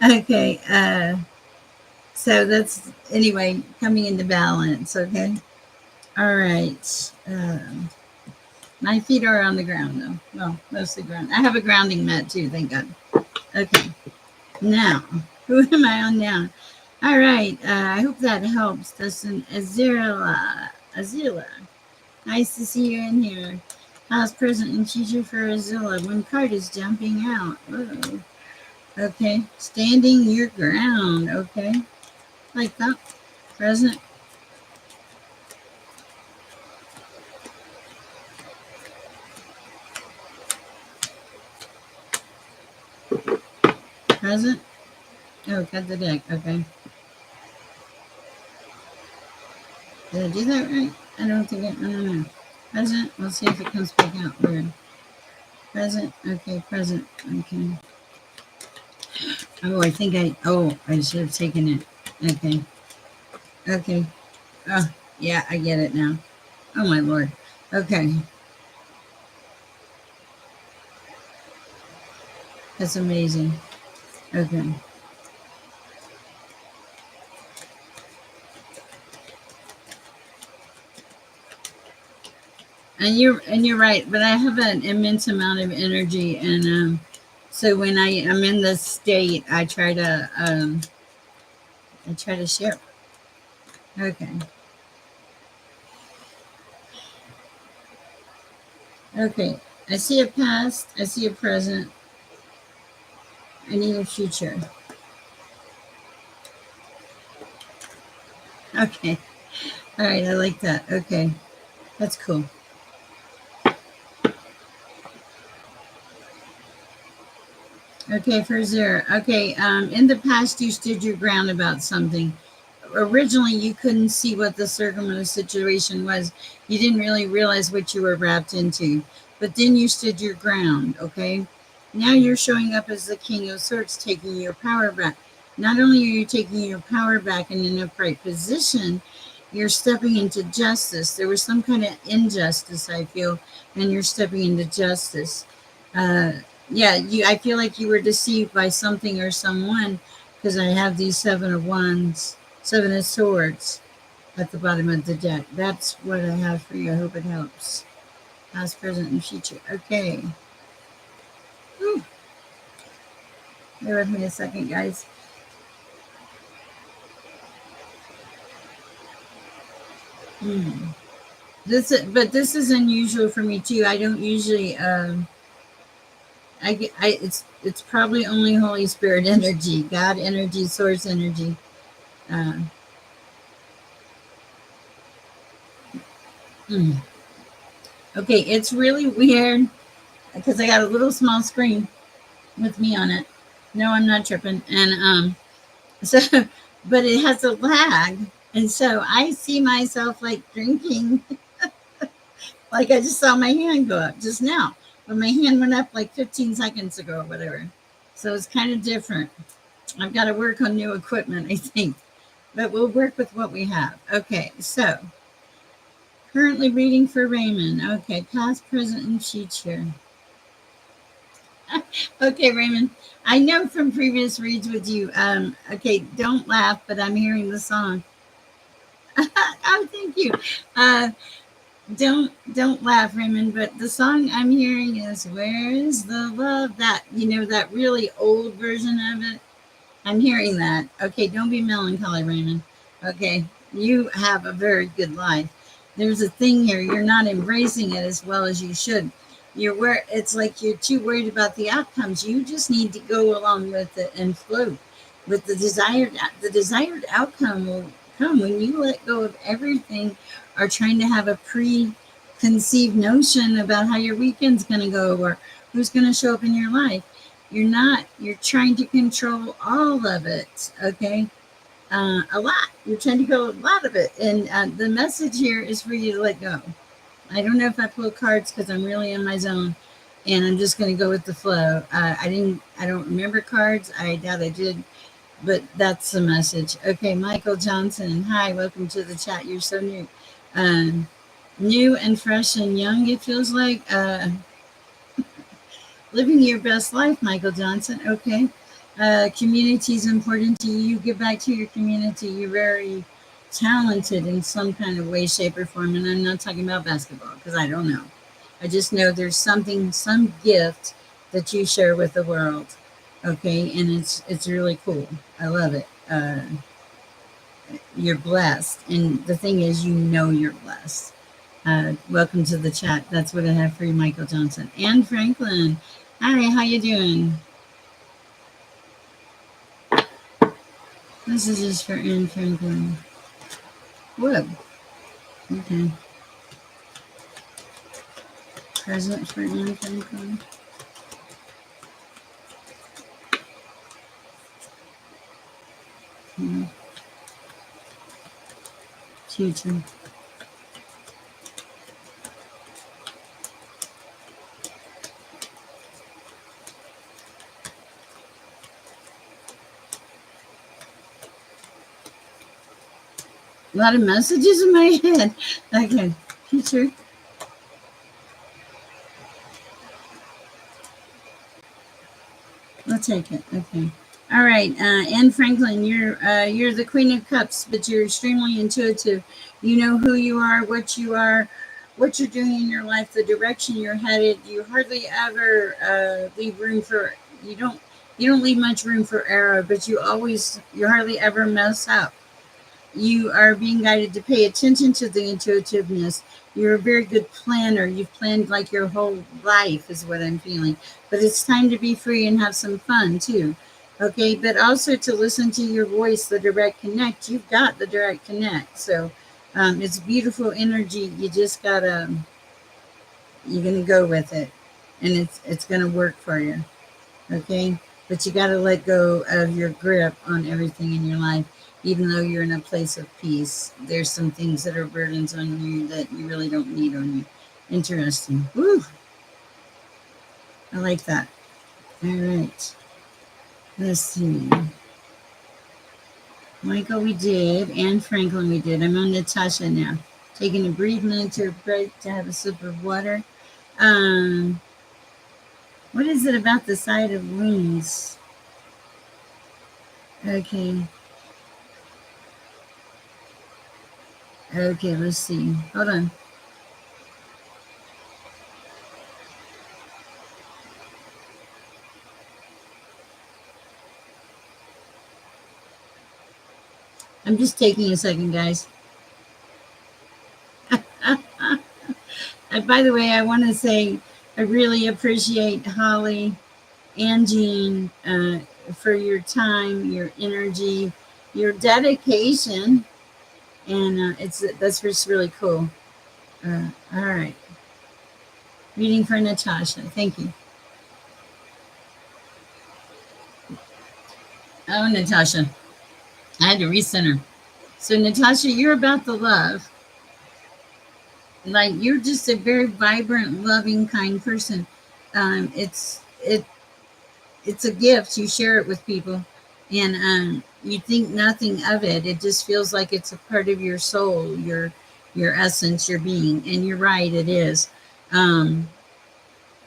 Okay, so that's anyway coming into balance. Okay, all right. My feet are on the ground though. Well, mostly ground. I have a grounding mat too. Thank God. Okay, now who am I on now? All right. I hope that helps. That's an Azira. Azila. Nice to see you in here. Past, present, and future for Azilla. One card is jumping out. Whoa. Okay. Standing your ground. Okay. Like that. Present. Present. Oh, cut the deck. Okay. Did I do that right? I don't think I don't know. Present. Let's see if it comes back out. Weird. Present. Okay. Present. Okay. Oh, I should have taken it. Okay. Okay. Oh, yeah, I get it now. Oh, my Lord. Okay. That's amazing. Okay. And you're right, but I have an immense amount of energy, and so when I am in this state, I try to share. Okay, okay. I see a past. I see a present. I need a future. Okay. All right. I like that. Okay, that's cool. Okay, for zero. Okay, in the past, you stood your ground about something. Originally, you couldn't see what the circumstantial situation was. You didn't really realize what you were wrapped into. But then you stood your ground, okay? Now you're showing up as the King of Swords, taking your power back. Not only are you taking your power back in an upright position, you're stepping into justice. There was some kind of injustice, I feel, and you're stepping into justice. Uh, yeah, I feel like you were deceived by something or someone because I have these seven of wands, seven of swords at the bottom of the deck. That's what I have for you. I hope it helps. Past, present, and future. Okay. Whew. Bear with me a second, guys. Hmm. This is unusual for me too. I don't usually. It's probably only Holy Spirit energy, God energy, Source energy. Uh, hmm. Okay, it's really weird because I got a little small screen with me on it. No, I'm not tripping. And so but it has a lag. And so I see myself like drinking, like I just saw my hand go up just now. But my hand went up like 15 seconds ago or whatever. So it's kind of different. I've got to work on new equipment, I think. But we'll work with what we have. Okay, so currently reading for Raymond. Okay, past, present, and future. Okay, Raymond. I know from previous reads with you. Okay, don't laugh, but I'm hearing the song. Oh, thank you. Uh, don't laugh, Raymond. But the song I'm hearing is "Where Is the Love?" That that really old version of it. I'm hearing that. Okay, don't be melancholy, Raymond. Okay, you have a very good life. There's a thing here. You're not embracing it as well as you should. It's like you're too worried about the outcomes. You just need to go along with it and float with the desired outcome will come when you let go of everything or trying to have a preconceived notion about how your weekend's going to go or who's going to show up in your life. You're trying to control all of it, okay? A lot. You're trying to control a lot of it. And the message here is for you to let go. I don't know if I pull cards because I'm really in my zone and I'm just going to go with the flow. I don't remember cards. I doubt I did, but that's the message. Okay, Michael Johnson. Hi, welcome to the chat. You're so new. Um, New and fresh and young, it feels like. Living your best life, Michael Johnson. Okay. Community is important to you. You give back to your community. You're very talented in some kind of way, shape, or form. And I'm not talking about basketball because I don't know. I just know there's some gift that you share with the world. Okay. And it's really cool. I love it. You're blessed. And the thing is, you're blessed. Welcome to the chat. That's what I have for you, Michael Johnson. And Franklin. Hi, how you doing? This is just for Anne Franklin. Whoa. Okay. Present for Anne Franklin. Hmm. Future. A lot of messages in my head. Okay. Future. I'll take it. Okay. All right, Anne Franklin, you're the Queen of Cups, but you're extremely intuitive. You know who you are, what you're doing in your life, the direction you're headed. You hardly ever leave room for you don't leave much room for error, but you hardly ever mess up. You are being guided to pay attention to the intuitiveness. You're a very good planner. You've planned like your whole life, is what I'm feeling. But it's time to be free and have some fun too. Okay, but also to listen to your voice, the direct connect. You've got the direct connect. So it's beautiful energy. You're gonna go with it, and it's gonna work for you. Okay, but you got to let go of your grip on everything in your life. Even though you're in a place of peace, there's some things that are burdens on you that you really don't need on you. Interesting. Woo, I like that. All right, let's see. Michael, we did, and Franklin, we did. I'm on Natasha now. Taking a brief military break to have a sip of water. um what is it about the side of wounds? Okay. Okay, let's see. Hold on. I'm just taking a second, guys. And by the way, I want to say I really appreciate Holly and Jean for your time, your energy, your dedication, and that's just really cool. All right, reading for Natasha. Thank you. Oh, Natasha, I had to recenter. So, Natasha, you're about the love. Like you're just a very vibrant, loving, kind person. It's a gift. You share it with people, and you think nothing of it. It just feels like it's a part of your soul, your essence, your being. And you're right, it is. Um,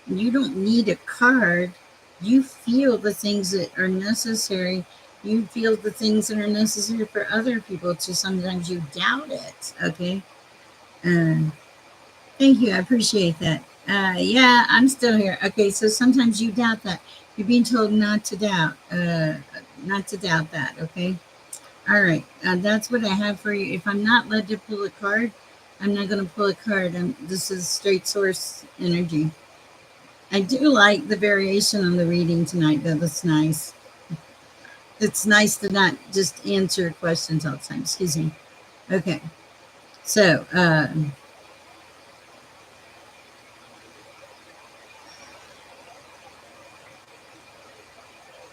you don't need a card. You feel the things that are necessary. You feel the things that are necessary for other people to sometimes you doubt it. Okay. Uh, Thank you. I appreciate that. Yeah, I'm still here. Okay, so sometimes you doubt that. You're being told not to doubt that. Okay. All right. That's what I have for you. If I'm not led to pull a card, I'm not going to pull a card. This is straight source energy. I do like the variation on the reading tonight, though. That's nice. It's nice to not just answer questions all the time. Excuse me. Okay. So,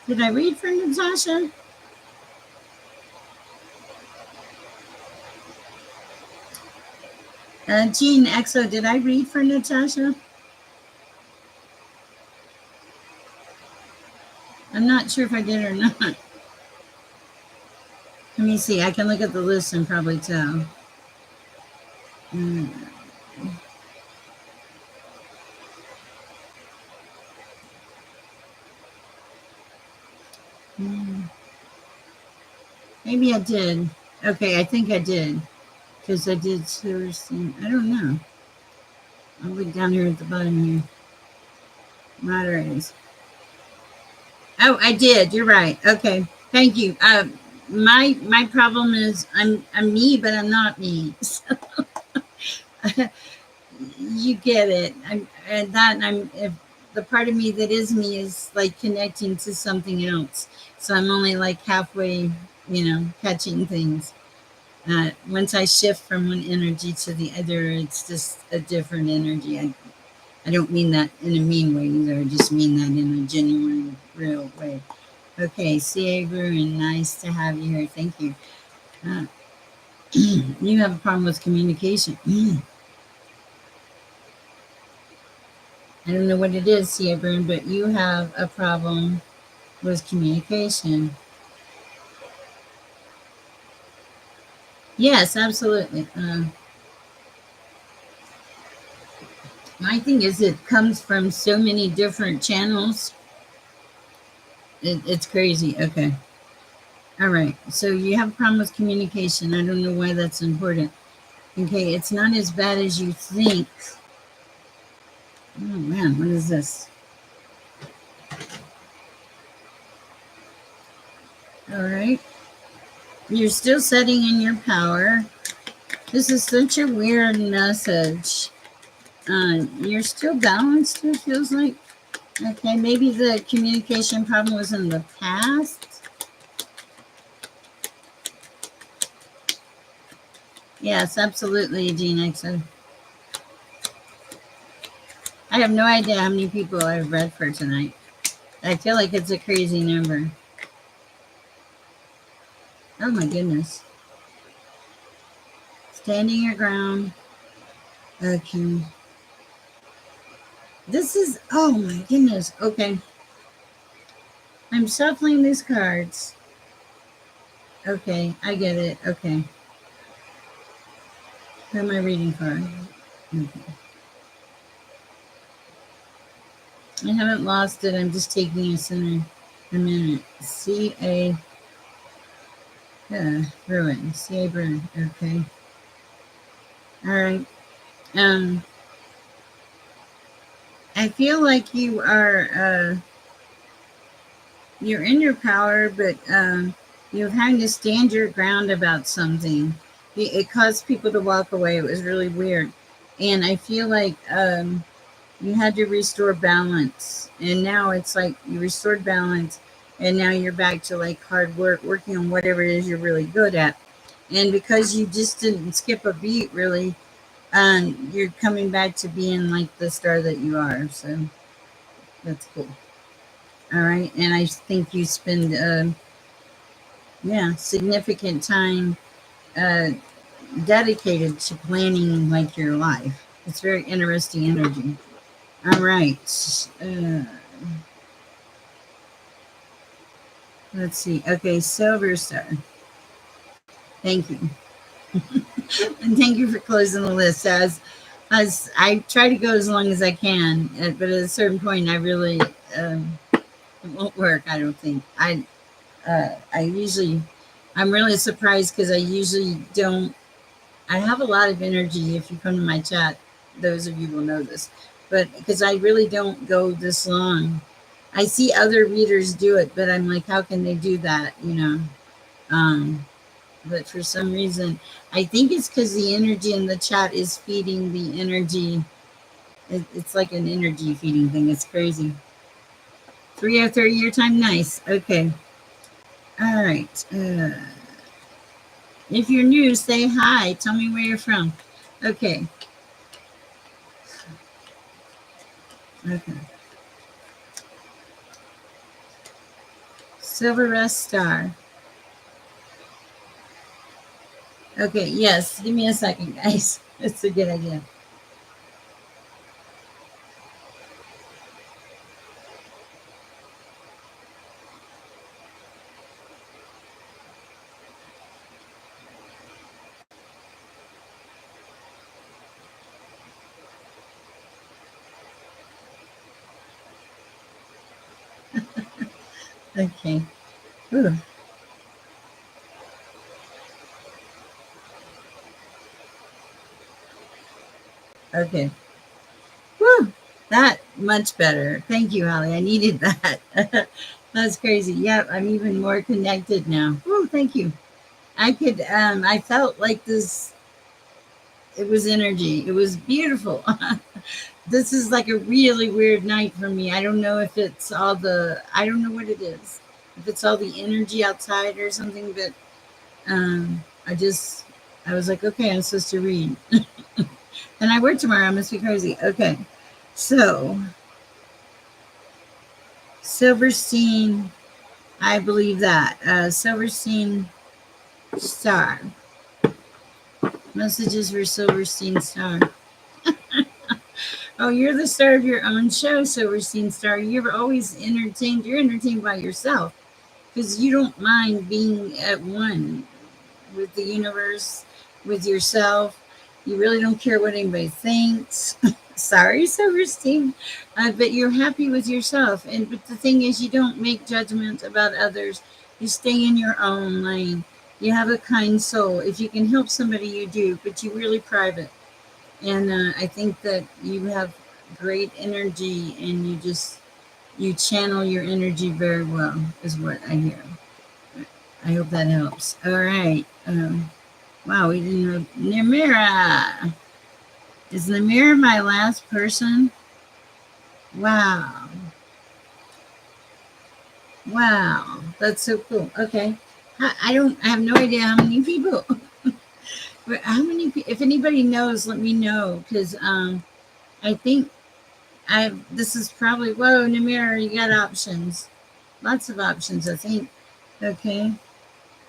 did I read for Natasha? Jean Exo, did I read for Natasha? I'm not sure if I did or not. Let me see. I can look at the list and probably tell. Mm, mm, maybe I did. Okay, I think I did. Because I did Thursday. I don't know. I'll look down here at the bottom here. Moderators. Oh, I did. You're right. Okay. Thank you. My problem is I'm me, but I'm not me. So, you get it. I'm if the part of me that is me is like connecting to something else. So I'm only like halfway, catching things. Once I shift from one energy to the other, it's just a different energy. I don't mean that in a mean way either. I just mean that in a genuine, real way. Okay, C.A. Bruin, nice to have you here. Thank you. Uh, you have a problem with communication. I don't know what it is, C.A. Bruin, but you have a problem with communication. Yes, absolutely. My thing is, it comes from so many different channels. It's crazy. Okay. All right. So you have a problem with communication. I don't know why that's important. Okay, it's not as bad as you think. Oh man, what is this? All right. You're still setting in your power. This is such a weird message. You're still balanced, it feels like. Okay, maybe the communication problem was in the past. Yes, absolutely, Gene. So I have no idea how many people I've read for tonight. I feel like it's a crazy number. Oh my goodness. Standing your ground. Okay. This is, oh my goodness. Okay. I'm shuffling these cards. Okay, I get it. Okay. Who am I reading for? Okay. I haven't lost it. I'm just taking a minute. C.A. Bruin. C.A. Bruin. Okay. All right. Um, I feel like you're in your power, but you're having to stand your ground about something. It caused people to walk away. It was really weird, and I feel like you had to restore balance, and now it's like you restored balance, and now you're back to like hard work, working on whatever it is you're really good at, and because you just didn't skip a beat, really, you're coming back to being like the star that you are. So that's cool. All right, and I think you spend yeah, significant time uh, dedicated to planning like your life. It's very interesting energy. All right. Let's see. Okay, Silver Star. Thank you. And thank you for closing the list. As I try to go as long as I can, but at a certain point, I really it won't work. I don't think. I usually I'm really surprised because I usually don't. I have a lot of energy. If you come to my chat, those of you will know this, but because I really don't go this long. I see other readers do it, but I'm like, how can they do that? Um, but for some reason, I think it's because the energy in the chat is feeding the energy. It's like an energy feeding thing. It's crazy. 3:30 your time. Nice. Okay. All right. If you're new, say hi. Tell me where you're from. Okay. Okay. Silver Rest Star. Okay. Yes. Give me a second, guys. It's a good idea. Okay. Ooh. Okay. Woo. That much better. Thank you, Holly. I needed that. That's crazy. Yep. I'm even more connected now. Woo. Thank you. I felt like this, it was energy. It was beautiful. This is like a really weird night for me. I don't know if it's I don't know what it is. If it's all the energy outside or something, but I was like, okay, I'm supposed to read. And I work tomorrow. I must be crazy. Okay. So, Silverstein, I believe that. Silverstein Star. Messages for Silverstein Star. Oh, you're the star of your own show, Silverstein Star. You're always entertained. You're entertained by yourself because you don't mind being at one with the universe, with yourself. You really don't care what anybody thinks. Sorry, Silverstein, but you're happy with yourself. And but the thing is, you don't make judgments about others. You stay in your own lane. You have a kind soul. If you can help somebody, you do, but you really private. And I think that you have great energy, and you channel your energy very well, is what I hear. I hope that helps. All right. Wow, we didn't know. Namira. Is Namira my last person? Wow. Wow. That's so cool. Okay. I have no idea how many people. But how many? If anybody knows, let me know, because I think this is probably, whoa, Namira, you got options. Lots of options, I think. Okay.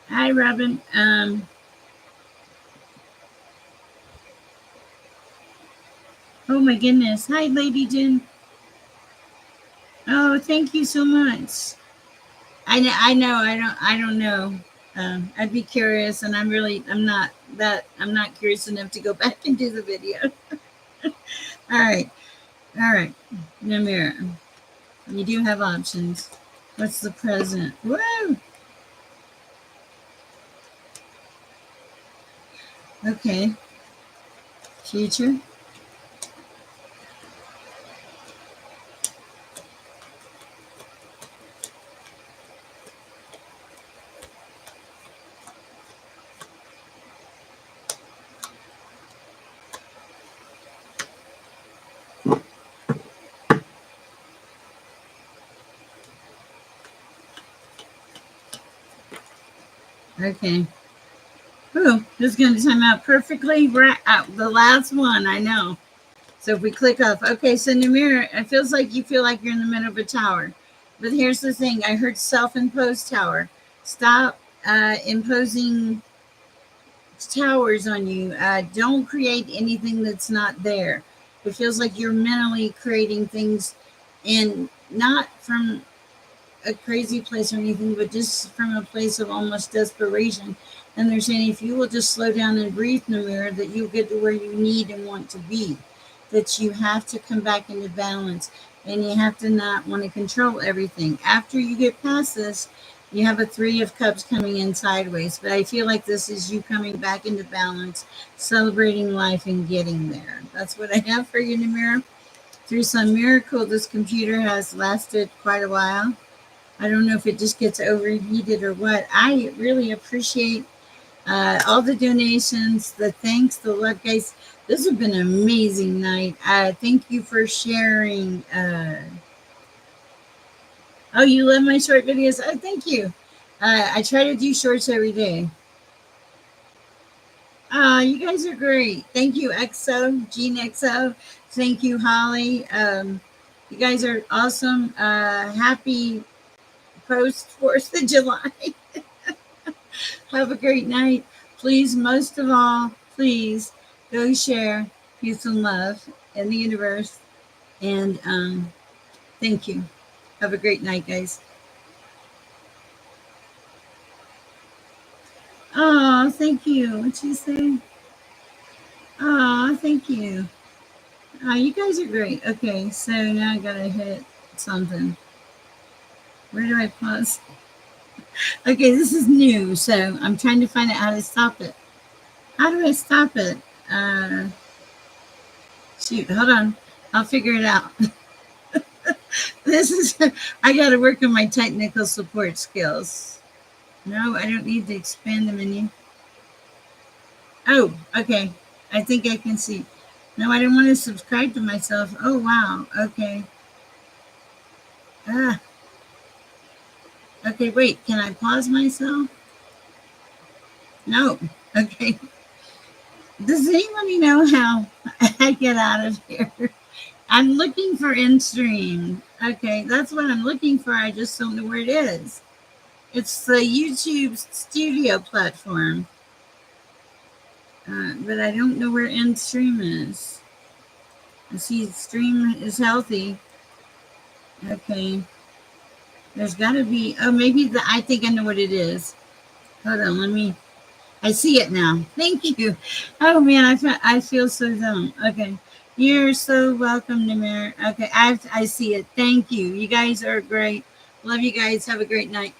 Hi, Robin. Oh my goodness. Hi, Lady Jen. Oh, thank you so much. I know. I don't know. I'd be curious, and I'm not curious enough to go back and do the video. All right. All right. Namira, you do have options. What's the present? Woo! Okay. Future. Okay. Ooh, this is going to time out perfectly. Right out the last one. I know. So if we click off, okay. So Namira, it feels like you feel like you're in the middle of a tower, but here's the thing. I heard self-imposed tower. Stop imposing towers on you. Don't create anything that's not there. It feels like you're mentally creating things, and not from a crazy place or anything, but just from a place of almost desperation. And they're saying if you will just slow down and breathe in the mirror, that you'll get to where you need and want to be. That you have to come back into balance, and you have to not want to control everything. After you get past this, you have a Three of Cups coming in sideways, but I feel like this is you coming back into balance, celebrating life, and getting there. That's what I have for you, Namira. Through some miracle, this computer has lasted quite a while. I don't know if it just gets overheated or what. I really appreciate all the donations, the thanks, the love, guys. This has been an amazing night. Thank you for sharing. Oh, you love my short videos? Oh, thank you. I try to do shorts every day. You guys are great. Thank you, XO, Gene XO. Thank you, Holly. You guys are awesome. Happy post 4th of July. Have a great night. Please, most of all, please go share peace and love in the universe. And thank you. Have a great night, guys. Oh, thank you. What'd you say? Oh, thank you. Oh, you guys are great. Okay, so now I gotta hit something. Where do I pause? Okay, this is new, so I'm trying to find out how to stop it. How do I stop it? Shoot, hold on. I'll figure it out. This is, I got to work on my technical support skills. No, I don't need to expand the menu. Oh, okay. I think I can see. No, I don't want to subscribe to myself. Oh, wow. Okay. Ah. Okay, wait. Can I pause myself? No. Okay. Does anybody know how I get out of here? I'm looking for InStream. Okay, that's what I'm looking for. I just don't know where it is. It's the YouTube studio platform. But I don't know where InStream is. I see stream is healthy. Okay. There's got to be, oh, maybe I think I know what it is. Hold on, I see it now. Thank you. Oh, man, I feel so dumb. Okay. You're so welcome, Namir. Okay, I see it. Thank you. You guys are great. Love you guys. Have a great night.